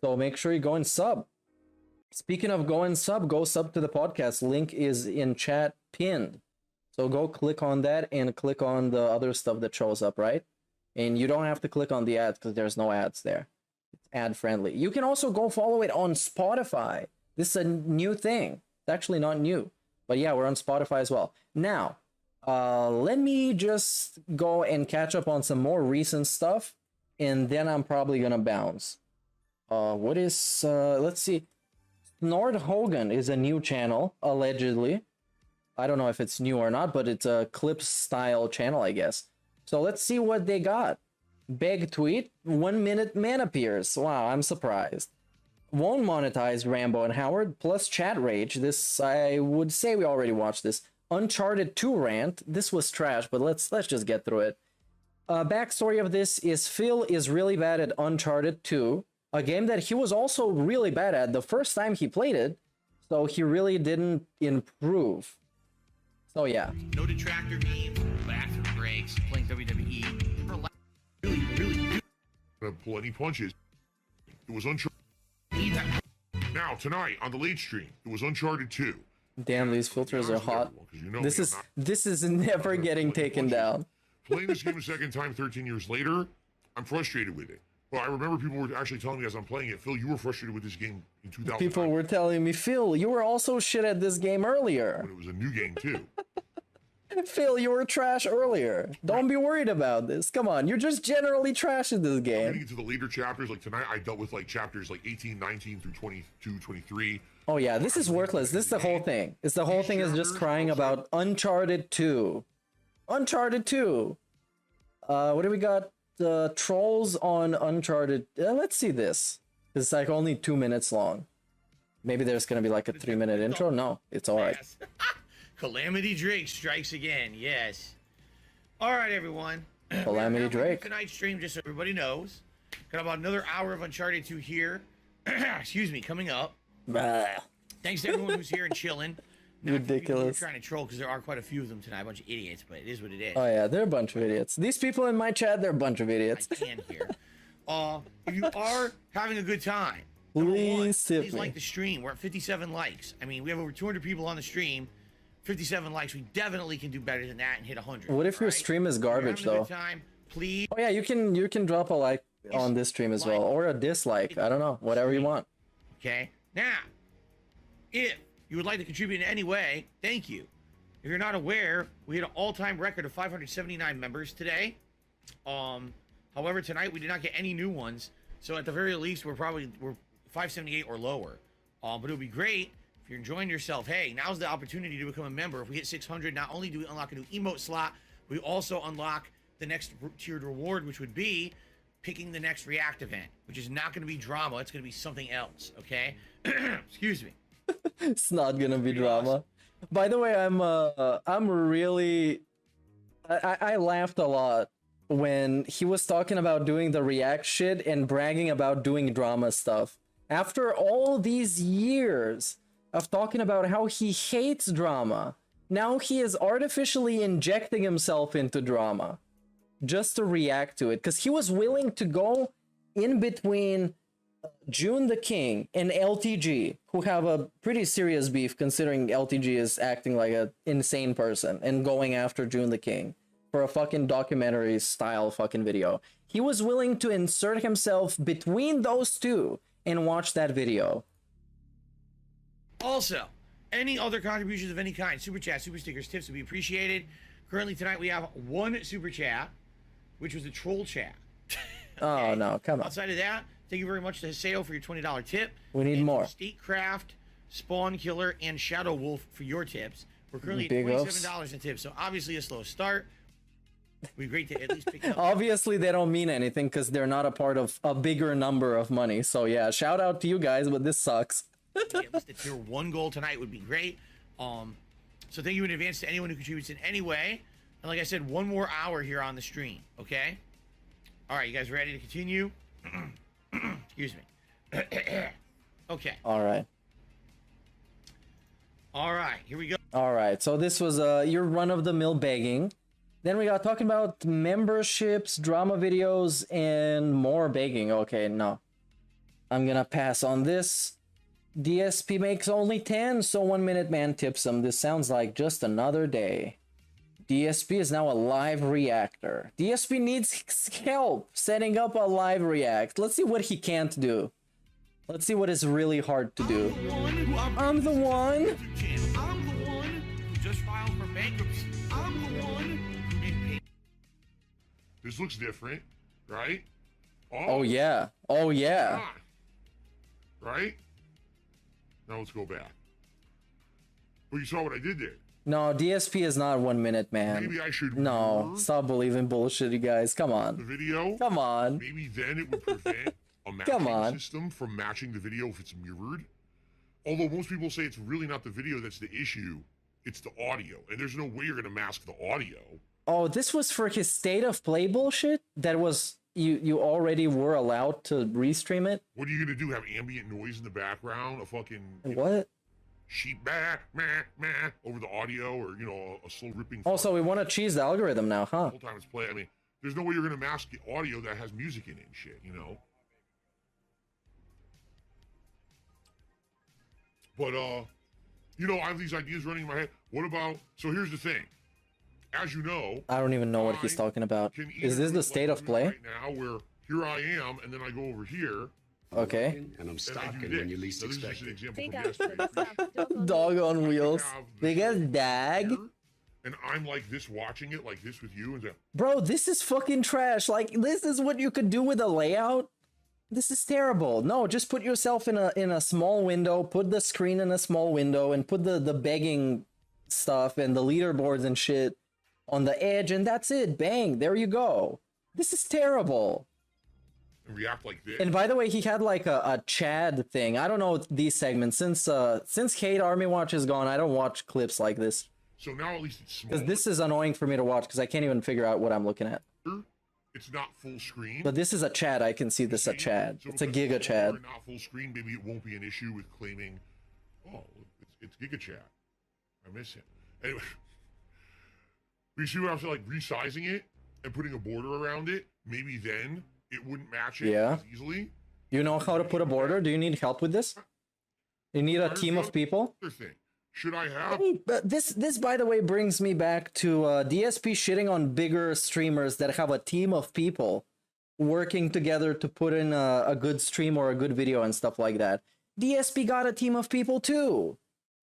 So make sure you go and sub. Speaking of go and sub, go sub to the podcast. Link is in chat pinned. So go click on that and click on the other stuff that shows up, right? And you don't have to click on the ads because there's no ads there. It's ad friendly. You can also go follow it on Spotify. This is a new thing. It's actually not new. But yeah, we're on Spotify as well. Now, let me just go and catch up on some more recent stuff. And then I'm probably going to bounce. Let's see. Snort Hogan is a new channel, allegedly. I don't know if it's new or not, but it's a clip style channel, I guess. So let's see what they got. Beg tweet, 1 minute man appears. Wow, I'm surprised. Won't monetize Rambo and Howard, plus chat rage. This, I would say we already watched this. Uncharted 2 rant. This was trash, but let's just get through it. Backstory of this is Phil is really bad at Uncharted 2, a game that he was also really bad at the first time he played it. So he really didn't improve. So yeah. No detractor memes, bathroom breaks, playing WWE. Really, really pull any punches. It was Uncharted. Now, tonight, on the late stream, it was Uncharted 2. Damn, these filters are hot. This is never getting taken down. Playing this game a second time 13 years later, I'm frustrated with it. Well, I remember people were actually telling me as I'm playing it, Phil, you were frustrated with this game in 2000. People were telling me, Phil, you were also shit at this game earlier. When it was a new game, too. Phil, you were trash earlier. Don't be worried about this. Come on, you're just generally trash at this game. Getting into the later chapters, like tonight, I dealt with like chapters like 18, 19 through 22, 23. Oh yeah, this is worthless. This is the whole thing. It's the whole thing is just crying about Uncharted 2. Uncharted 2. What do we got? Trolls on Uncharted. Let's see this. It's like only 2 minutes long. Maybe there's gonna be like a 3-minute intro. No, it's all right. Yes. Calamity Drake strikes again. Yes. All right, everyone. Calamity Drake. Tonight's stream, just so everybody knows, got about another hour of Uncharted 2 here. Excuse me, coming up. Thanks to everyone who's here and chilling. Ridiculous. Trying to troll because there are quite a few of them tonight, a bunch of idiots, but it is what it is. Oh yeah, they're a bunch of idiots. These people in my chat, they're a bunch of idiots. I can hear. If you are having a good time, please like the stream. We're at 57 likes. I mean, we have over 200 people on the stream. 57 likes. We definitely can do better than that and hit 100. What if your stream is garbage though? Time, please. Oh yeah, you can drop a like on this stream as well, or a dislike. I don't know, whatever you want. Okay. Now, if you would like to contribute in any way, thank you. If you're not aware, we hit an all-time record of 579 members today. However, tonight we did not get any new ones, so at the very least we're 578 or lower. But it would be great if you're enjoying yourself. Hey, now's the opportunity to become a member. If we hit 600, not only do we unlock a new emote slot, we also unlock the next tiered reward, which would be picking the next React event, which is not going to be drama. It's going to be something else. Okay. Excuse me. It's not gonna be drama. By the way, I'm really I laughed a lot when he was talking about doing the React shit and bragging about doing drama stuff. After all these years of talking about how he hates drama, now he is artificially injecting himself into drama just to react to it, because he was willing to go in between June the King and LTG, who have a pretty serious beef considering LTG is acting like an insane person and going after June the King for a fucking documentary style fucking video. He was willing to insert himself between those two and watch that video. Also, any other contributions of any kind, super chat, super stickers, tips would be appreciated. Currently tonight we have one super chat, which was a troll chat. Okay. Oh no, come on. Outside of that, thank you very much to Haseo for your $20 tip. We need more. Statecraft, Spawn Killer, and Shadow Wolf for your tips. We're currently at $27 in tips, so obviously a slow start. It'd be great to at least pick it up. Obviously, they don't mean anything because they're not a part of a bigger number of money. So yeah, shout out to you guys, but this sucks. At least a tier 1 goal tonight would be great. So thank you in advance to anyone who contributes in any way. And like I said, one more hour here on the stream, okay? All right, you guys ready to continue? Excuse me. Okay. All right. All right, here we go. All right, so this was your run-of-the-mill begging. Then we got talking about memberships, drama videos, and more begging. Okay, no. I'm gonna pass on this. DSP makes only 10, so 1 Minute Man tips him. This sounds like just another day. DSP is now a live reactor. DSP needs help setting up a live react. Let's see what he can't do. Let's see what is really hard to do. I'm the one who just filed for bankruptcy. I'm the one who made pay. This looks different, right? Oh yeah. Oh yeah. Right? Now let's go back. Well, you saw what I did there. No, DSP is not 1 Minute Man. Maybe I should. No, stop believing bullshit, you guys. Come on. The video. Come on. Maybe then it would prevent a matching system from matching the video if it's mirrored. Although most people say it's really not the video that's the issue, it's the audio, and there's no way you're gonna mask the audio. Oh, this was for his state of play bullshit. That was you already were allowed to restream it. What are you gonna do? Have ambient noise in the background? A fucking what? sheep over the audio, or you know, a slow ripping. Also, we want to cheese the algorithm now, huh? The whole time it's playing. I mean, there's no way you're gonna mask the audio that has music in it and shit, you know. But you know, I have these ideas running in my head. What about? So here's the thing. As you know, I don't even know what he's talking about. Is this the state of play? Right now, where here I am, and then I go over here. Okay. And I'm stalking when you least expect it. Dog on wheels. Biggest dag. And I'm like this, watching it like this with you, and bro, this is fucking trash. Like, this is what you could do with a layout. This is terrible. No, just put yourself in a small window, put the screen in a small window, and put the begging stuff and the leaderboards and shit on the edge, and that's it. Bang, there you go. This is terrible. And react like this. And by the way, he had like a Chad thing. I don't know these segments. Since Kate Army Watch is gone, I don't watch clips like this. So now at least it's small. Because this is annoying for me to watch because I can't even figure out what I'm looking at. It's not full screen. But this is a Chad. I can see this a Chad. So it's a Giga Chad. Not full screen. Maybe it won't be an issue with claiming, oh, it's Giga Chad. I miss him. Anyway, we see what I'm saying, like resizing it and putting a border around it. Maybe then it wouldn't match it as easily. You know how to put a border? Do you need help with this? You need a team of people? Thing. Should I have? Hey, but this by the way brings me back to DSP shitting on bigger streamers that have a team of people working together to put in a good stream or a good video and stuff like that. DSP got a team of people too.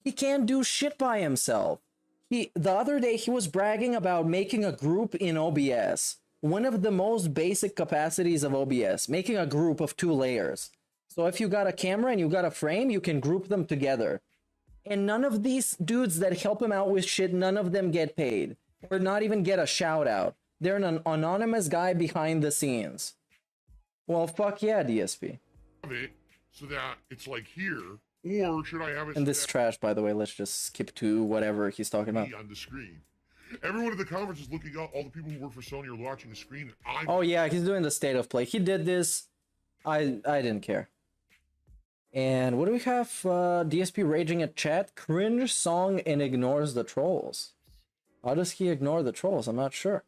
He can't do shit by himself. The other day he was bragging about making a group in OBS. One of the most basic capacities of OBS, making a group of 2 layers. So if you got a camera and you got a frame, you can group them together. And none of these dudes that help him out with shit, none of them get paid. Or not even get a shout out. They're an anonymous guy behind the scenes. Well, fuck yeah, DSP. Have it so that it's like here, or should I have it? And this is trash, by the way. Let's just skip to whatever he's talking about. On the screen. Everyone in the conference is looking up. All the people who work for Sony are watching the screen. And oh yeah, he's doing the state of play. He did this. I didn't care. And what do we have? DSP raging at chat. Cringe song and ignores the trolls. How does he ignore the trolls? I'm not sure.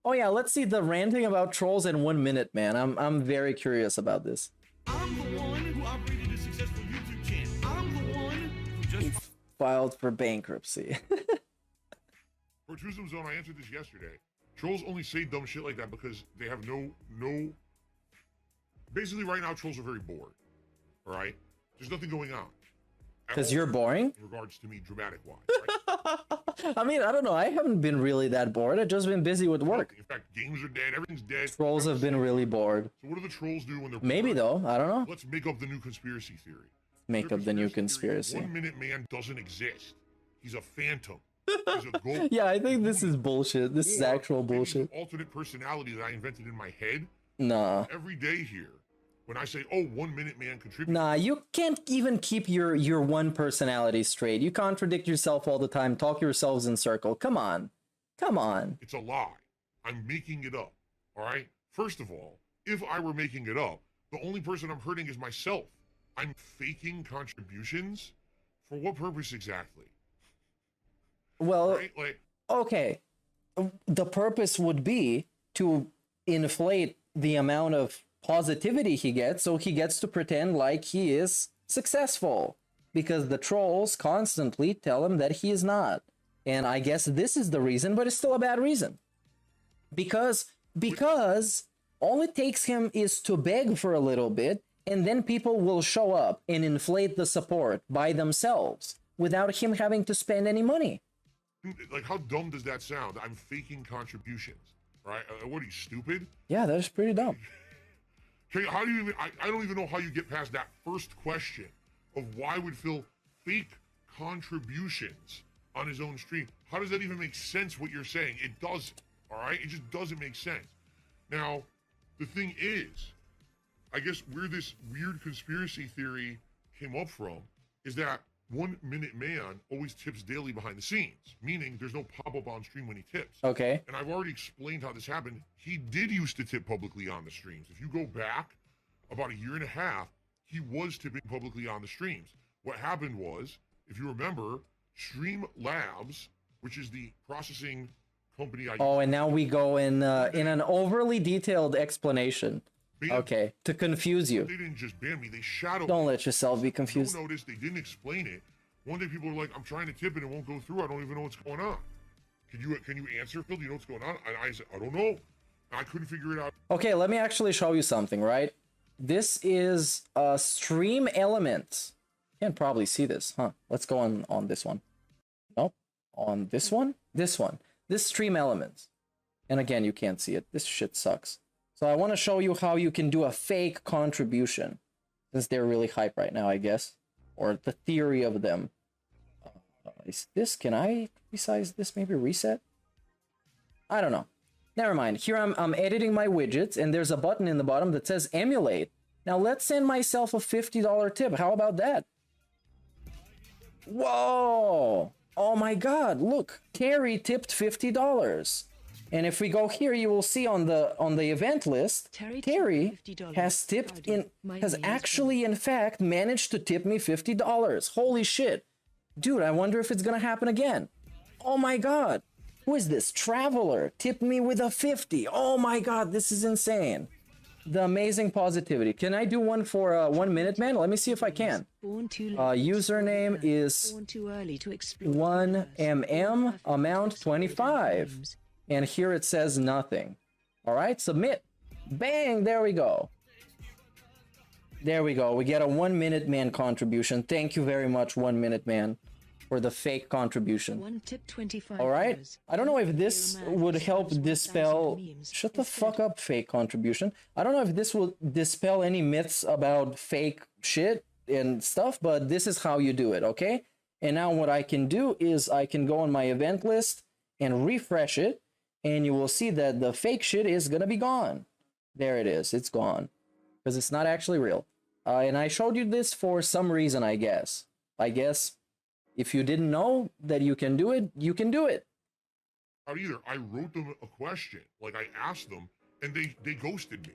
Oh yeah, let's see the ranting about trolls in 1 minute, man. I'm very curious about this. I'm the one who operated a successful YouTube channel. I'm the one who just filed for bankruptcy. For Tourism Zone, I answered this yesterday. Trolls only say dumb shit like that because they have no. Basically, right now, trolls are very bored. All right? There's nothing going on. Because you're boring? In regards to me, dramatic-wise, right? I mean, I don't know. I haven't been really that bored. I've just been busy with work. In fact, games are dead. Everything's dead. Trolls have been really bored. So what do the trolls do when they're Maybe, bored? though. I don't know. Let's make up the new conspiracy theory. Make up the new conspiracy. 1 Minute Man doesn't exist. He's a phantom. He's a ghost. Yeah, I think this is bullshit. This is actual bullshit. Alternate personality that I invented in my head. Nah. Every day here, when I say, oh, 1 Minute Man contributes. Nah, you can't even keep your one personality straight. You contradict yourself all the time, talk yourselves in circle. Come on. Come on. It's a lie. I'm making it up. All right? First of all, if I were making it up, the only person I'm hurting is myself. I'm faking contributions? For what purpose exactly? Well, right? Like, okay. The purpose would be to inflate the amount of positivity he gets, so he gets to pretend like he is successful. Because the trolls constantly tell him that he is not. And I guess this is the reason, but it's still a bad reason. Because all it takes him is to beg for a little bit, and then people will show up and inflate the support by themselves without him having to spend any money. Like, how dumb does that sound? I'm faking contributions, right? What are you, stupid? Yeah, that is pretty dumb. Okay, how do you even, I don't even know how you get past that first question of why would Phil fake contributions on his own stream? How does that even make sense what you're saying? It doesn't, all right? It just doesn't make sense. Now, the thing is, I guess where this weird conspiracy theory came up from is that 1 Minute Man always tips daily behind the scenes, meaning there's no pop-up on stream when he tips. Okay. And I've already explained how this happened. He did used to tip publicly on the streams. If you go back about 1.5 years, he was tipping publicly on the streams. What happened was, if you remember, Streamlabs, which is the processing company I Oh, and now we go in an overly detailed explanation. Okay, to confuse you. They didn't just ban me, they shadowed Don't me. let yourself be confused. No notice, they didn't explain it. One day people were like, I'm trying to tip it, it won't go through, I don't even know what's going on. Can you answer, Phil? Do you know what's going on? And I said, I don't know. I couldn't figure it out. Okay, let me actually show you something, right? This is a stream element. Can't probably see this, huh? Let's go on this one. Nope. On this one? This one. This stream element. And again, you can't see it. This shit sucks. So I want to show you how you can do a fake contribution. Since they're really hype right now, I guess. Or the theory of them. Is this, can I resize this, maybe reset? I don't know. Never mind. Here I'm editing my widgets, and there's a button in the bottom that says emulate. Now let's send myself a $50 tip. How about that? Whoa! Oh my god, look. Carrie tipped $50. And if we go here, you will see on the event list, Terry has tipped has actually in fact managed to tip me $50. Holy shit. Dude, I wonder if it's gonna happen again. Oh my god. Who is this? Traveler tipped me with a 50. Oh my god, this is insane. The amazing positivity. Can I do one for 1 minute, man? Let me see if I can. Username is 1mm, amount 25. And here it says nothing. All right, submit. Bang, there we go. There we go. We get a 1 minute man contribution. Thank you very much, 1 minute man, for the fake contribution. One tip, $25. All right. I don't know if this would help dispel. Shut the fuck up, fake contribution. I don't know if this will dispel any myths about fake shit and stuff, but this is how you do it, okay? And now what I can do is I can go on my event list and refresh it, and you will see that the fake shit is gonna be gone. There it is. It's gone. Because it's not actually real. And I showed you this for some reason, I guess. If you didn't know that you can do it, you can do it. Not either. I wrote them a question. Like, I asked them, and they ghosted me.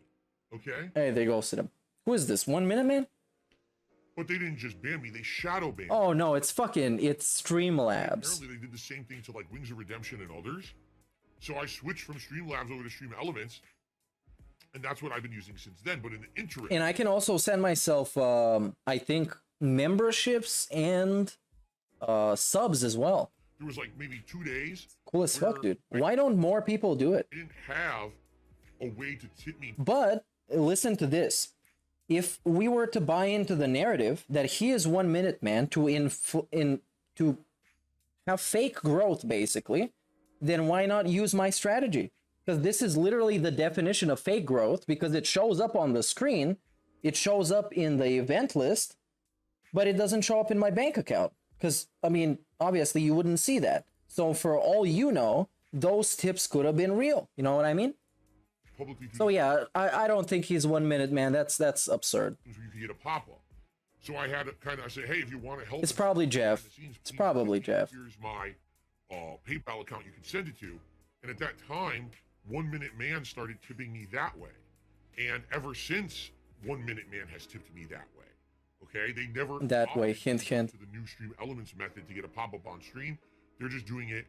Okay? Hey, they ghosted him. Who is this? 1 minute man? But they didn't just ban me, they shadow banned me. Oh, no, it's Streamlabs. Apparently, they did the same thing to, like, Wings of Redemption and others. So I switched from Streamlabs over to Stream Elements, and that's what I've been using since then. But in the interim... And I can also send myself, I think, memberships and subs as well. There was, like, maybe 2 days. Cool as fuck, dude. Why don't more people do it? I didn't have a way to tip me. But, listen to this. If we were to buy into the narrative that he is 1 minute man to have fake growth, basically, then why not use my strategy? Because this is literally the definition of fake growth, because it shows up on the screen, it shows up in the event list, but it doesn't show up in my bank account. Because, I mean, obviously you wouldn't see that. So for all you know, those tips could have been real. You know what I mean? So yeah, I don't think he's 1 minute man. That's absurd. You can get a pop-up. So I had to kind of say, hey, if you want to help... It's probably Jeff. It's probably Jeff. Here's my PayPal account you can send it to. And at that time, 1 minute man started tipping me that way. And ever since, 1 minute man has tipped me that way. Okay? They never... That way, hint, hint. ...to the new Stream Elements method to get a pop-up on stream. They're just doing it,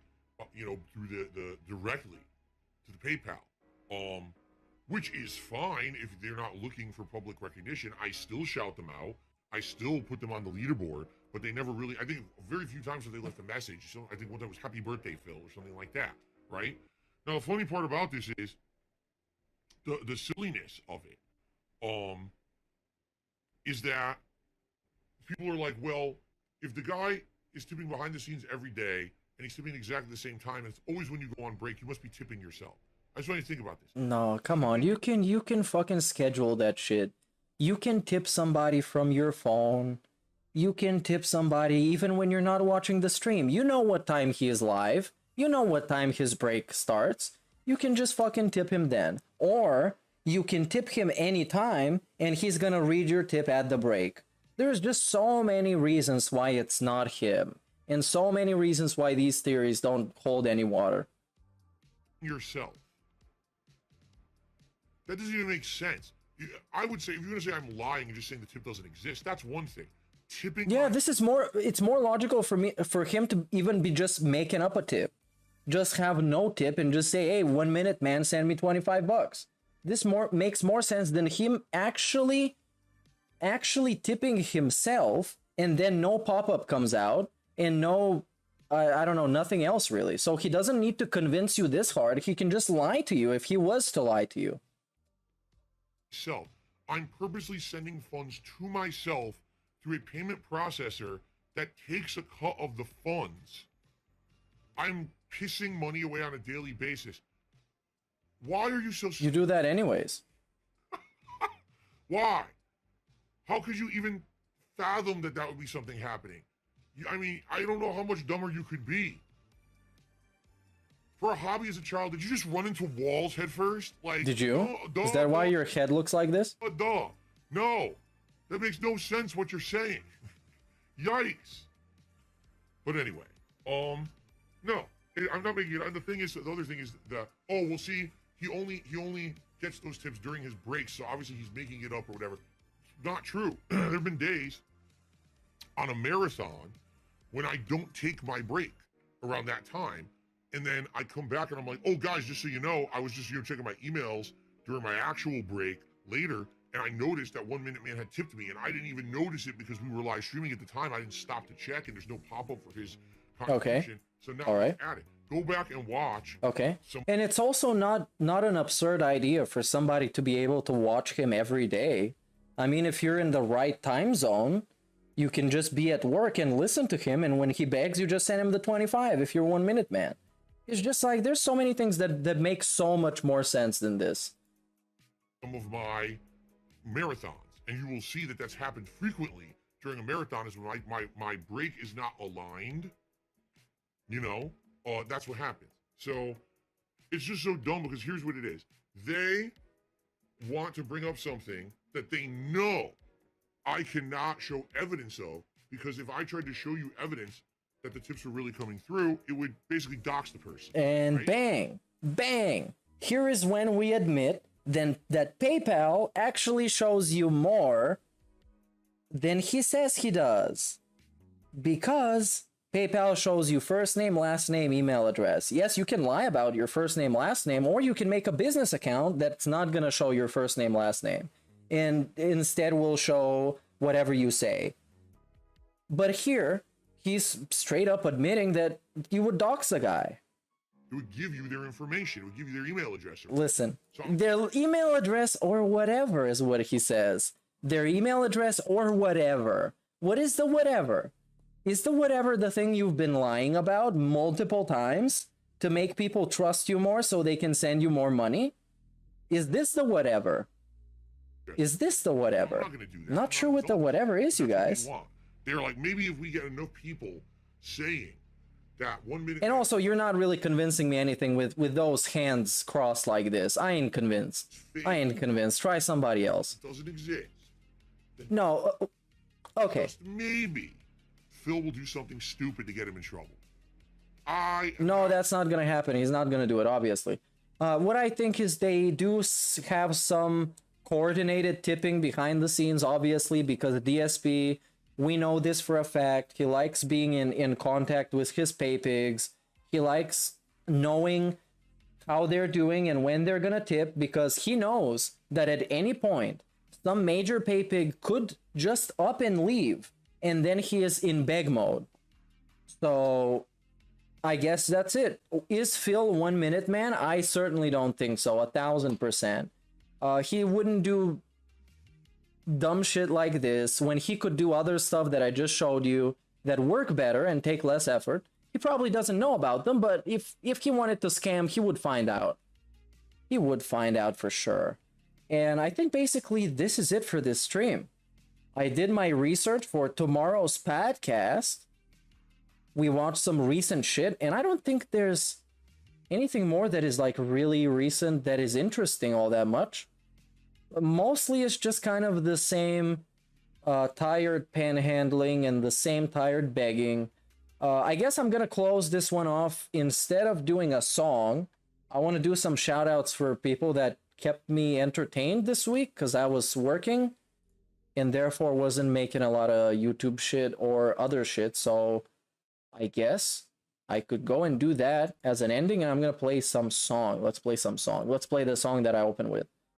through the directly to the PayPal. Which is fine if they're not looking for public recognition. I still shout them out. I still put them on the leaderboard, but they never really, I think very few times have they left a message. So I think one time was happy birthday, Phil, or something like that, right? Now, the funny part about this is the silliness of it, is that people are like, well, if the guy is tipping behind the scenes every day and he's tipping exactly the same time, and it's always when you go on break, you must be tipping yourself. I just want you to think about this. No, come on. You can fucking schedule that shit. You can tip somebody from your phone. You can tip somebody even when you're not watching the stream. You know what time he is live. You know what time his break starts. You can just fucking tip him then. Or you can tip him anytime and he's gonna read your tip at the break. There's just so many reasons why it's not him. And so many reasons why these theories don't hold any water. Yourself. That doesn't even make sense. I would say, if you're going to say I'm lying and just saying the tip doesn't exist, that's one thing. tipping. Yeah, this is more. It's more logical for him to even be just making up a tip, just have no tip and just say, "Hey, 1 minute, man, send me $25." This makes more sense than him actually tipping himself, and then no pop-up comes out and no, I don't know, nothing else really. So he doesn't need to convince you this hard. He can just lie to you if he was to lie to you. So I'm purposely sending funds to myself through a payment processor that takes a cut of the funds. I'm pissing money away on a daily basis. Why are you so... You do that anyways. Why? How could you even fathom that would be something happening? I mean, I don't know how much dumber you could be. For a hobby as a child, did you just run into walls head first? Like, did you? Is that why your head looks like this? Duh. No. That makes no sense what you're saying. Yikes. But anyway, no. I'm not making it. And the thing is, the other thing is that, oh, we'll see. He only gets those tips during his breaks, so obviously he's making it up or whatever. Not true. There have been days on a marathon when I don't take my break around that time, and then I come back and I'm like, oh guys, just so you know, I was just checking my emails during my actual break later, and I noticed that 1 Minute Man had tipped me, and I didn't even notice it because we were live streaming at the time. I didn't stop to check, and there's no pop-up for his contribution. Okay. So now all right. At it. Go back and watch. Okay. And it's also not an absurd idea for somebody to be able to watch him every day. I mean, if you're in the right time zone, you can just be at work and listen to him, and when he begs, you just send him the 25 if you're 1 Minute Man. It's just like, there's so many things that make so much more sense than this. Some of my marathons, and you will see that that's happened frequently during a marathon, is when my break is not aligned. That's what happens. So it's just so dumb, because here's what it is. They want to bring up something that they know I cannot show evidence of, because if I tried to show you evidence that the tips were really coming through, it would basically dox the person. And right? Bang. Here is when we admit then that PayPal actually shows you more than he says he does. Because PayPal shows you first name, last name, email address. Yes, you can lie about your first name, last name, or you can make a business account that's not going to show your first name, last name, and instead will show whatever you say. But here, he's straight up admitting that you would dox a guy. It would give you their information. It would give you their email address. Listen, their email address or whatever is what he says. Their email address or whatever. What is the whatever? Is the whatever the thing you've been lying about multiple times to make people trust you more so they can send you more money? Is this the whatever? Is this the whatever? I'm not gonna do that. Not sure what the whatever is, you guys. They're like, maybe if we get enough people saying that 1 minute. And also, you're not really convincing me anything with those hands crossed like this. I ain't convinced. I ain't convinced. Try somebody else. It doesn't exist. No. Okay. Just maybe Phil will do something stupid to get him in trouble. No, that's not gonna happen. He's not gonna do it, obviously. What I think is they do have some coordinated tipping behind the scenes, obviously, because DSP, we know this for a fact. He likes being in contact with his pay pigs. He likes knowing how they're doing and when they're gonna tip, because he knows that at any point, some major pay pig could just up and leave, and then he is in beg mode. So I guess that's it. Is Phil 1 Minute Man? I certainly don't think so. 1000%. He wouldn't do dumb shit like this when he could do other stuff that I just showed you that work better and take less effort. He probably doesn't know about them, but if he wanted to scam, he would find out. He would find out for sure. And I think basically this is it for this stream. I did my research for tomorrow's podcast. We watched some recent shit, and I don't think there's anything more that is like really recent that is interesting all that much. Mostly it's just kind of the same tired panhandling and the same tired begging. I guess I'm gonna close this one off. Instead of doing a song, I want to do some shout outs for people that kept me entertained this week because I was working. and therefore wasn't making a lot of YouTube shit or other shit. So I guess I could go and do that as an ending, and I'm gonna play some song. Let's play some song. Let's play the song that I opened with.